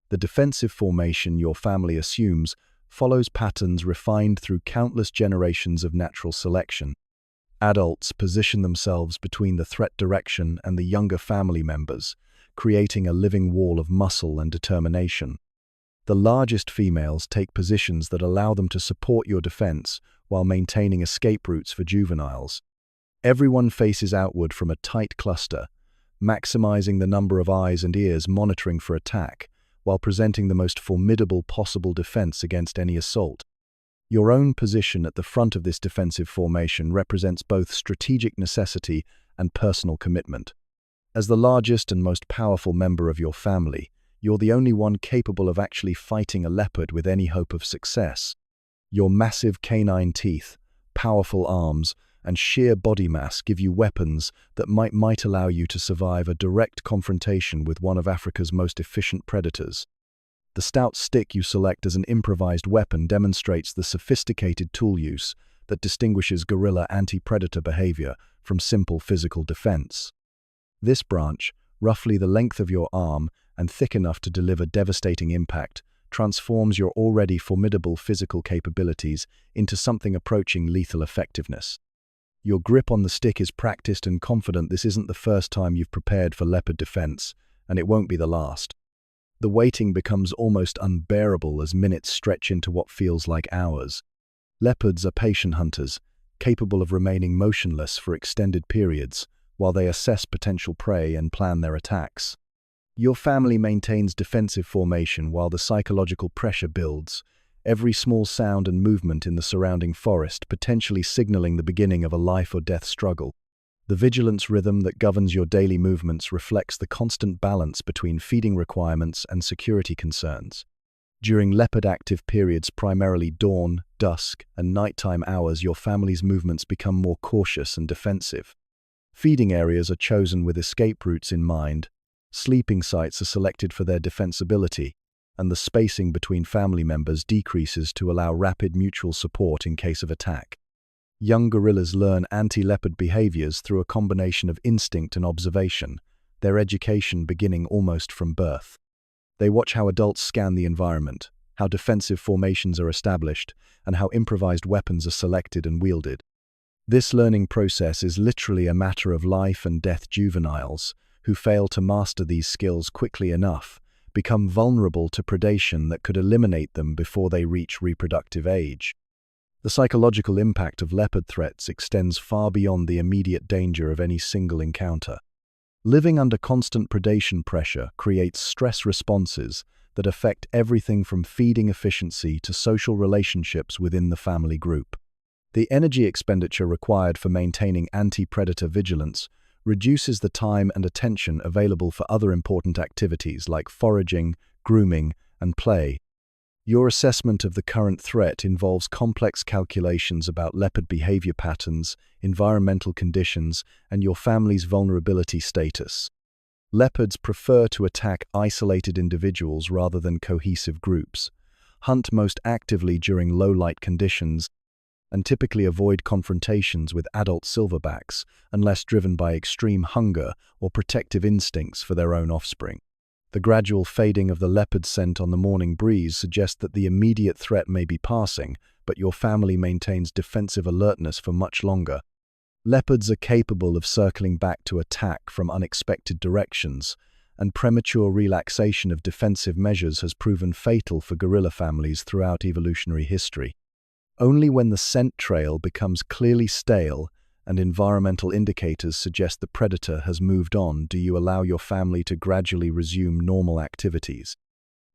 Speaker 1: The defensive formation your family assumes follows patterns refined through countless generations of natural selection. Adults position themselves between the threat direction and the younger family members, creating a living wall of muscle and determination. The largest females take positions that allow them to support your defense while maintaining escape routes for juveniles. Everyone faces outward from a tight cluster, maximizing the number of eyes and ears monitoring for attack, while presenting the most formidable possible defense against any assault. Your own position at the front of this defensive formation represents both strategic necessity and personal commitment. As the largest and most powerful member of your family, you're the only one capable of actually fighting a leopard with any hope of success. Your massive canine teeth, powerful arms, and sheer body mass give you weapons that might allow you to survive a direct confrontation with one of Africa's most efficient predators. The stout stick you select as an improvised weapon demonstrates the sophisticated tool use that distinguishes gorilla anti-predator behavior from simple physical defense. This branch, roughly the length of your arm and thick enough to deliver devastating impact, transforms your already formidable physical capabilities into something approaching lethal effectiveness. Your grip on the stick is practiced and confident. This isn't the first time you've prepared for leopard defense, and it won't be the last. The waiting becomes almost unbearable as minutes stretch into what feels like hours. Leopards are patient hunters, capable of remaining motionless for extended periods while they assess potential prey and plan their attacks. Your family maintains defensive formation while the psychological pressure builds, every small sound and movement in the surrounding forest potentially signaling the beginning of a life-or-death struggle. The vigilance rhythm that governs your daily movements reflects the constant balance between feeding requirements and security concerns. During leopard-active periods, primarily dawn, dusk, and nighttime hours, your family's movements become more cautious and defensive. Feeding areas are chosen with escape routes in mind, sleeping sites are selected for their defensibility, and the spacing between family members decreases to allow rapid mutual support in case of attack. Young gorillas learn anti-leopard behaviors through a combination of instinct and observation, their education beginning almost from birth. They watch how adults scan the environment, how defensive formations are established, and how improvised weapons are selected and wielded. This learning process is literally a matter of life and death. Juveniles, who fail to master these skills quickly enough, become vulnerable to predation that could eliminate them before they reach reproductive age. The psychological impact of leopard threats extends far beyond the immediate danger of any single encounter. Living under constant predation pressure creates stress responses that affect everything from feeding efficiency to social relationships within the family group. The energy expenditure required for maintaining anti-predator vigilance reduces the time and attention available for other important activities like foraging, grooming, and play. Your assessment of the current threat involves complex calculations about leopard behavior patterns, environmental conditions, and your family's vulnerability status. Leopards prefer to attack isolated individuals rather than cohesive groups, hunt most actively during low-light conditions, and typically avoid confrontations with adult silverbacks unless driven by extreme hunger or protective instincts for their own offspring. The gradual fading of the leopard scent on the morning breeze suggests that the immediate threat may be passing, but your family maintains defensive alertness for much longer. Leopards are capable of circling back to attack from unexpected directions, and premature relaxation of defensive measures has proven fatal for gorilla families throughout evolutionary history. Only when the scent trail becomes clearly stale and environmental indicators suggest the predator has moved on do you allow your family to gradually resume normal activities.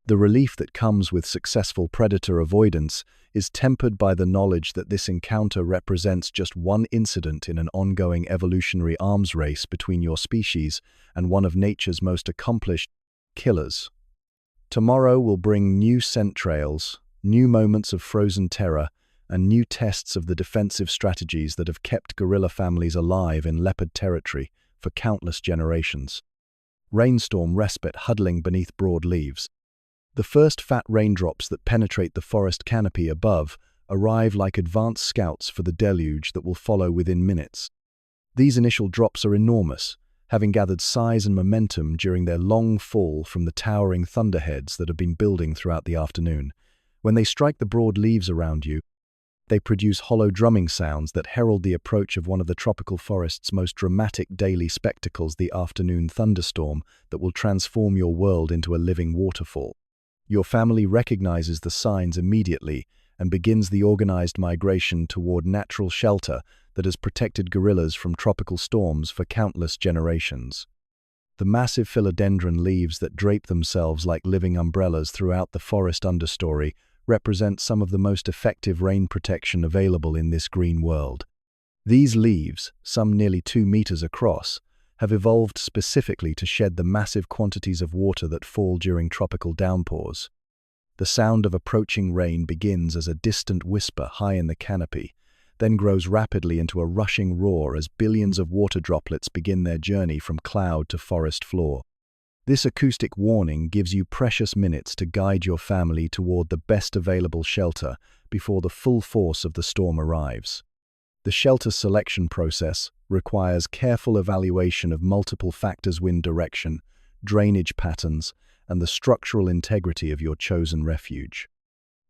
Speaker 1: The relief that comes with successful predator avoidance is tempered by the knowledge that this encounter represents just one incident in an ongoing evolutionary arms race between your species and one of nature's most accomplished killers. Tomorrow will bring new scent trails, new moments of frozen terror, and new tests of the defensive strategies that have kept gorilla families alive in leopard territory for countless generations. Rainstorm respite huddling beneath broad leaves. The first fat raindrops that penetrate the forest canopy above arrive like advanced scouts for the deluge that will follow within minutes. These initial drops are enormous, having gathered size and momentum during their long fall from the towering thunderheads that have been building throughout the afternoon. When they strike the broad leaves around you, they produce hollow drumming sounds that herald the approach of one of the tropical forest's most dramatic daily spectacles, the afternoon thunderstorm that will transform your world into a living waterfall. Your family recognizes the signs immediately and begins the organized migration toward natural shelter that has protected gorillas from tropical storms for countless generations. The massive philodendron leaves that drape themselves like living umbrellas throughout the forest understory represent some of the most effective rain protection available in this green world. These leaves, some nearly 2 meters across, have evolved specifically to shed the massive quantities of water that fall during tropical downpours. The sound of approaching rain begins as a distant whisper high in the canopy, then grows rapidly into a rushing roar as billions of water droplets begin their journey from cloud to forest floor. This acoustic warning gives you precious minutes to guide your family toward the best available shelter before the full force of the storm arrives. The shelter selection process requires careful evaluation of multiple factors: wind direction, drainage patterns, and the structural integrity of your chosen refuge.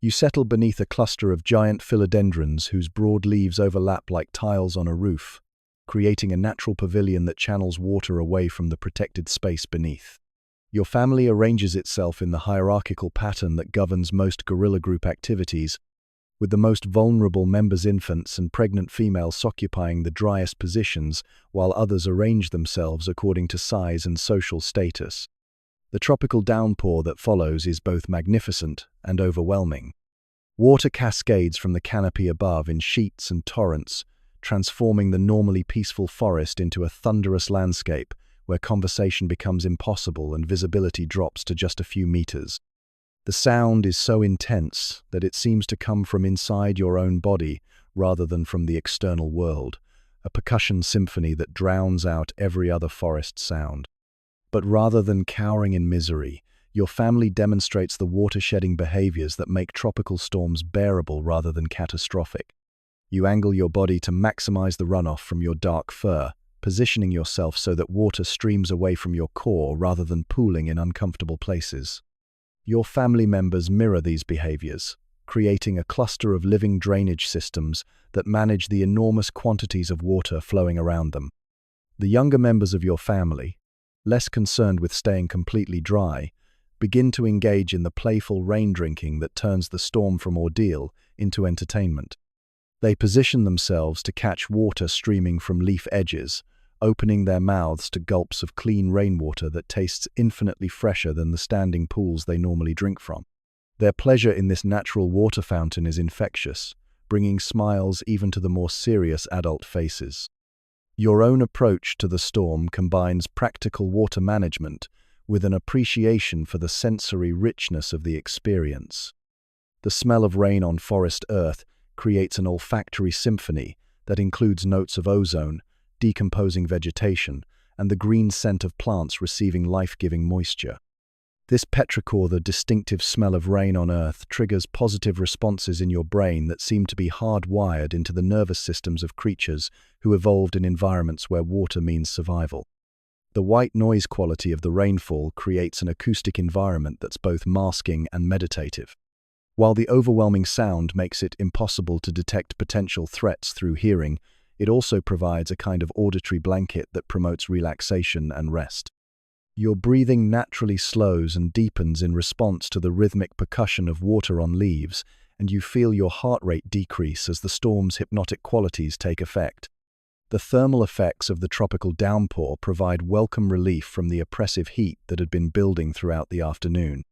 Speaker 1: You settle beneath a cluster of giant philodendrons whose broad leaves overlap like tiles on a roof, creating a natural pavilion that channels water away from the protected space beneath. Your family arranges itself in the hierarchical pattern that governs most gorilla group activities, with the most vulnerable members, infants and pregnant females, occupying the driest positions, while others arrange themselves according to size and social status. The tropical downpour that follows is both magnificent and overwhelming. Water cascades from the canopy above in sheets and torrents, transforming the normally peaceful forest into a thunderous landscape where conversation becomes impossible and visibility drops to just a few meters. The sound is so intense that it seems to come from inside your own body rather than from the external world, a percussion symphony that drowns out every other forest sound. But rather than cowering in misery, your family demonstrates the water-shedding behaviors that make tropical storms bearable rather than catastrophic. You angle your body to maximize the runoff from your dark fur, positioning yourself so that water streams away from your core rather than pooling in uncomfortable places. Your family members mirror these behaviors, creating a cluster of living drainage systems that manage the enormous quantities of water flowing around them. The younger members of your family, less concerned with staying completely dry, begin to engage in the playful rain drinking that turns the storm from ordeal into entertainment. They position themselves to catch water streaming from leaf edges, opening their mouths to gulps of clean rainwater that tastes infinitely fresher than the standing pools they normally drink from. Their pleasure in this natural water fountain is infectious, bringing smiles even to the more serious adult faces. Your own approach to the storm combines practical water management with an appreciation for the sensory richness of the experience. The smell of rain on forest earth creates an olfactory symphony that includes notes of ozone, decomposing vegetation, and the green scent of plants receiving life-giving moisture. This petrichor, the distinctive smell of rain on earth, triggers positive responses in your brain that seem to be hardwired into the nervous systems of creatures who evolved in environments where water means survival. The white noise quality of the rainfall creates an acoustic environment that's both masking and meditative. While the overwhelming sound makes it impossible to detect potential threats through hearing, it also provides a kind of auditory blanket that promotes relaxation and rest. Your breathing naturally slows and deepens in response to the rhythmic percussion of water on leaves, and you feel your heart rate decrease as the storm's hypnotic qualities take effect. The thermal effects of the tropical downpour provide welcome relief from the oppressive heat that had been building throughout the afternoon.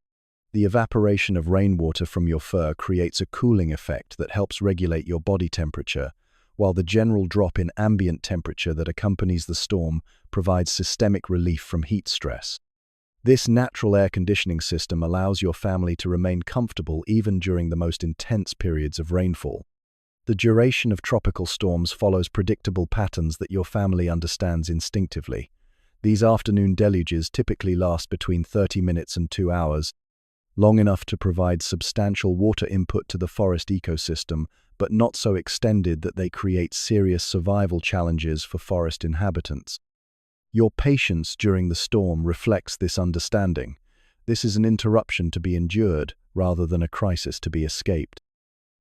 Speaker 1: The evaporation of rainwater from your fur creates a cooling effect that helps regulate your body temperature, while the general drop in ambient temperature that accompanies the storm provides systemic relief from heat stress. This natural air conditioning system allows your family to remain comfortable even during the most intense periods of rainfall. The duration of tropical storms follows predictable patterns that your family understands instinctively. These afternoon deluges typically last between 30 minutes and 2 hours, long enough to provide substantial water input to the forest ecosystem, but not so extended that they create serious survival challenges for forest inhabitants. Your patience during the storm reflects this understanding. This is an interruption to be endured rather than a crisis to be escaped.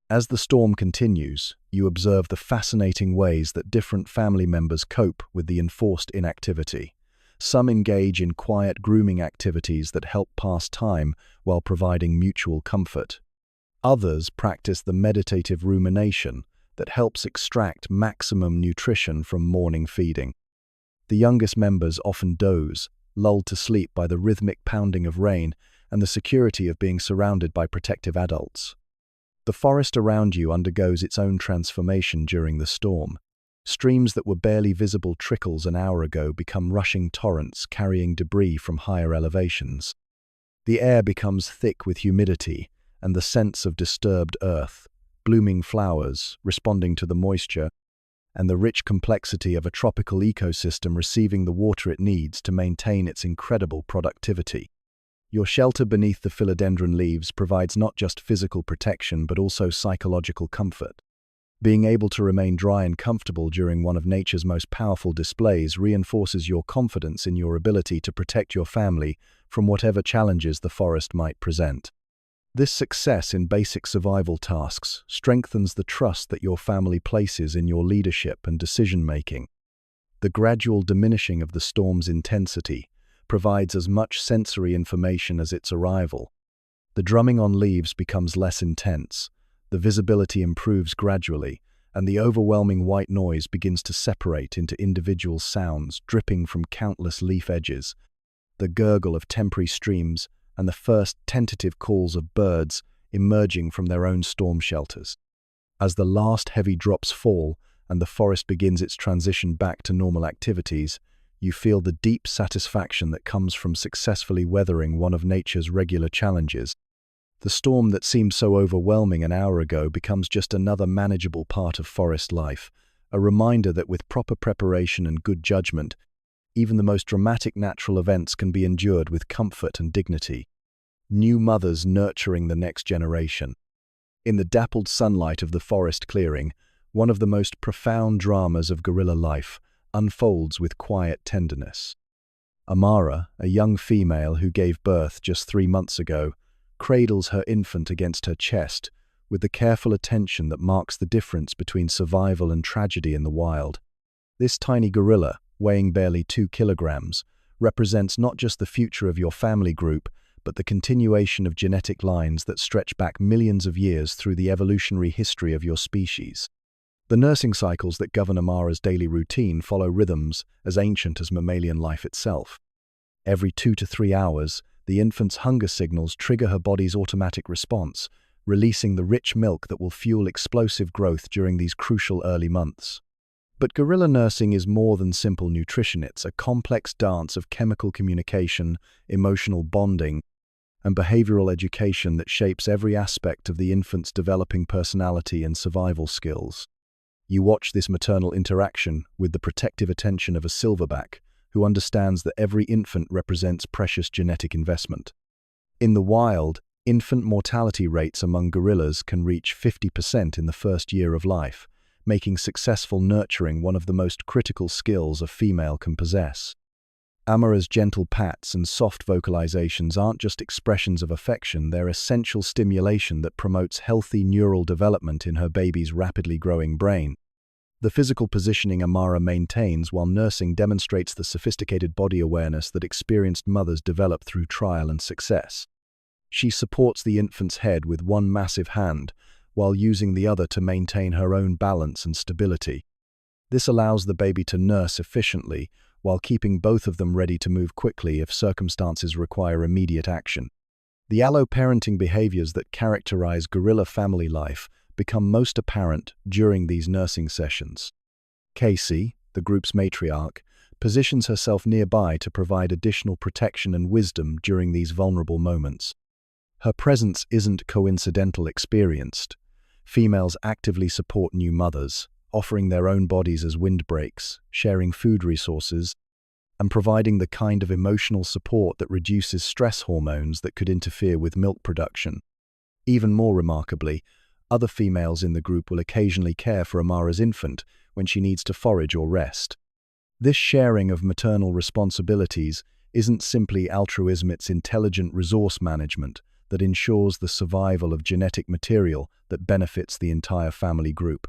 Speaker 1: As the storm continues, you observe the fascinating ways that different family members cope with the enforced inactivity. Some engage in quiet grooming activities that help pass time while providing mutual comfort. Others practice the meditative rumination that helps extract maximum nutrition from morning feeding. The youngest members often doze, lulled to sleep by the rhythmic pounding of rain and the security of being surrounded by protective adults. The forest around you undergoes its own transformation during the storm. Streams that were barely visible trickles an hour ago become rushing torrents carrying debris from higher elevations. The air becomes thick with humidity and the sense of disturbed earth, blooming flowers responding to the moisture, and the rich complexity of a tropical ecosystem receiving the water it needs to maintain its incredible productivity. Your shelter beneath the philodendron leaves provides not just physical protection but also psychological comfort. Being able to remain dry and comfortable during one of nature's most powerful displays reinforces your confidence in your ability to protect your family from whatever challenges the forest might present. This success in basic survival tasks strengthens the trust that your family places in your leadership and decision-making. The gradual diminishing of the storm's intensity provides as much sensory information as its arrival. The drumming on leaves becomes less intense, the visibility improves gradually, and the overwhelming white noise begins to separate into individual sounds dripping from countless leaf edges. The gurgle of temporary streams and the first tentative calls of birds emerging from their own storm shelters. As the last heavy drops fall and the forest begins its transition back to normal activities, you feel the deep satisfaction that comes from successfully weathering one of nature's regular challenges. The storm that seemed so overwhelming an hour ago becomes just another manageable part of forest life, a reminder that with proper preparation and good judgment, even the most dramatic natural events can be endured with comfort and dignity. New mothers nurturing the next generation. In the dappled sunlight of the forest clearing, one of the most profound dramas of gorilla life unfolds with quiet tenderness. Amara, a young female who gave birth just 3 months ago, cradles her infant against her chest with the careful attention that marks the difference between survival and tragedy in the wild. This tiny gorilla, weighing barely 2 kilograms, represents not just the future of your family group, but the continuation of genetic lines that stretch back millions of years through the evolutionary history of your species. The nursing cycles that govern Amara's daily routine follow rhythms as ancient as mammalian life itself. Every 2 to 3 hours, the infant's hunger signals trigger her body's automatic response, releasing the rich milk that will fuel explosive growth during these crucial early months. But gorilla nursing is more than simple nutrition. It's a complex dance of chemical communication, emotional bonding, and behavioral education that shapes every aspect of the infant's developing personality and survival skills. You watch this maternal interaction with the protective attention of a silverback, who understands that every infant represents precious genetic investment. In the wild, infant mortality rates among gorillas can reach 50% in the first year of life, making successful nurturing one of the most critical skills a female can possess. Amara's gentle pats and soft vocalizations aren't just expressions of affection, they're essential stimulation that promotes healthy neural development in her baby's rapidly growing brain. The physical positioning Amara maintains while nursing demonstrates the sophisticated body awareness that experienced mothers develop through trial and success. She supports the infant's head with one massive hand, while using the other to maintain her own balance and stability. This allows the baby to nurse efficiently, while keeping both of them ready to move quickly if circumstances require immediate action. The alloparenting behaviors that characterize gorilla family life become most apparent during these nursing sessions. Casey, the group's matriarch, positions herself nearby to provide additional protection and wisdom during these vulnerable moments. Her presence isn't coincidental experienced. Females actively support new mothers, offering their own bodies as windbreaks, sharing food resources, and providing the kind of emotional support that reduces stress hormones that could interfere with milk production. Even more remarkably, other females in the group will occasionally care for Amara's infant when she needs to forage or rest. This sharing of maternal responsibilities isn't simply altruism, it's intelligent resource management that ensures the survival of genetic material that benefits the entire family group.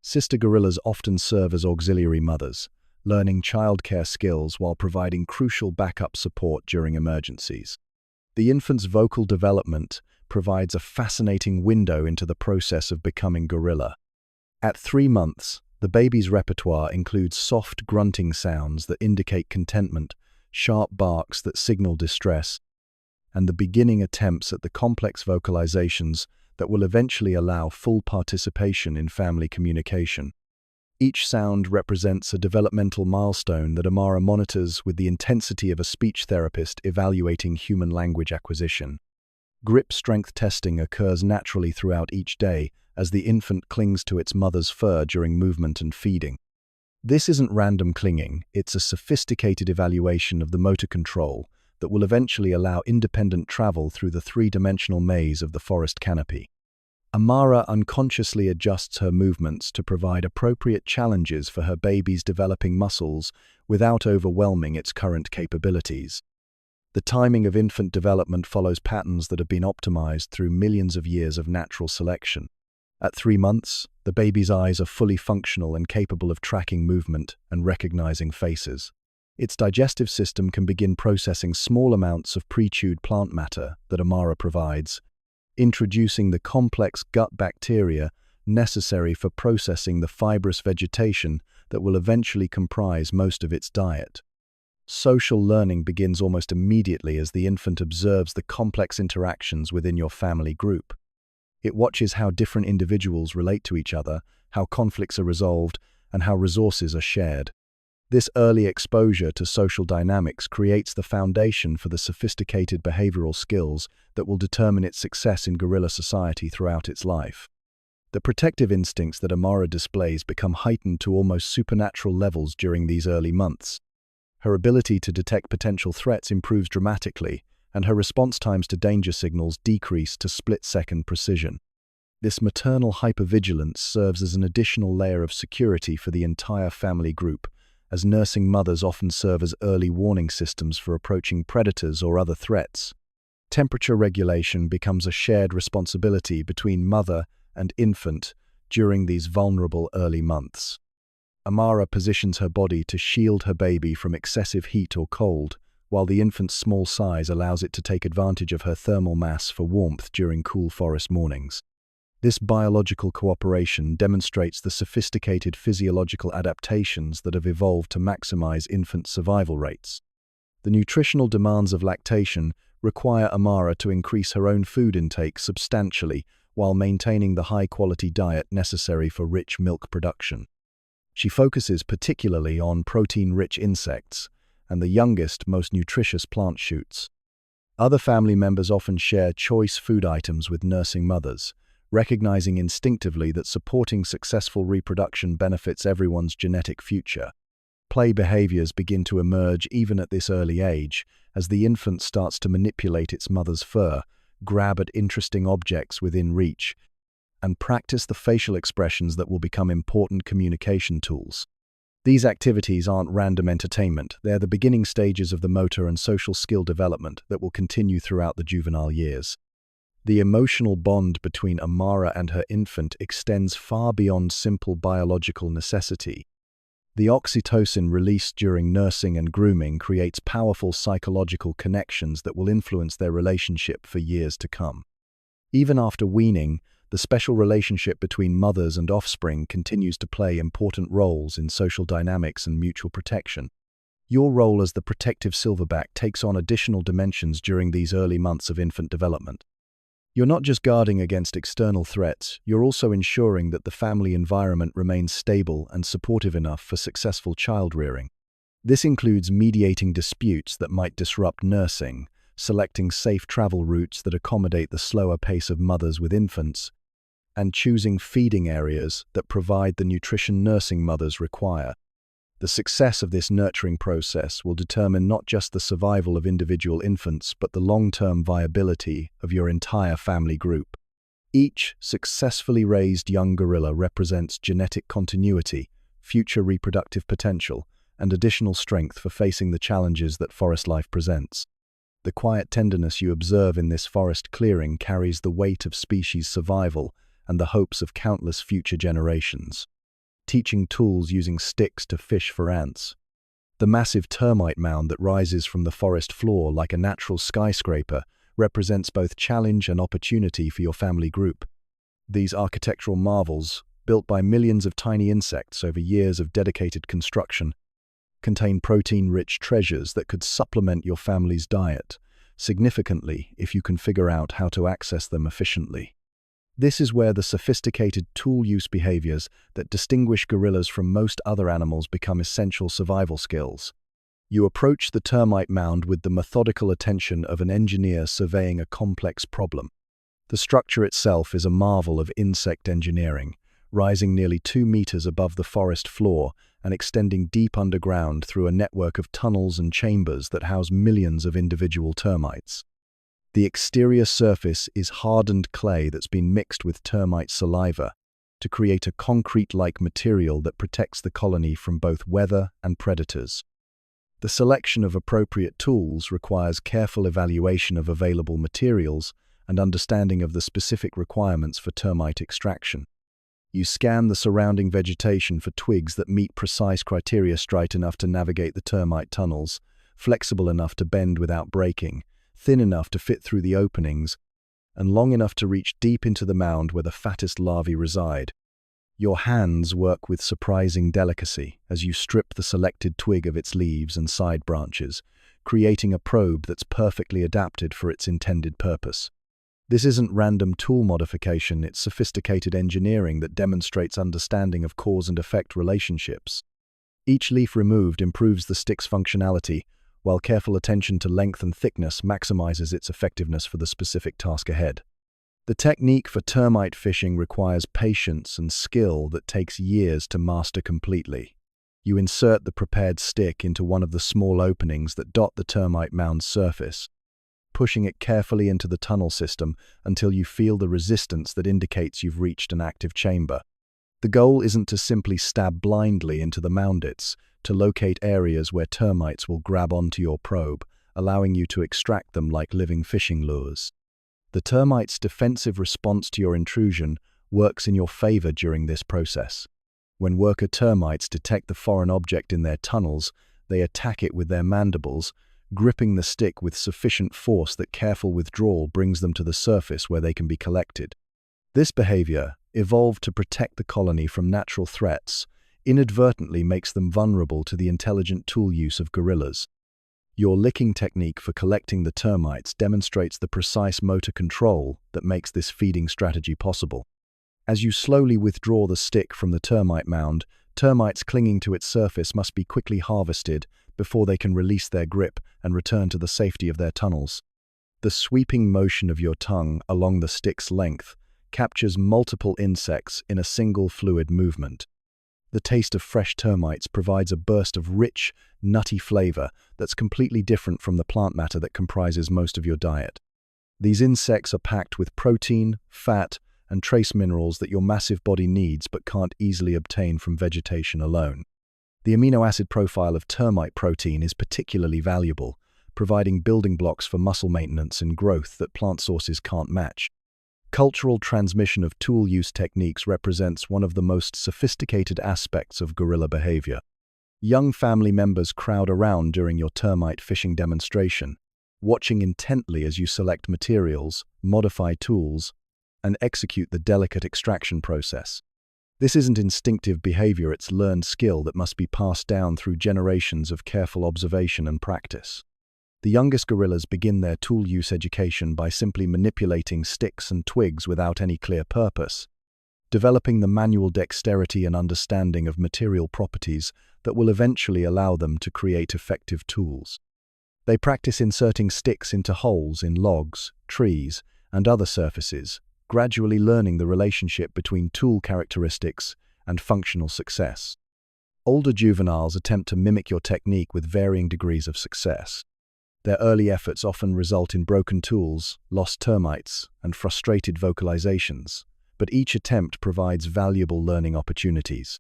Speaker 1: Sister gorillas often serve as auxiliary mothers, learning childcare skills while providing crucial backup support during emergencies. The infant's vocal development provides a fascinating window into the process of becoming gorilla. At 3 months, the baby's repertoire includes soft grunting sounds that indicate contentment, sharp barks that signal distress, and the beginning attempts at the complex vocalizations that will eventually allow full participation in family communication. Each sound represents a developmental milestone that Amara monitors with the intensity of a speech therapist evaluating human language acquisition. Grip strength testing occurs naturally throughout each day as the infant clings to its mother's fur during movement and feeding. This isn't random clinging, it's a sophisticated evaluation of the motor control that will eventually allow independent travel through the three-dimensional maze of the forest canopy. Amara unconsciously adjusts her movements to provide appropriate challenges for her baby's developing muscles without overwhelming its current capabilities. The timing of infant development follows patterns that have been optimized through millions of years of natural selection. At 3 months, the baby's eyes are fully functional and capable of tracking movement and recognizing faces. Its digestive system can begin processing small amounts of pre-chewed plant matter that Amara provides, introducing the complex gut bacteria necessary for processing the fibrous vegetation that will eventually comprise most of its diet. Social learning begins almost immediately as the infant observes the complex interactions within your family group. It watches how different individuals relate to each other, how conflicts are resolved, and how resources are shared. This early exposure to social dynamics creates the foundation for the sophisticated behavioral skills that will determine its success in gorilla society throughout its life. The protective instincts that Amara displays become heightened to almost supernatural levels during these early months. Her ability to detect potential threats improves dramatically, and her response times to danger signals decrease to split-second precision. This maternal hypervigilance serves as an additional layer of security for the entire family group, as nursing mothers often serve as early warning systems for approaching predators or other threats. Temperature regulation becomes a shared responsibility between mother and infant during these vulnerable early months. Amara positions her body to shield her baby from excessive heat or cold, while the infant's small size allows it to take advantage of her thermal mass for warmth during cool forest mornings. This biological cooperation demonstrates the sophisticated physiological adaptations that have evolved to maximize infant survival rates. The nutritional demands of lactation require Amara to increase her own food intake substantially while maintaining the high-quality diet necessary for rich milk production. She focuses particularly on protein-rich insects and the youngest, most nutritious plant shoots. Other family members often share choice food items with nursing mothers, recognizing instinctively that supporting successful reproduction benefits everyone's genetic future. Play behaviors begin to emerge even at this early age, as the infant starts to manipulate its mother's fur, grab at interesting objects within reach, and practice the facial expressions that will become important communication tools. These activities aren't random entertainment, they're the beginning stages of the motor and social skill development that will continue throughout the juvenile years. The emotional bond between Amara and her infant extends far beyond simple biological necessity. The oxytocin released during nursing and grooming creates powerful psychological connections that will influence their relationship for years to come. Even after weaning, the special relationship between mothers and offspring continues to play important roles in social dynamics and mutual protection. Your role as the protective silverback takes on additional dimensions during these early months of infant development. You're not just guarding against external threats, you're also ensuring that the family environment remains stable and supportive enough for successful child rearing. This includes mediating disputes that might disrupt nursing, selecting safe travel routes that accommodate the slower pace of mothers with infants, and choosing feeding areas that provide the nutrition nursing mothers require. The success of this nurturing process will determine not just the survival of individual infants, but the long-term viability of your entire family group. Each successfully raised young gorilla represents genetic continuity, future reproductive potential, and additional strength for facing the challenges that forest life presents. The quiet tenderness you observe in this forest clearing carries the weight of species survival and the hopes of countless future generations. Teaching tools using sticks to fish for ants. The massive termite mound that rises from the forest floor like a natural skyscraper represents both challenge and opportunity for your family group. These architectural marvels, built by millions of tiny insects over years of dedicated construction, contain protein-rich treasures that could supplement your family's diet significantly if you can figure out how to access them efficiently. This is where the sophisticated tool use behaviors that distinguish gorillas from most other animals become essential survival skills. You approach the termite mound with the methodical attention of an engineer surveying a complex problem. The structure itself is a marvel of insect engineering, rising nearly 2 meters above the forest floor and extending deep underground through a network of tunnels and chambers that house millions of individual termites. The exterior surface is hardened clay that's been mixed with termite saliva to create a concrete-like material that protects the colony from both weather and predators. The selection of appropriate tools requires careful evaluation of available materials and understanding of the specific requirements for termite extraction. You scan the surrounding vegetation for twigs that meet precise criteria, straight enough to navigate the termite tunnels, flexible enough to bend without breaking, thin enough to fit through the openings, and long enough to reach deep into the mound where the fattest larvae reside. Your hands work with surprising delicacy as you strip the selected twig of its leaves and side branches, creating a probe that's perfectly adapted for its intended purpose. This isn't random tool modification, it's sophisticated engineering that demonstrates understanding of cause and effect relationships. Each leaf removed improves the stick's functionality, while careful attention to length and thickness maximizes its effectiveness for the specific task ahead. The technique for termite fishing requires patience and skill that takes years to master completely. You insert the prepared stick into one of the small openings that dot the termite mound's surface, pushing it carefully into the tunnel system until you feel the resistance that indicates you've reached an active chamber. The goal isn't to simply stab blindly into the mound, it's to locate areas where termites will grab onto your probe, allowing you to extract them like living fishing lures. The termite's defensive response to your intrusion works in your favor during this process. When worker termites detect the foreign object in their tunnels, they attack it with their mandibles, gripping the stick with sufficient force that careful withdrawal brings them to the surface where they can be collected. This behavior, evolved to protect the colony from natural threats, inadvertently makes them vulnerable to the intelligent tool use of gorillas. Your licking technique for collecting the termites demonstrates the precise motor control that makes this feeding strategy possible. As you slowly withdraw the stick from the termite mound, termites clinging to its surface must be quickly harvested before they can release their grip and return to the safety of their tunnels. The sweeping motion of your tongue along the stick's length captures multiple insects in a single fluid movement. The taste of fresh termites provides a burst of rich, nutty flavor that's completely different from the plant matter that comprises most of your diet. These insects are packed with protein, fat, and trace minerals that your massive body needs but can't easily obtain from vegetation alone. The amino acid profile of termite protein is particularly valuable, providing building blocks for muscle maintenance and growth that plant sources can't match. Cultural transmission of tool use techniques represents one of the most sophisticated aspects of gorilla behavior. Young family members crowd around during your termite fishing demonstration, watching intently as you select materials, modify tools, and execute the delicate extraction process. This isn't instinctive behavior, it's learned skill that must be passed down through generations of careful observation and practice. The youngest gorillas begin their tool use education by simply manipulating sticks and twigs without any clear purpose, developing the manual dexterity and understanding of material properties that will eventually allow them to create effective tools. They practice inserting sticks into holes in logs, trees, and other surfaces, gradually learning the relationship between tool characteristics and functional success. Older juveniles attempt to mimic your technique with varying degrees of success. Their early efforts often result in broken tools, lost termites, and frustrated vocalizations, but each attempt provides valuable learning opportunities.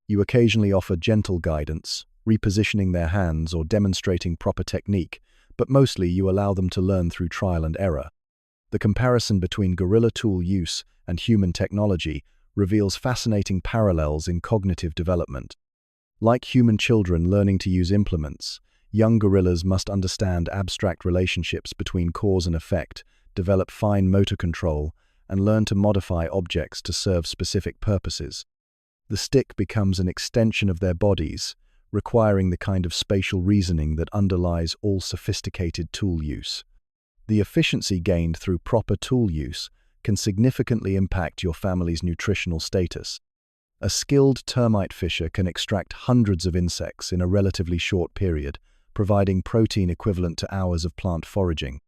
Speaker 1: You occasionally offer gentle guidance, repositioning their hands or demonstrating proper technique, but mostly you allow them to learn through trial and error. The comparison between gorilla tool use and human technology reveals fascinating parallels in cognitive development. Like human children learning to use implements, young gorillas must understand abstract relationships between cause and effect, develop fine motor control, and learn to modify objects to serve specific purposes. The stick becomes an extension of their bodies, requiring the kind of spatial reasoning that underlies all sophisticated tool use. The efficiency gained through proper tool use can significantly impact your family's nutritional status. A skilled termite fisher can extract hundreds of insects in a relatively short period, providing protein equivalent to hours of plant foraging.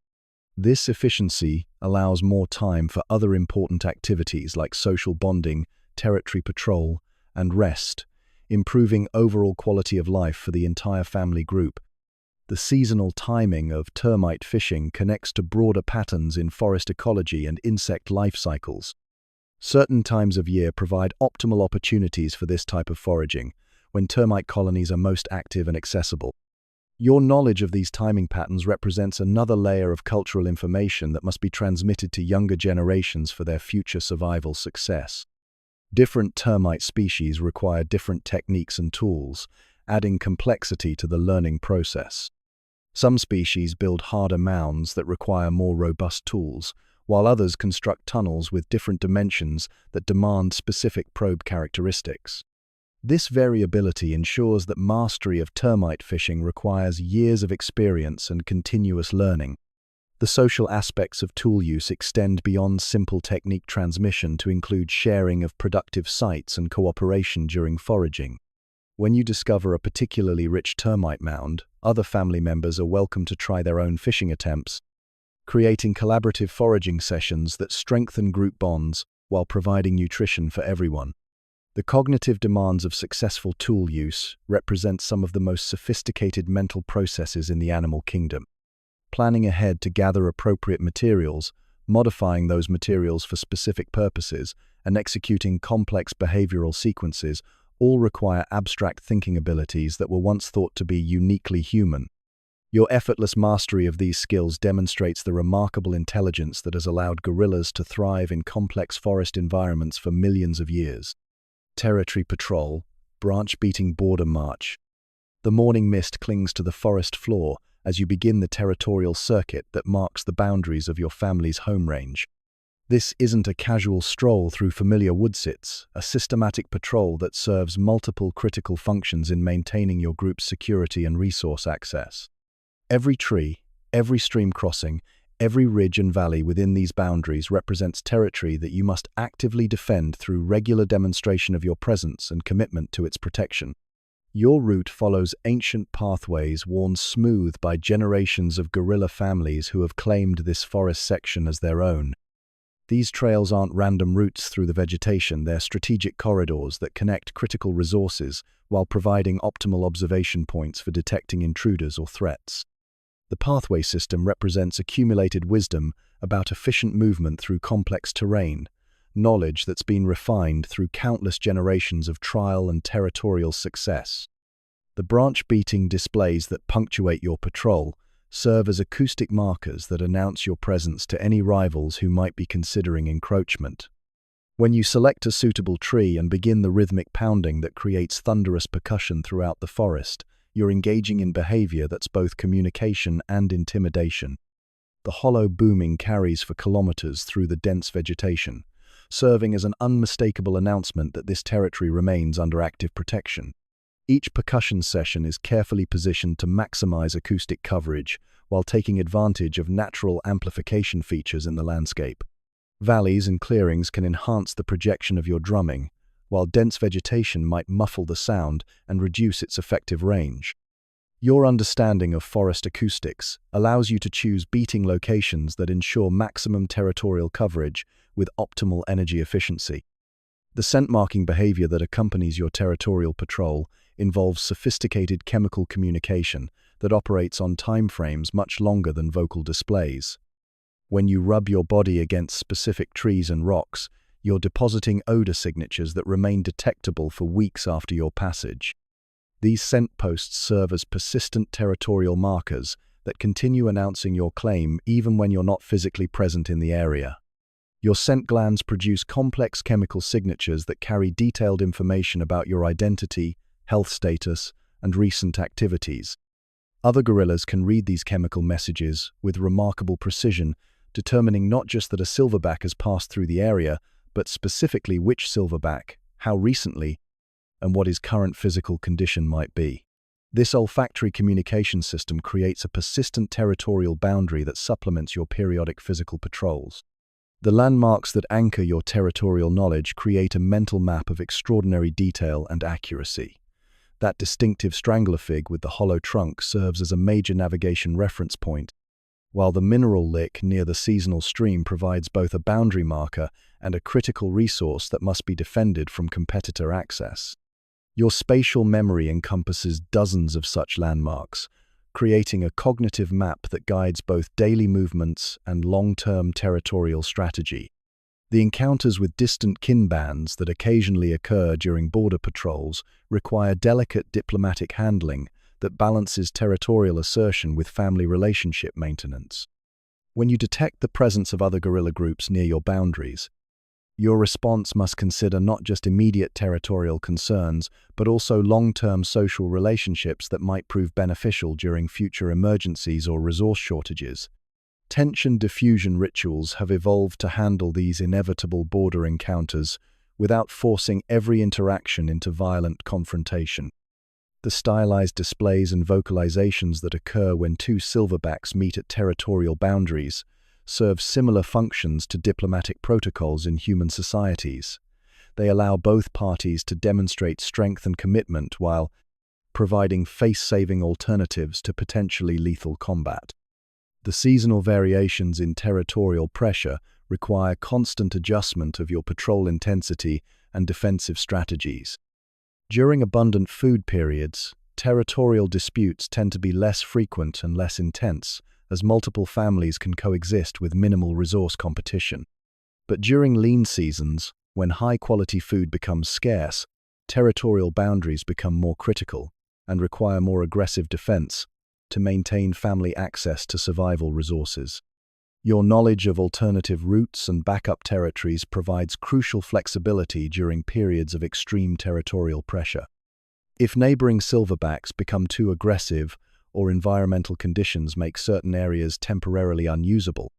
Speaker 1: This efficiency allows more time for other important activities like social bonding, territory patrol, and rest, improving overall quality of life for the entire family group. The seasonal timing of termite fishing connects to broader patterns in forest ecology and insect life cycles. Certain times of year provide optimal opportunities for this type of foraging, when termite colonies are most active and accessible. Your knowledge of these timing patterns represents another layer of cultural information that must be transmitted to younger generations for their future survival success. Different termite species require different techniques and tools, adding complexity to the learning process. Some species build harder mounds that require more robust tools, while others construct tunnels with different dimensions that demand specific probe characteristics. This variability ensures that mastery of termite fishing requires years of experience and continuous learning. The social aspects of tool use extend beyond simple technique transmission to include sharing of productive sites and cooperation during foraging. When you discover a particularly rich termite mound, other family members are welcome to try their own fishing attempts, creating collaborative foraging sessions that strengthen group bonds while providing nutrition for everyone. The cognitive demands of successful tool use represent some of the most sophisticated mental processes in the animal kingdom. Planning ahead to gather appropriate materials, modifying those materials for specific purposes, and executing complex behavioral sequences all require abstract thinking abilities that were once thought to be uniquely human. Your effortless mastery of these skills demonstrates the remarkable intelligence that has allowed gorillas to thrive in complex forest environments for millions of years. Territory patrol, branch-beating border march. The morning mist clings to the forest floor as you begin the territorial circuit that marks the boundaries of your family's home range. This isn't a casual stroll through familiar woodsits, a systematic patrol that serves multiple critical functions in maintaining your group's security and resource access. Every tree, every stream crossing, every ridge and valley within these boundaries represents territory that you must actively defend through regular demonstration of your presence and commitment to its protection. Your route follows ancient pathways worn smooth by generations of gorilla families who have claimed this forest section as their own. These trails aren't random routes through the vegetation, they're strategic corridors that connect critical resources while providing optimal observation points for detecting intruders or threats. The pathway system represents accumulated wisdom about efficient movement through complex terrain, knowledge that's been refined through countless generations of trial and territorial success. The branch-beating displays that punctuate your patrol serve as acoustic markers that announce your presence to any rivals who might be considering encroachment. When you select a suitable tree and begin the rhythmic pounding that creates thunderous percussion throughout the forest, you're engaging in behavior that's both communication and intimidation. The hollow booming carries for kilometers through the dense vegetation, serving as an unmistakable announcement that this territory remains under active protection. Each percussion session is carefully positioned to maximize acoustic coverage while taking advantage of natural amplification features in the landscape. Valleys and clearings can enhance the projection of your drumming, while dense vegetation might muffle the sound and reduce its effective range. Your understanding of forest acoustics allows you to choose beating locations that ensure maximum territorial coverage with optimal energy efficiency. The scent-marking behavior that accompanies your territorial patrol involves sophisticated chemical communication that operates on timeframes much longer than vocal displays. When you rub your body against specific trees and rocks, you're depositing odor signatures that remain detectable for weeks after your passage. These scent posts serve as persistent territorial markers that continue announcing your claim even when you're not physically present in the area. Your scent glands produce complex chemical signatures that carry detailed information about your identity, health status, and recent activities. Other gorillas can read these chemical messages with remarkable precision, determining not just that a silverback has passed through the area, but specifically which silverback, how recently, and what his current physical condition might be. This olfactory communication system creates a persistent territorial boundary that supplements your periodic physical patrols. The landmarks that anchor your territorial knowledge create a mental map of extraordinary detail and accuracy. That distinctive strangler fig with the hollow trunk serves as a major navigation reference point, while the mineral lick near the seasonal stream provides both a boundary marker and a critical resource that must be defended from competitor access. Your spatial memory encompasses dozens of such landmarks, creating a cognitive map that guides both daily movements and long-term territorial strategy. The encounters with distant kin bands that occasionally occur during border patrols require delicate diplomatic handling that balances territorial assertion with family relationship maintenance. When you detect the presence of other gorilla groups near your boundaries, your response must consider not just immediate territorial concerns, but also long-term social relationships that might prove beneficial during future emergencies or resource shortages. Tension diffusion rituals have evolved to handle these inevitable border encounters without forcing every interaction into violent confrontation. The stylized displays and vocalizations that occur when two silverbacks meet at territorial boundaries serve similar functions to diplomatic protocols in human societies. They allow both parties to demonstrate strength and commitment while providing face-saving alternatives to potentially lethal combat. The seasonal variations in territorial pressure require constant adjustment of your patrol intensity and defensive strategies. During abundant food periods, territorial disputes tend to be less frequent and less intense, as multiple families can coexist with minimal resource competition. But during lean seasons, when high-quality food becomes scarce, territorial boundaries become more critical and require more aggressive defense to maintain family access to survival resources. Your knowledge of alternative routes and backup territories provides crucial flexibility during periods of extreme territorial pressure. If neighboring silverbacks become too aggressive or environmental conditions make certain areas temporarily unusable,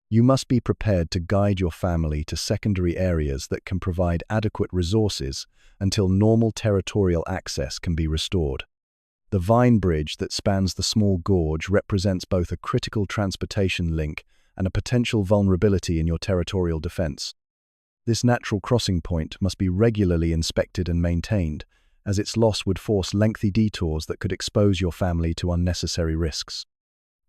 Speaker 1: you must be prepared to guide your family to secondary areas that can provide adequate resources until normal territorial access can be restored. The vine bridge that spans the small gorge represents both a critical transportation link and a potential vulnerability in your territorial defense. This natural crossing point must be regularly inspected and maintained, as its loss would force lengthy detours that could expose your family to unnecessary risks.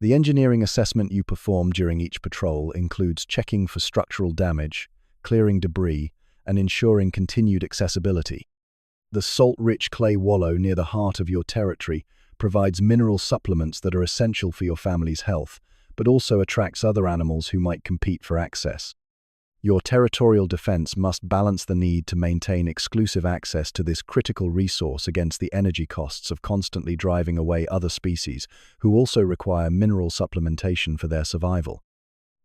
Speaker 1: The engineering assessment you perform during each patrol includes checking for structural damage, clearing debris, and ensuring continued accessibility. The salt-rich clay wallow near the heart of your territory provides mineral supplements that are essential for your family's health, but also attracts other animals who might compete for access. Your territorial defense must balance the need to maintain exclusive access to this critical resource against the energy costs of constantly driving away other species who also require mineral supplementation for their survival.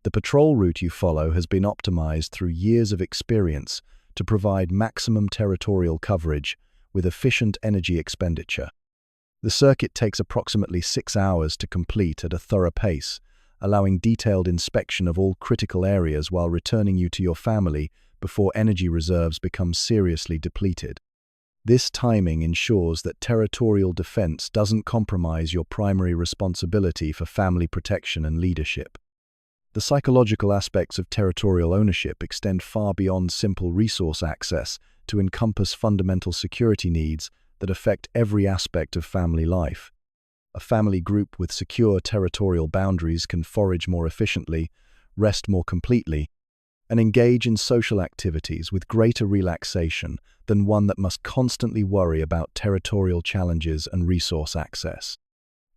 Speaker 1: The patrol route you follow has been optimized through years of experience to provide maximum territorial coverage with efficient energy expenditure. The circuit takes approximately 6 hours to complete at a thorough pace, allowing detailed inspection of all critical areas while returning you to your family before energy reserves become seriously depleted. This timing ensures that territorial defense doesn't compromise your primary responsibility for family protection and leadership. The psychological aspects of territorial ownership extend far beyond simple resource access to encompass fundamental security needs that affect every aspect of family life. A family group with secure territorial boundaries can forage more efficiently, rest more completely, and engage in social activities with greater relaxation than one that must constantly worry about territorial challenges and resource access.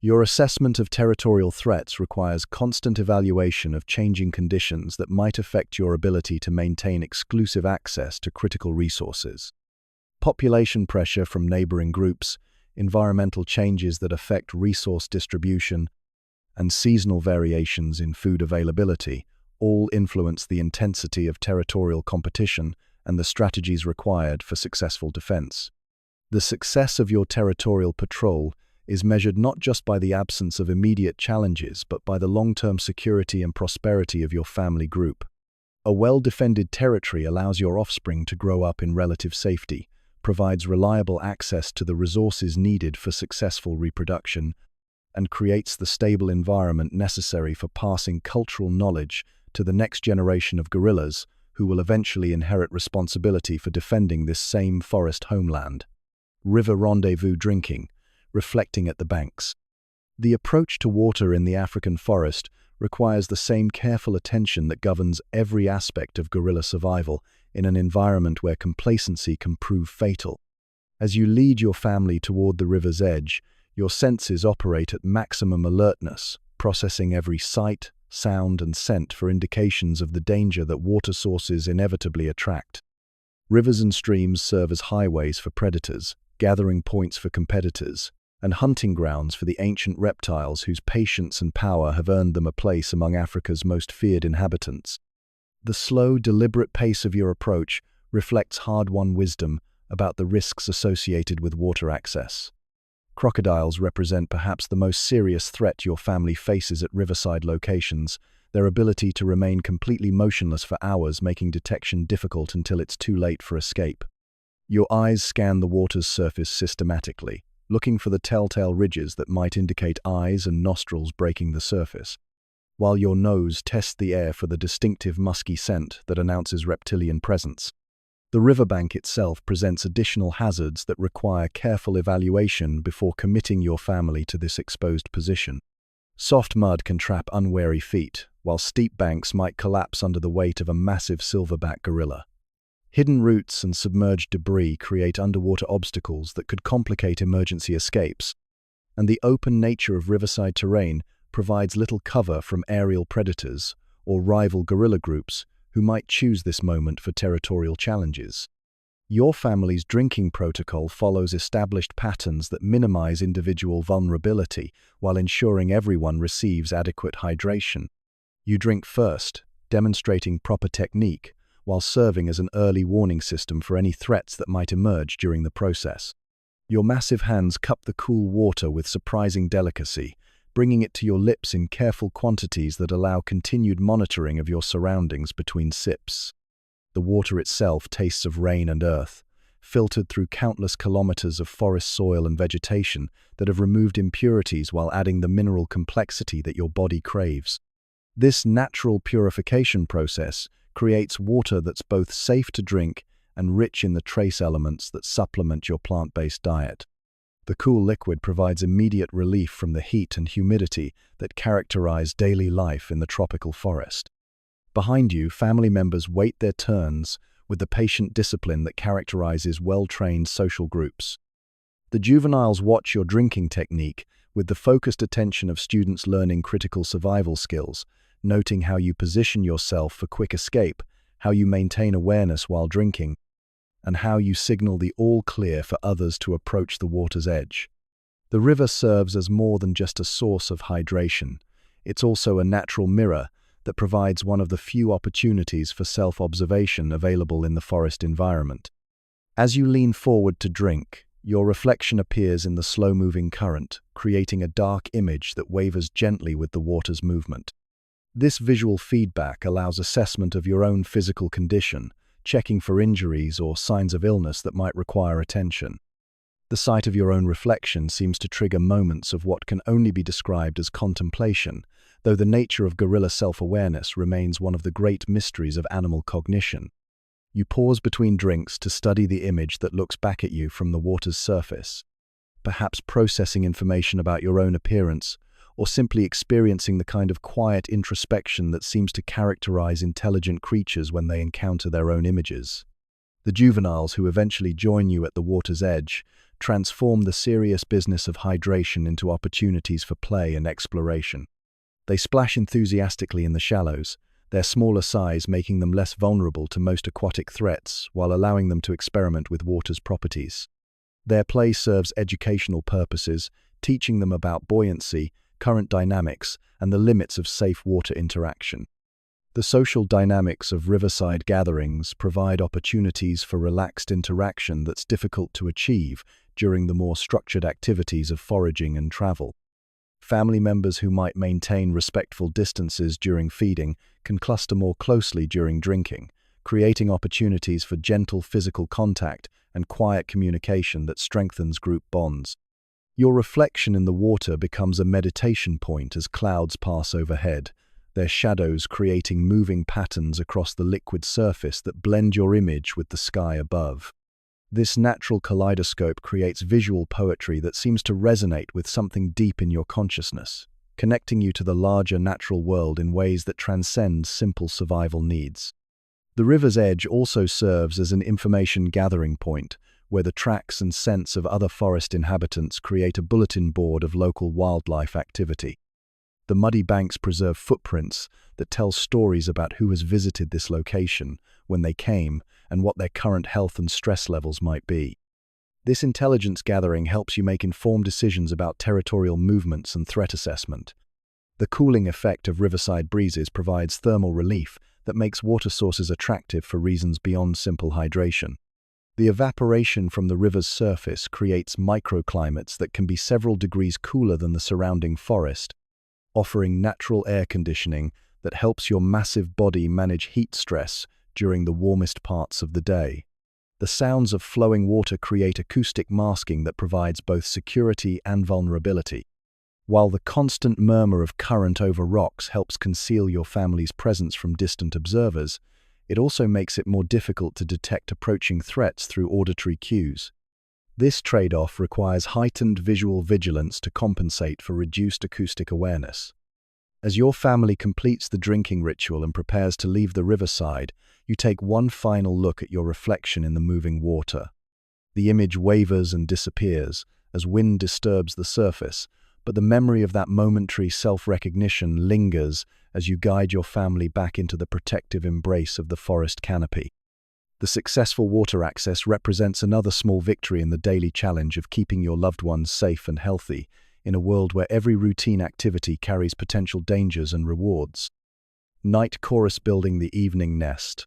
Speaker 1: Your assessment of territorial threats requires constant evaluation of changing conditions that might affect your ability to maintain exclusive access to critical resources. Population pressure from neighboring groups, environmental changes that affect resource distribution, and seasonal variations in food availability all influence the intensity of territorial competition and the strategies required for successful defense. The success of your territorial patrol is measured not just by the absence of immediate challenges, but by the long-term security and prosperity of your family group. A well-defended territory allows your offspring to grow up in relative safety, provides reliable access to the resources needed for successful reproduction, and creates the stable environment necessary for passing cultural knowledge to the next generation of gorillas who will eventually inherit responsibility for defending this same forest homeland. River rendezvous drinking, reflecting at the banks. The approach to water in the African forest requires the same careful attention that governs every aspect of gorilla survival in an environment where complacency can prove fatal. As you lead your family toward the river's edge, your senses operate at maximum alertness, processing every sight, sound, and scent for indications of the danger that water sources inevitably attract. Rivers and streams serve as highways for predators, gathering points for competitors, and hunting grounds for the ancient reptiles whose patience and power have earned them a place among Africa's most feared inhabitants. The slow, deliberate pace of your approach reflects hard-won wisdom about the risks associated with water access. Crocodiles represent perhaps the most serious threat your family faces at riverside locations, their ability to remain completely motionless for hours making detection difficult until it's too late for escape. Your eyes scan the water's surface systematically, looking for the telltale ridges that might indicate eyes and nostrils breaking the surface, while your nose tests the air for the distinctive musky scent that announces reptilian presence. The riverbank itself presents additional hazards that require careful evaluation before committing your family to this exposed position. Soft mud can trap unwary feet, while steep banks might collapse under the weight of a massive silverback gorilla. Hidden roots and submerged debris create underwater obstacles that could complicate emergency escapes, and the open nature of riverside terrain provides little cover from aerial predators or rival gorilla groups who might choose this moment for territorial challenges. Your family's drinking protocol follows established patterns that minimize individual vulnerability while ensuring everyone receives adequate hydration. You drink first, demonstrating proper technique, while serving as an early warning system for any threats that might emerge during the process. Your massive hands cup the cool water with surprising delicacy, bringing it to your lips in careful quantities that allow continued monitoring of your surroundings between sips. The water itself tastes of rain and earth, filtered through countless kilometers of forest soil and vegetation that have removed impurities while adding the mineral complexity that your body craves. This natural purification process creates water that's both safe to drink and rich in the trace elements that supplement your plant-based diet. The cool liquid provides immediate relief from the heat and humidity that characterize daily life in the tropical forest. Behind you, family members wait their turns with the patient discipline that characterizes well-trained social groups. The juveniles watch your drinking technique with the focused attention of students learning critical survival skills, noting how you position yourself for quick escape, how you maintain awareness while drinking, and how you signal the all-clear for others to approach the water's edge. The river serves as more than just a source of hydration. It's also a natural mirror that provides one of the few opportunities for self-observation available in the forest environment. As you lean forward to drink, your reflection appears in the slow-moving current, creating a dark image that wavers gently with the water's movement. This visual feedback allows assessment of your own physical condition, checking for injuries or signs of illness that might require attention. The sight of your own reflection seems to trigger moments of what can only be described as contemplation, though the nature of gorilla self-awareness remains one of the great mysteries of animal cognition. You pause between drinks to study the image that looks back at you from the water's surface, perhaps processing information about your own appearance or simply experiencing the kind of quiet introspection that seems to characterize intelligent creatures when they encounter their own images. The juveniles who eventually join you at the water's edge transform the serious business of hydration into opportunities for play and exploration. They splash enthusiastically in the shallows, their smaller size making them less vulnerable to most aquatic threats while allowing them to experiment with water's properties. Their play serves educational purposes, teaching them about buoyancy, current dynamics, and the limits of safe water interaction. The social dynamics of riverside gatherings provide opportunities for relaxed interaction that's difficult to achieve during the more structured activities of foraging and travel. Family members who might maintain respectful distances during feeding can cluster more closely during drinking, creating opportunities for gentle physical contact and quiet communication that strengthens group bonds. Your reflection in the water becomes a meditation point as clouds pass overhead, their shadows creating moving patterns across the liquid surface that blend your image with the sky above. This natural kaleidoscope creates visual poetry that seems to resonate with something deep in your consciousness, connecting you to the larger natural world in ways that transcend simple survival needs. The river's edge also serves as an information gathering point, where the tracks and scents of other forest inhabitants create a bulletin board of local wildlife activity. The muddy banks preserve footprints that tell stories about who has visited this location, when they came, and what their current health and stress levels might be. This intelligence gathering helps you make informed decisions about territorial movements and threat assessment. The cooling effect of riverside breezes provides thermal relief that makes water sources attractive for reasons beyond simple hydration. The evaporation from the river's surface creates microclimates that can be several degrees cooler than the surrounding forest, offering natural air conditioning that helps your massive body manage heat stress during the warmest parts of the day. The sounds of flowing water create acoustic masking that provides both security and vulnerability, while the constant murmur of current over rocks helps conceal your family's presence from distant observers. It also makes it more difficult to detect approaching threats through auditory cues. This trade-off requires heightened visual vigilance to compensate for reduced acoustic awareness. As your family completes the drinking ritual and prepares to leave the riverside, you take one final look at your reflection in the moving water. The image wavers and disappears as wind disturbs the surface, but the memory of that momentary self-recognition lingers as you guide your family back into the protective embrace of the forest canopy. The successful water access represents another small victory in the daily challenge of keeping your loved ones safe and healthy in a world where every routine activity carries potential dangers and rewards. Night chorus building the evening nest.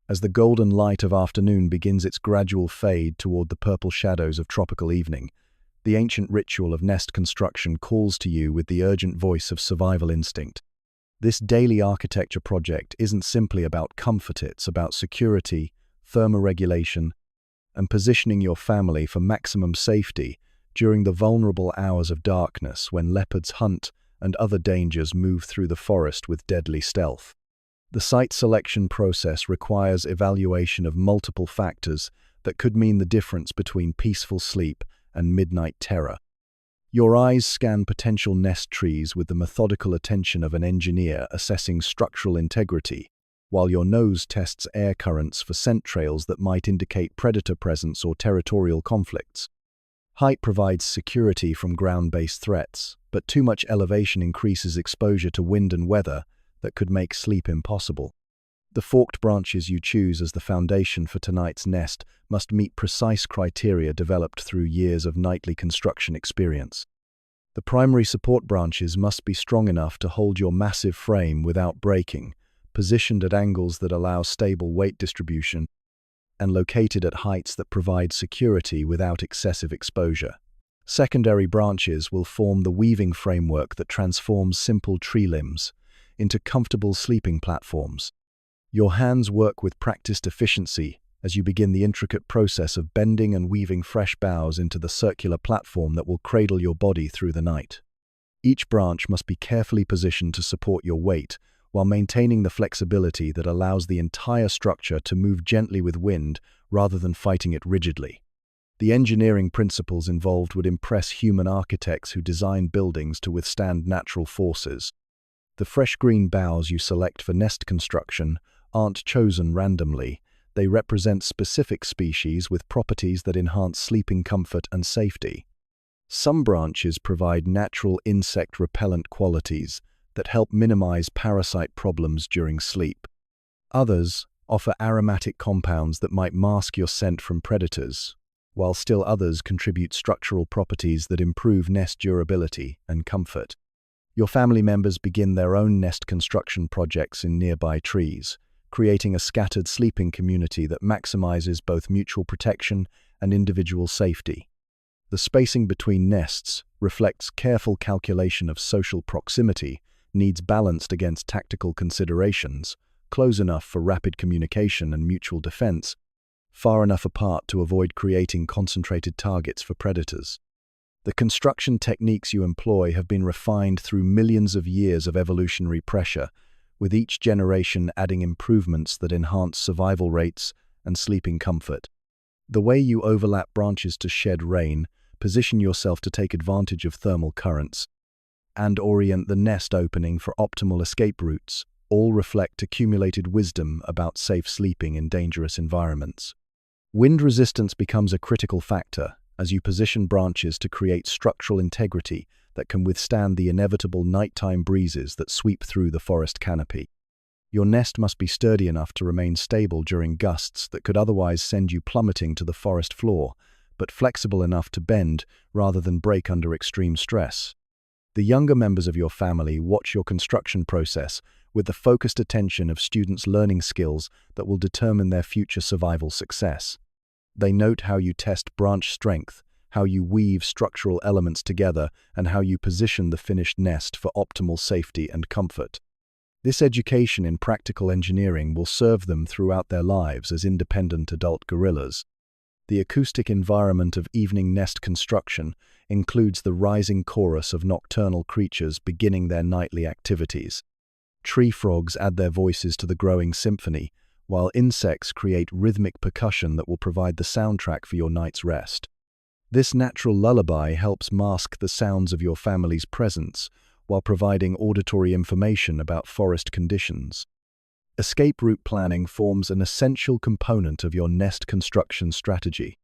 Speaker 1: As the golden light of afternoon begins its gradual fade toward the purple shadows of tropical evening, the ancient ritual of nest construction calls to you with the urgent voice of survival instinct. This daily architecture project isn't simply about comfort, it's about security, thermoregulation, and positioning your family for maximum safety during the vulnerable hours of darkness when leopards hunt and other dangers move through the forest with deadly stealth. The site selection process requires evaluation of multiple factors that could mean the difference between peaceful sleep and midnight terror. Your eyes scan potential nest trees with the methodical attention of an engineer assessing structural integrity, while your nose tests air currents for scent trails that might indicate predator presence or territorial conflicts. Height provides security from ground-based threats, but too much elevation increases exposure to wind and weather that could make sleep impossible. The forked branches you choose as the foundation for tonight's nest must meet precise criteria developed through years of nightly construction experience. The primary support branches must be strong enough to hold your massive frame without breaking, positioned at angles that allow stable weight distribution, and located at heights that provide security without excessive exposure. Secondary branches will form the weaving framework that transforms simple tree limbs into comfortable sleeping platforms. Your hands work with practiced efficiency as you begin the intricate process of bending and weaving fresh boughs into the circular platform that will cradle your body through the night. Each branch must be carefully positioned to support your weight, while maintaining the flexibility that allows the entire structure to move gently with wind rather than fighting it rigidly. The engineering principles involved would impress human architects who design buildings to withstand natural forces. The fresh green boughs you select for nest construction aren't chosen randomly. They represent specific species with properties that enhance sleeping comfort and safety. Some branches provide natural insect repellent qualities that help minimize parasite problems during sleep. Others offer aromatic compounds that might mask your scent from predators, while still others contribute structural properties that improve nest durability and comfort. Your family members begin their own nest construction projects in nearby trees, creating a scattered sleeping community that maximizes both mutual protection and individual safety. The spacing between nests reflects careful calculation of social proximity, needs balanced against tactical considerations, close enough for rapid communication and mutual defense, far enough apart to avoid creating concentrated targets for predators. The construction techniques you employ have been refined through millions of years of evolutionary pressure, with each generation adding improvements that enhance survival rates and sleeping comfort. The way you overlap branches to shed rain, position yourself to take advantage of thermal currents, and orient the nest opening for optimal escape routes all reflect accumulated wisdom about safe sleeping in dangerous environments. Wind resistance becomes a critical factor as you position branches to create structural integrity that can withstand the inevitable nighttime breezes that sweep through the forest canopy. Your nest must be sturdy enough to remain stable during gusts that could otherwise send you plummeting to the forest floor, but flexible enough to bend rather than break under extreme stress. The younger members of your family watch your construction process with the focused attention of students learning skills that will determine their future survival success. They note how you test branch strength, how you weave structural elements together, and how you position the finished nest for optimal safety and comfort. This education in practical engineering will serve them throughout their lives as independent adult gorillas. The acoustic environment of evening nest construction includes the rising chorus of nocturnal creatures beginning their nightly activities. Tree frogs add their voices to the growing symphony, while insects create rhythmic percussion that will provide the soundtrack for your night's rest. This natural lullaby helps mask the sounds of your family's presence while providing auditory information about forest conditions. Escape route planning forms an essential component of your nest construction strategy.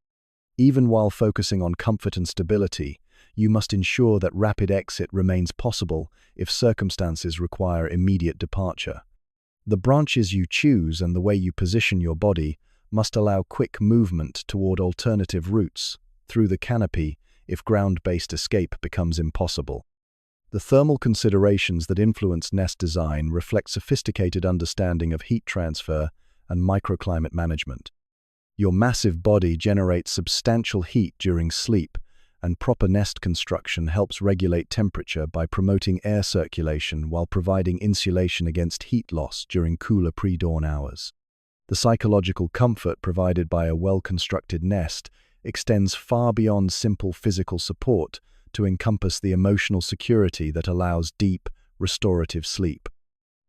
Speaker 1: Even while focusing on comfort and stability, you must ensure that rapid exit remains possible if circumstances require immediate departure. The branches you choose and the way you position your body must allow quick movement toward alternative routes through the canopy if ground-based escape becomes impossible. The thermal considerations that influence nest design reflect sophisticated understanding of heat transfer and microclimate management. Your massive body generates substantial heat during sleep, and proper nest construction helps regulate temperature by promoting air circulation while providing insulation against heat loss during cooler pre-dawn hours. The psychological comfort provided by a well-constructed nest extends far beyond simple physical support to encompass the emotional security that allows deep, restorative sleep.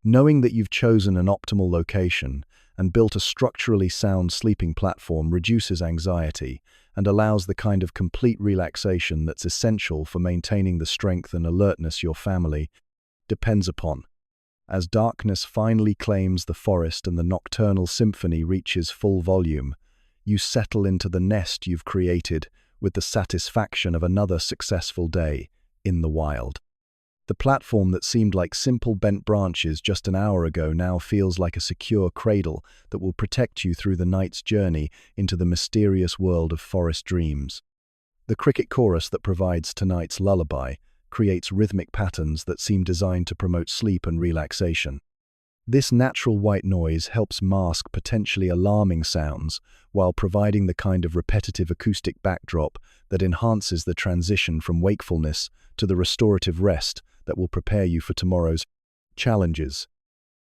Speaker 1: Knowing that you've chosen an optimal location and built a structurally sound sleeping platform reduces anxiety and allows the kind of complete relaxation that's essential for maintaining the strength and alertness your family depends upon. As darkness finally claims the forest and the nocturnal symphony reaches full volume, you settle into the nest you've created with the satisfaction of another successful day in the wild. The platform that seemed like simple bent branches just an hour ago now feels like a secure cradle that will protect you through the night's journey into the mysterious world of forest dreams. The cricket chorus that provides tonight's lullaby creates rhythmic patterns that seem designed to promote sleep and relaxation. This natural white noise helps mask potentially alarming sounds while providing the kind of repetitive acoustic backdrop that enhances the transition from wakefulness to the restorative rest that will prepare you for tomorrow's challenges.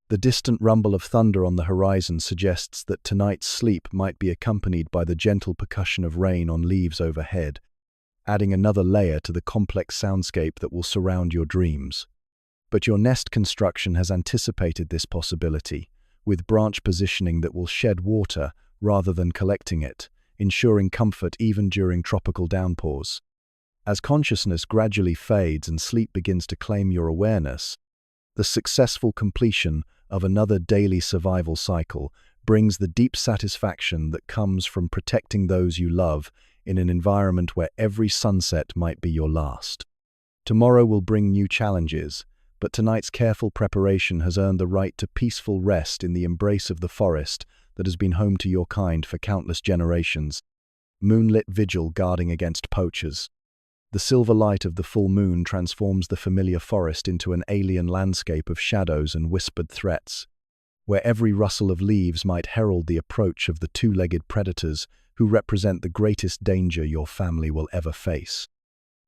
Speaker 1: The distant rumble of thunder on the horizon suggests that tonight's sleep might be accompanied by the gentle percussion of rain on leaves overhead, adding another layer to the complex soundscape that will surround your dreams. But your nest construction has anticipated this possibility, with branch positioning that will shed water rather than collecting it, ensuring comfort even during tropical downpours. As consciousness gradually fades and sleep begins to claim your awareness, the successful completion of another daily survival cycle brings the deep satisfaction that comes from protecting those you love in an environment where every sunset might be your last. Tomorrow will bring new challenges, but tonight's careful preparation has earned the right to peaceful rest in the embrace of the forest that has been home to your kind for countless generations. Moonlit vigil guarding against poachers. The silver light of the full moon transforms the familiar forest into an alien landscape of shadows and whispered threats, where every rustle of leaves might herald the approach of the two-legged predators who represent the greatest danger your family will ever face.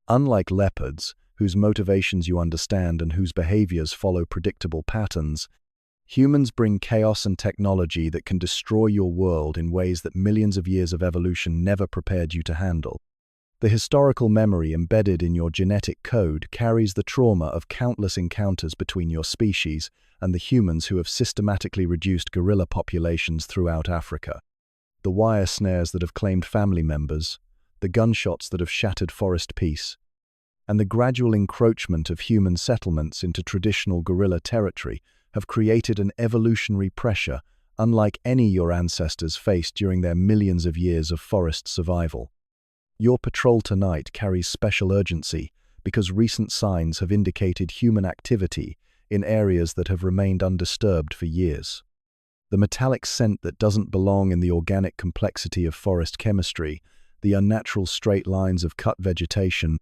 Speaker 1: Unlike leopards, whose motivations you understand and whose behaviors follow predictable patterns, humans bring chaos and technology that can destroy your world in ways that millions of years of evolution never prepared you to handle. The historical memory embedded in your genetic code carries the trauma of countless encounters between your species and the humans who have systematically reduced gorilla populations throughout Africa. The wire snares that have claimed family members, the gunshots that have shattered forest peace, and the gradual encroachment of human settlements into traditional gorilla territory have created an evolutionary pressure unlike any your ancestors faced during their millions of years of forest survival. Your patrol tonight carries special urgency because recent signs have indicated human activity in areas that have remained undisturbed for years. The metallic scent that doesn't belong in the organic complexity of forest chemistry, the unnatural straight lines of cut vegetation,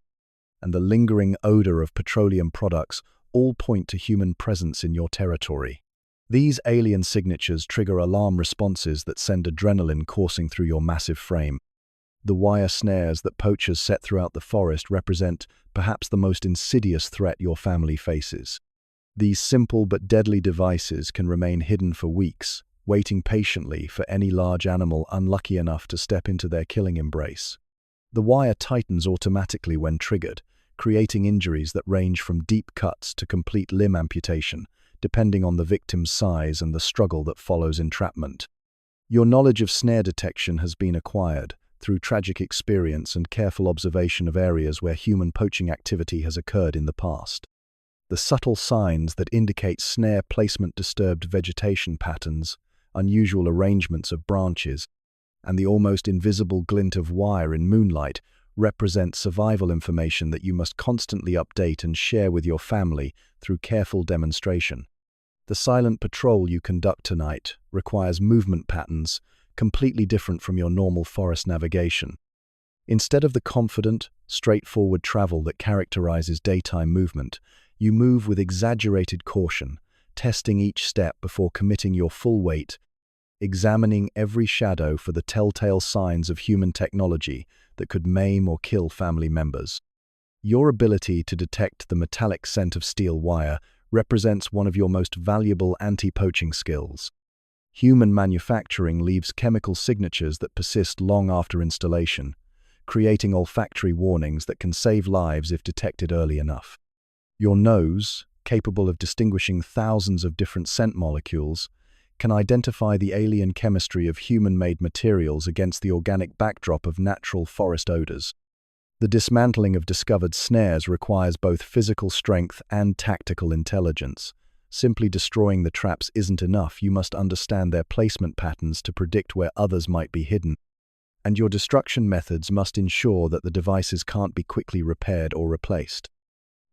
Speaker 1: and the lingering odor of petroleum products all point to human presence in your territory. These alien signatures trigger alarm responses that send adrenaline coursing through your massive frame. The wire snares that poachers set throughout the forest represent perhaps the most insidious threat your family faces. These simple but deadly devices can remain hidden for weeks, waiting patiently for any large animal unlucky enough to step into their killing embrace. The wire tightens automatically when triggered, creating injuries that range from deep cuts to complete limb amputation, depending on the victim's size and the struggle that follows entrapment. Your knowledge of snare detection has been acquired through tragic experience and careful observation of areas where human poaching activity has occurred in the past. The subtle signs that indicate snare placement, disturbed vegetation patterns, unusual arrangements of branches, and the almost invisible glint of wire in moonlight represent survival information that you must constantly update and share with your family through careful demonstration. The silent patrol you conduct tonight requires movement patterns completely different from your normal forest navigation. Instead of the confident, straightforward travel that characterizes daytime movement, you move with exaggerated caution, testing each step before committing your full weight, examining every shadow for the telltale signs of human technology that could maim or kill family members. Your ability to detect the metallic scent of steel wire represents one of your most valuable anti-poaching skills. Human manufacturing leaves chemical signatures that persist long after installation, creating olfactory warnings that can save lives if detected early enough. Your nose, capable of distinguishing thousands of different scent molecules, can identify the alien chemistry of human-made materials against the organic backdrop of natural forest odors. The dismantling of discovered snares requires both physical strength and tactical intelligence. Simply destroying the traps isn't enough. You must understand their placement patterns to predict where others might be hidden. And your destruction methods must ensure that the devices can't be quickly repaired or replaced.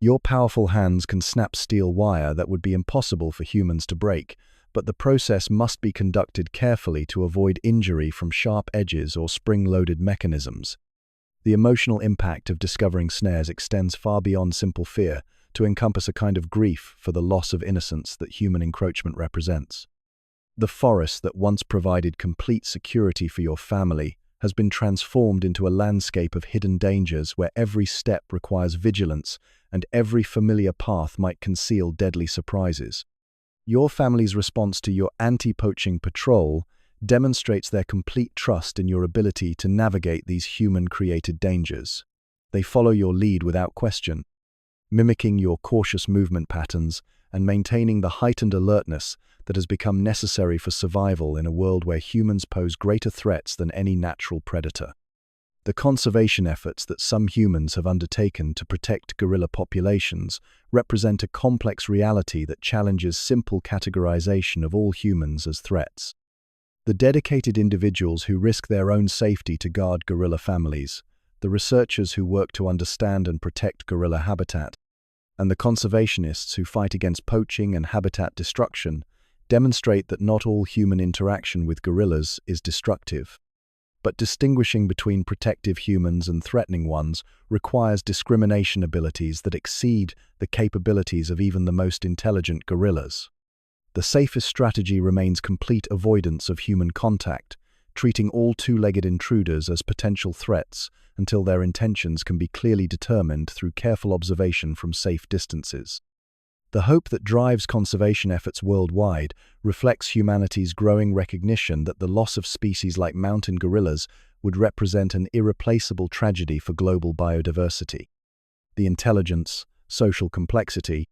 Speaker 1: Your powerful hands can snap steel wire that would be impossible for humans to break, but the process must be conducted carefully to avoid injury from sharp edges or spring-loaded mechanisms. The emotional impact of discovering snares extends far beyond simple fear to encompass a kind of grief for the loss of innocence that human encroachment represents. The forest that once provided complete security for your family has been transformed into a landscape of hidden dangers where every step requires vigilance and every familiar path might conceal deadly surprises. Your family's response to your anti-poaching patrol demonstrates their complete trust in your ability to navigate these human-created dangers. They follow your lead without question, mimicking your cautious movement patterns and maintaining the heightened alertness that has become necessary for survival in a world where humans pose greater threats than any natural predator. The conservation efforts that some humans have undertaken to protect gorilla populations represent a complex reality that challenges simple categorization of all humans as threats. The dedicated individuals who risk their own safety to guard gorilla families, the researchers who work to understand and protect gorilla habitat, and the conservationists who fight against poaching and habitat destruction demonstrate that not all human interaction with gorillas is destructive. But distinguishing between protective humans and threatening ones requires discrimination abilities that exceed the capabilities of even the most intelligent gorillas. The safest strategy remains complete avoidance of human contact, treating all two-legged intruders as potential threats until their intentions can be clearly determined through careful observation from safe distances. The hope that drives conservation efforts worldwide reflects humanity's growing recognition that the loss of species like mountain gorillas would represent an irreplaceable tragedy for global biodiversity. The intelligence, social complexity,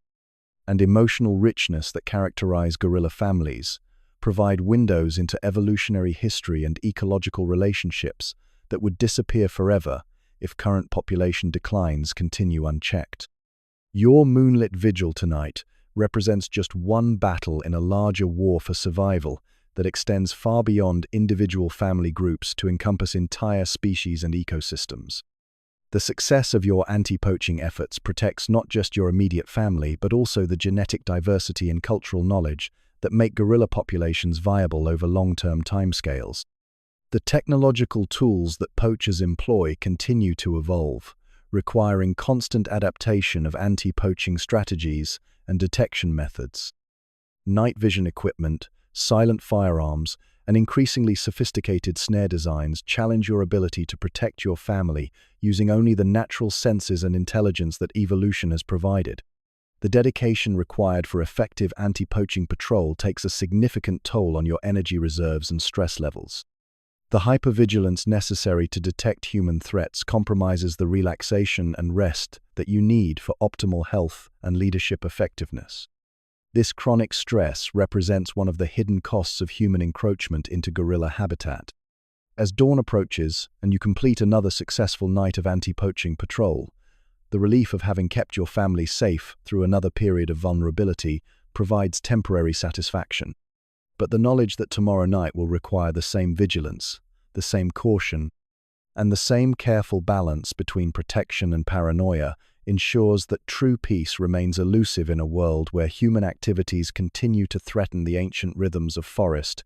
Speaker 1: and emotional richness that characterize gorilla families provide windows into evolutionary history and ecological relationships that would disappear forever if current population declines continue unchecked. Your moonlit vigil tonight represents just one battle in a larger war for survival that extends far beyond individual family groups to encompass entire species and ecosystems. The success of your anti-poaching efforts protects not just your immediate family, but also the genetic diversity and cultural knowledge that make gorilla populations viable over long-term timescales. The technological tools that poachers employ continue to evolve, requiring constant adaptation of anti-poaching strategies and detection methods. Night vision equipment, silent firearms, and increasingly sophisticated snare designs challenge your ability to protect your family using only the natural senses and intelligence that evolution has provided. The dedication required for effective anti-poaching patrol takes a significant toll on your energy reserves and stress levels. The hypervigilance necessary to detect human threats compromises the relaxation and rest that you need for optimal health and leadership effectiveness. This chronic stress represents one of the hidden costs of human encroachment into gorilla habitat. As dawn approaches and you complete another successful night of anti-poaching patrol, the relief of having kept your family safe through another period of vulnerability provides temporary satisfaction. But the knowledge that tomorrow night will require the same vigilance, the same caution, and the same careful balance between protection and paranoia ensures that true peace remains elusive in a world where human activities continue to threaten the ancient rhythms of forest